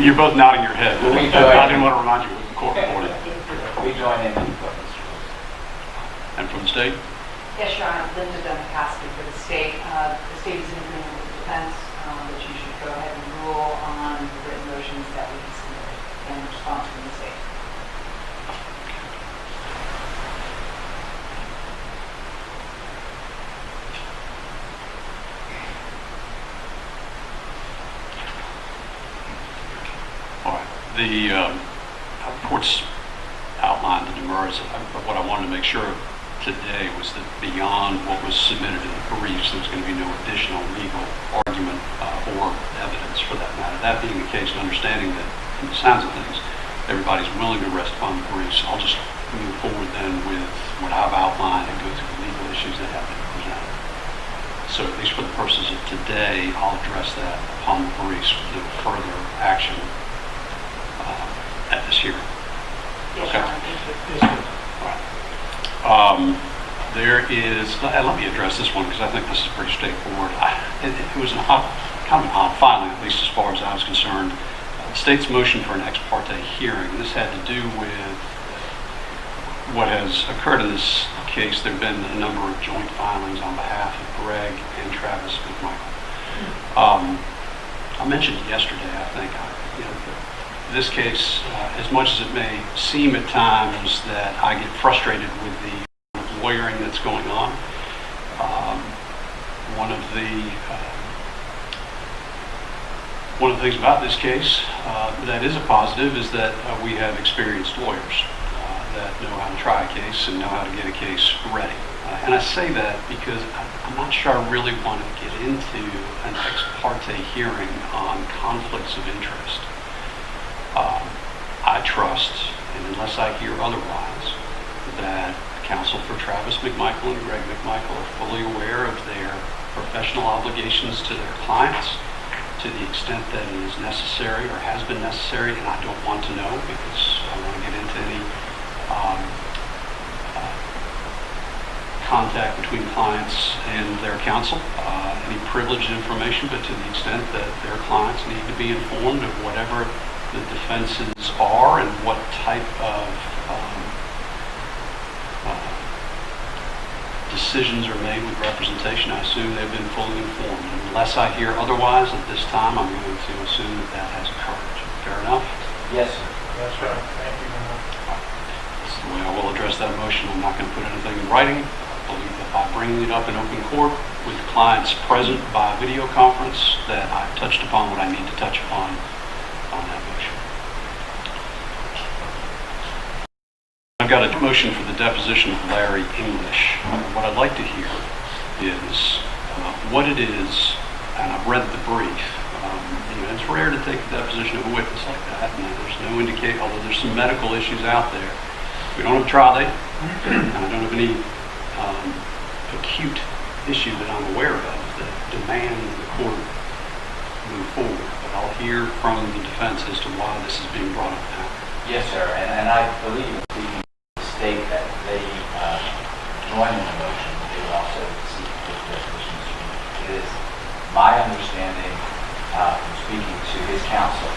You're both nodding your head. I didn't want to remind you of the court reported. We join in the court. And from the state? Yes, Your Honor, Linda Dunn for the state. The state is in agreement with the defense that you should go ahead and rule on the written motions that we submitted in response from the state. All right. The court's outlined the demurs. What I wanted to make sure of today was that beyond what was submitted in the briefs, there's going to be no additional legal argument or evidence for that matter. That being the case, and understanding that from the sounds of things, everybody's willing to rest upon the briefs, I'll just move forward then with what I've outlined and go through the legal issues that have been presented. So at least for the purposes of today, I'll address that upon the briefs with no further action at this hearing. Yes, Okay. Your Honor, there is, let me address this one because I think this is pretty straightforward. It was kind of an odd filing, at least as far as I was concerned. The state's motion for an ex parte hearing, this had to do with what has occurred in this case. There have been a number of joint filings on behalf of Greg and Travis McMichael. I mentioned yesterday, I think, this case, as much as it may seem at times that I get frustrated with the lawyering that's going on, one of the things about this case that is a positive is that we have experienced lawyers that know how to try a case and know how to get a case ready. And I say that because I'm not sure I really want to get into an ex parte hearing on conflicts of interest. I trust, and unless I hear otherwise, that counsel for Travis McMichael and Greg McMichael are fully aware of their professional obligations to their clients to the extent that it is necessary or has been necessary, and I don't want to know because I don't want to get into any contact between clients and their counsel, any privileged information, but to the extent that their clients need to be informed of whatever the defenses are and what type of decisions are made with representation, I assume they've been fully informed. Unless I hear otherwise at this time, I'm going to assume that that has occurred. Fair enough? Yes, sir. That's right. Thank you very much. That's the way I will address that motion. I'm not going to put anything in writing. I believe that by bringing it up in open court with the clients present by video conference, that I've touched upon what I need to touch upon on that motion. I've got a motion for the deposition of Larry English. What I'd like to hear is what it is, and I've read the brief, It's rare to take the deposition of a witness like that, and there's no indication, although there's some medical issues out there. We don't have a trial date, and I don't have any acute issue that I'm aware of that demand the court move forward. But I'll hear from the defense as to why this is being brought up now. Yes, sir, and I believe the state that they join in the motion, they will also seek the depositions. It is my understanding from speaking to his counsel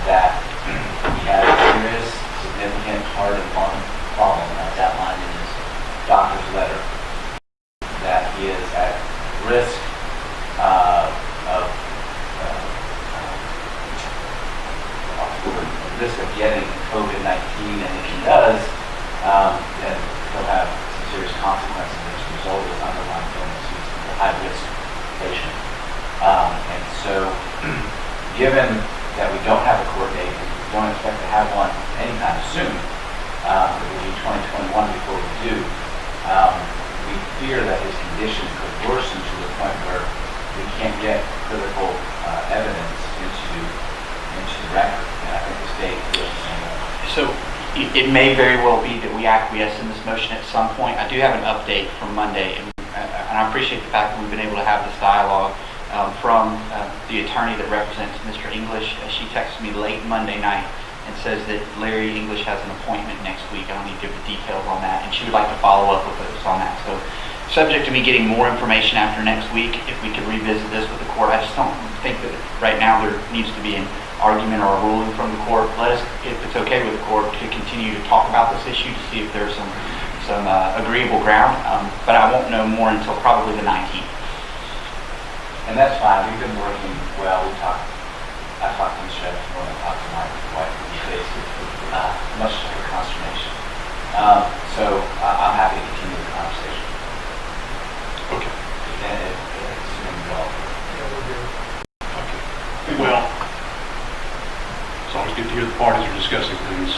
that he has a serious, significant heart and lung problem as outlined in his doctor's letter, that he is at risk of getting COVID-19, and if he does, then he'll have some serious consequences as a result of his underlying illness. He's a high-risk patient. And so, given that we don't have a court date, and we don't expect to have one anytime soon, it will be 2021 before we do, we fear that his condition could worsen to the point where we can't get critical evidence into the record. And I think the state feels the same way. So it may very well be that we acquiesce in this motion at some point. I do have an update from Monday, and I appreciate the fact that we've been able to have this dialogue from the attorney that represents Mr. English. She texted me late Monday night and says that Larry English has an appointment next week. I don't need to give the details on that, and she would like to follow up with us on that. So subject to me getting more information after next week, if we could revisit this with the court. I just don't think that right now there needs to be an argument or a ruling from the court. Let us, if it's okay with the court, to continue to talk about this issue to see if there's some agreeable ground, but I won't know more until probably the 19th. And that's fine. We've been working well. I talked to the sheriff more than I talked to my wife these days. Much of a consternation. So I'm happy to continue the conversation. Okay. And assuming you all. Yeah, we're good. Okay. Well, it's always good to hear the parties are discussing things.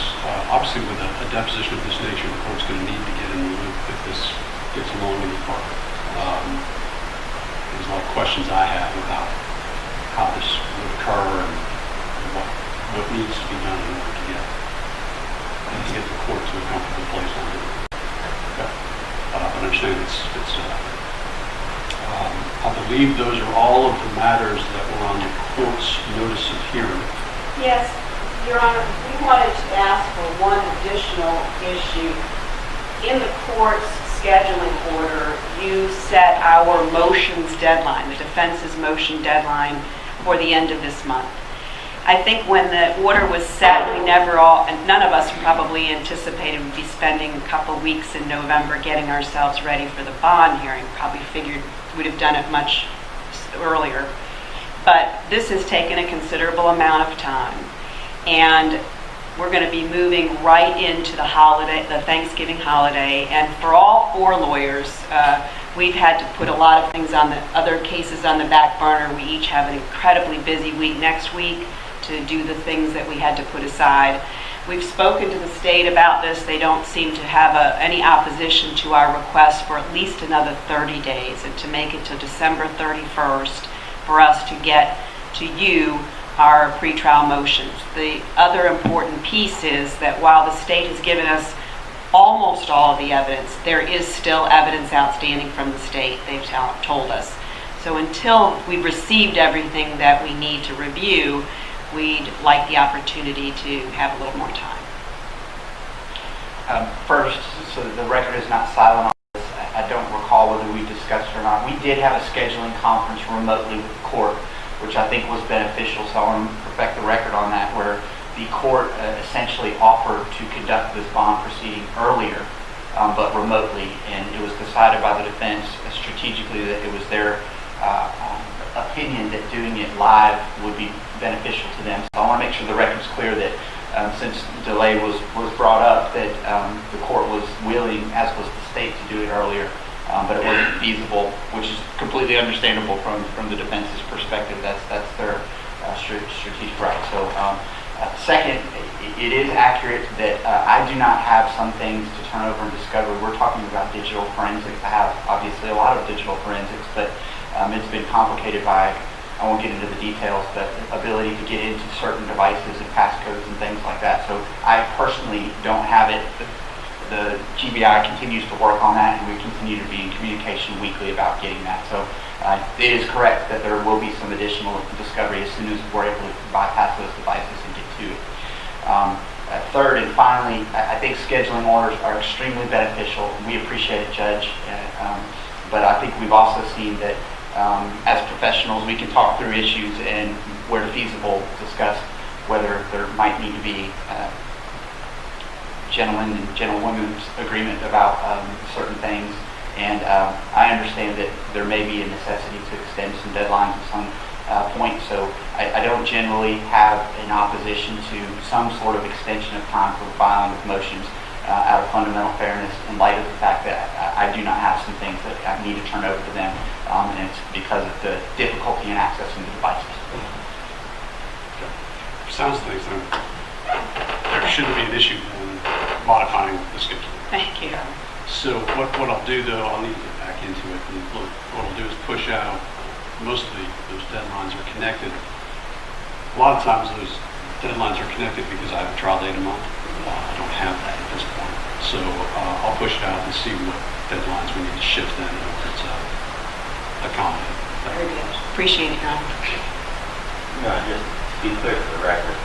Obviously, with a deposition of this nature, the court's going to need to get in the loop if this gets along any further. There's a lot of questions I have about how this would occur and what needs to be done in order to get the court to a comfortable place on it. Okay. But I understand I believe those are all of the matters that were on the court's notice of hearing. Yes, Your Honor, we wanted to ask for one additional issue. In the court's scheduling order, you set our motions deadline, the defense's motion deadline, for the end of this month. I think when the order was set, we none of us probably anticipated we'd be spending a couple weeks in November getting ourselves ready for the bond hearing. Probably figured we'd have done it much earlier. But this has taken a considerable amount of time, and we're going to be moving right into the holiday, the Thanksgiving holiday, and for all four lawyers, we've had to put a lot of things on the other cases on the back burner. We each have an incredibly busy week next week to do the things that we had to put aside. We've spoken to the state about this. They don't seem to have any opposition to our request for at least another 30 days and to make it till December 31st for us to get to you our pretrial motions. The other important piece is that while the state has given us almost all of the evidence, there is still evidence outstanding from the state, they've told us. So until we've received everything that we need to review, we'd like the opportunity to have a little more time. First, so that the record is not silent on this, I don't recall whether we discussed it or not. We did have a scheduling conference remotely with the court, which I think was beneficial, so I want to perfect the record on that, where the court essentially offered to conduct this bond proceeding earlier, but remotely, and it was decided by the defense strategically that it was their opinion that doing it live would be beneficial to them. So I want to make sure the record's clear that since delay was brought up, that the court was willing, as was the state, to do it earlier, but it wasn't feasible, which is completely understandable from the defense's perspective. That's their strategic right. So second, it is accurate that I do not have some things to turn over in discovery. We're talking about digital forensics. I have obviously a lot of digital forensics, but it's been complicated by I won't get into the details, but ability to get into certain devices and passcodes and things like that. So I personally don't have it. The GBI continues to work on that, and we continue to be in communication weekly about getting that. So it is correct that there will be some additional discovery as soon as we're able to bypass those devices and get to it. Third and finally, I think scheduling orders are extremely beneficial. We appreciate it, Judge, but I think we've also seen that as professionals, we can talk through issues and, where feasible, discuss whether there might need to be gentlemen and gentlewomen's agreement about certain things. And I understand that there may be a necessity to extend some deadlines at some point. So I don't generally have an opposition to some sort of extension of time for filing of motions out of fundamental fairness, in light of the fact that I do not have some things that I need to turn over to them, and it's because of the difficulty in accessing the devices. Sounds like there shouldn't be an issue in modifying the schedule. Thank you. So what I'll do, though, I'll need to get back into it. And look, what I'll do is push out. Most of those deadlines are connected. A lot of times those deadlines are connected because I have a trial date in mind. I don't have that at this point. So I'll push it out and see what deadlines we need to shift in order to accommodate. Very good. Appreciate it, Your Honor. No, just to be clear for the record,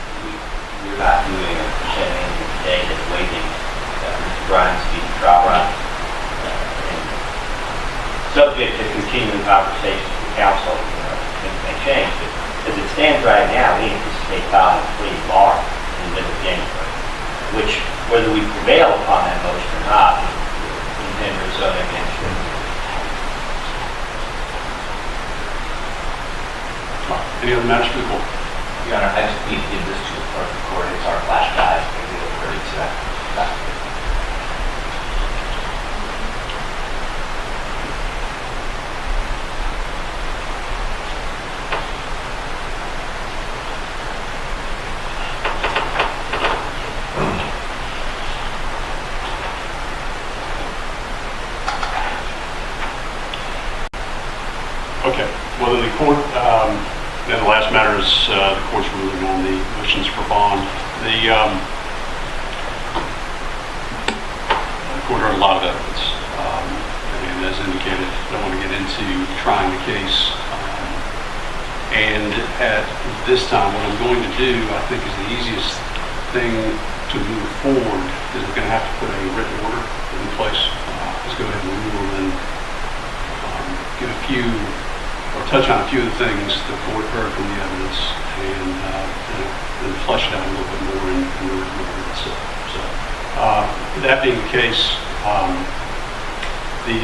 we're not doing anything today that's waiving Mr. Bryan's speedy trial right. Subject to continuing conversations with counsel, things may change, but as it stands right now, we anticipate filing a plea bar in the middle of January, which, whether we prevail upon that motion or not, we intend to resolve against it. Any other matters for the court? Your Honor, I just need to give this to the clerk of the court. It's our flash drive, Exhibit 32. Okay. Well, the court, then the last matter is the court's ruling on the motions for bond. The court heard a lot of evidence, and as indicated, I don't want to get into trying the case. And at this time, what I'm going to do, I think, is the easiest thing to move forward is we're going to have to put a written order in place. Let's go ahead and rule and give a few, or touch on a few of the things the court heard from the evidence, and flesh it out a little bit more in the written order itself. So, that being the case, the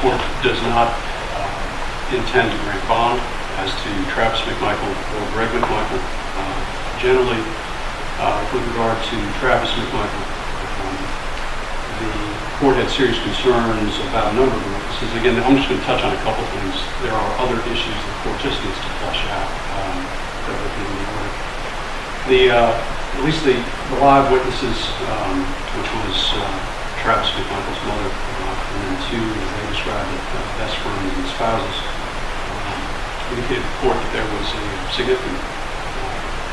court does not intend to grant bond as to Travis McMichael or Greg McMichael. Generally, with regard to Travis McMichael, the court had serious concerns about a number of witnesses. Again, I'm just going to touch on a couple of things. There are other issues the court just needs to flesh out that would be in the order. At least the live witnesses, which was Travis McMichael's mother, and then two, as they described it, best friends and spouses, indicated to the court that there was a significant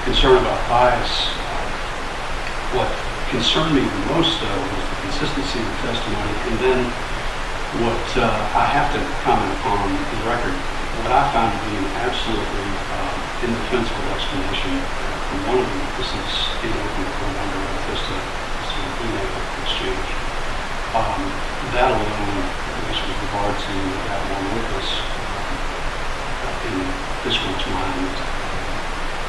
concern about bias. What concerned me the most, though, was the consistency of the testimony, and then what I have to comment upon the record, what I found to be an absolutely indefensible explanation from one of the witnesses in open court under oath as to email exchange. That alone, at least with regard to that one witness, in this court's mind,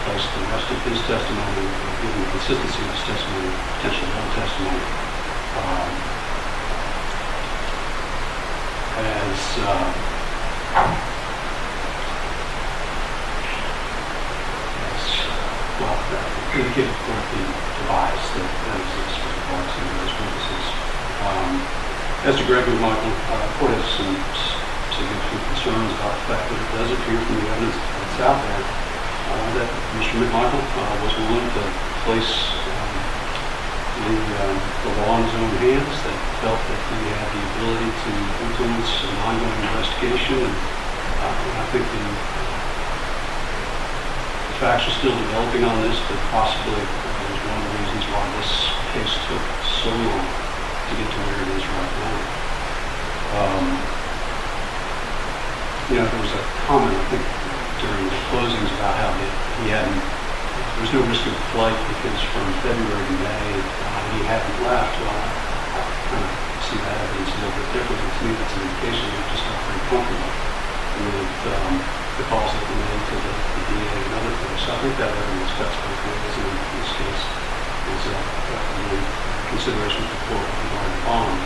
placed the rest of his testimony, given the consistency of his testimony, potentially no testimony, as well, indicated for the bias that exists with regard to those witnesses. As to Gregory McMichael, the court has some significant concerns about the fact that it does appear from the evidence that's out there that Mr. McMichael was willing to place the law in his own hands, that felt that he had the ability to influence an ongoing investigation and I think the facts are still developing on this, but possibly is one of the reasons why this case took so long to get to where it is right now. There was a comment, I think, during the closings about how there was no risk of flight because from February to May he hadn't left. Well, I kind of see that evidence a little bit differently. To me, that's an indication that he's just not very comfortable with the calls that were made to the DA and other things. So I think that evidence cuts both ways, and in this case is a consideration for the court with regard to bond.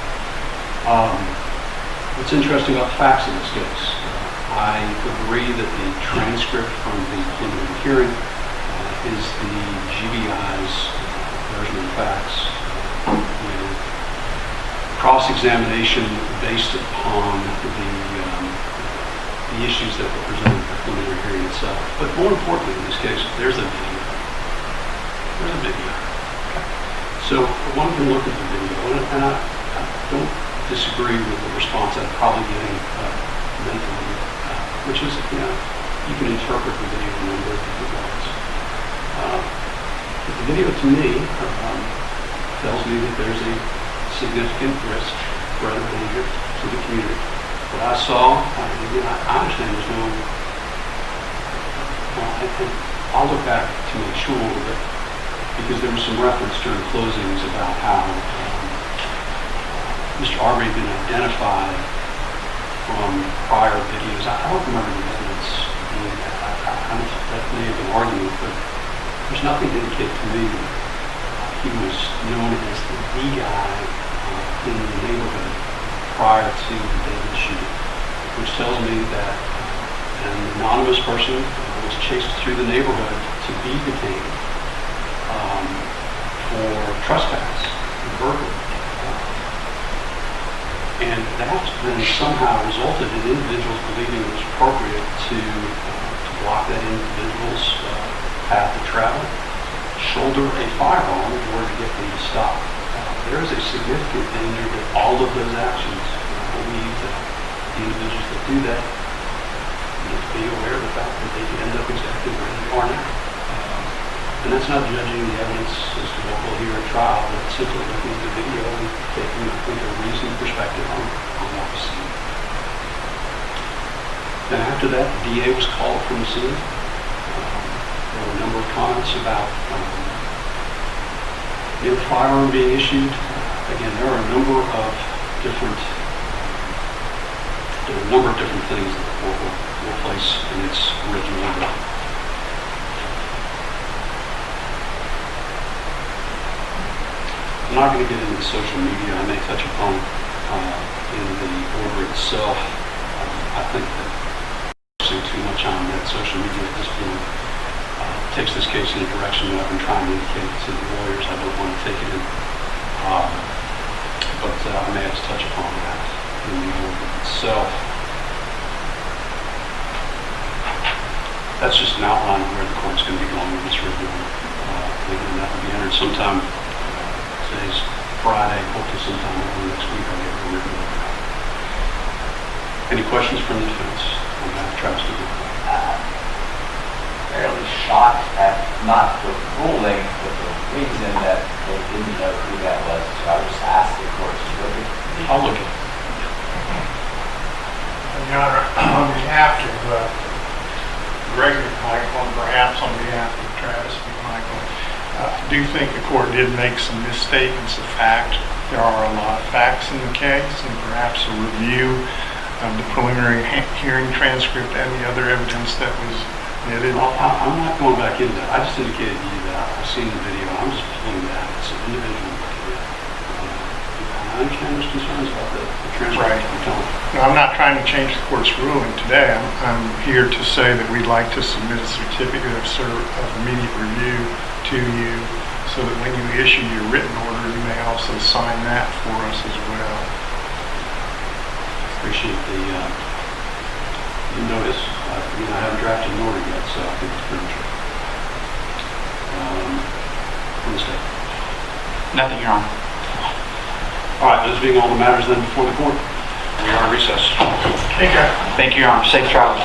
What's interesting about the facts in this case, I agree that the transcript from the preliminary hearing is the GBI's version of the facts. Cross-examination based upon the issues that were presented at the preliminary hearing itself. But more importantly in this case, there's a video. There's a video. So one can look at the video, and I don't disagree with the response I'm probably getting mentally, which is, you can interpret the video in a number of different ways. But the video, to me, tells me that there's a significant risk, threat, or danger to the community. What I saw, I understand there's no, I'll look back to make sure that, because there was some reference during closings about how Mr. Arbery had been identified from prior videos. I don't remember the evidence being that may have been argument, but there's nothing to indicate to me that he was known as the guy in the neighborhood prior to the day of the shooting, which tells me that an anonymous person was chased through the neighborhood to be detained for trespass and burglary. And that then somehow resulted in individuals believing it was appropriate to block that individual's path of travel, shoulder a firearm in order to get them to stop. There is a significant danger that all of those actions believe that the individuals that do that need to be aware of the fact that they could end up exactly where they are now. And that's not judging the evidence as to what we'll hear at trial, but simply looking at the video and taking, I think, a reasoned perspective on what we see. Then after that, the DA was called from the scene. There were a number of comments about the firearm being issued. Again, there are a number of different things that the court will place in its original order. I'm not going to get into the social media. I may touch upon in the order itself. I think that focusing too much on that social media at this point takes this case in a direction that I've been trying to indicate to the lawyers. I don't want to take it in. But I may have to touch upon that in the order itself. That's just an outline of where the court's going to be going with this review. And that will be entered sometime. Today's Friday, hopefully sometime over next week I'll get a written order. Any questions from the defense on that? Travis, fairly shocked at not the ruling, but the reason that they didn't know who that was. So I just asked the court to look at it. I'll look at it. Your Honor, on behalf of Gregory McMichael and perhaps on behalf of Travis McMichael, I do think the court did make some misstatements of fact. There are a lot of facts in the case, and perhaps a review of the preliminary hearing transcript and the other evidence that was admitted. I'm not going back into that. I just indicated to you that I've seen the video. I'm just pulling that. It's an individual looking at it. I understand there's concerns about the transcript. Right. I'm not trying to change the court's ruling today. I'm here to say that we'd like to submit a certificate of immediate review to you so that when you issue your written order, you may also sign that for us as well. Appreciate the notice. I haven't drafted an order yet, so I think it's premature. From the state. Nothing, Your Honor. All right, those being all the matters then before the court. We are in recess. Thank you. Thank you, Your Honor. Safe travels.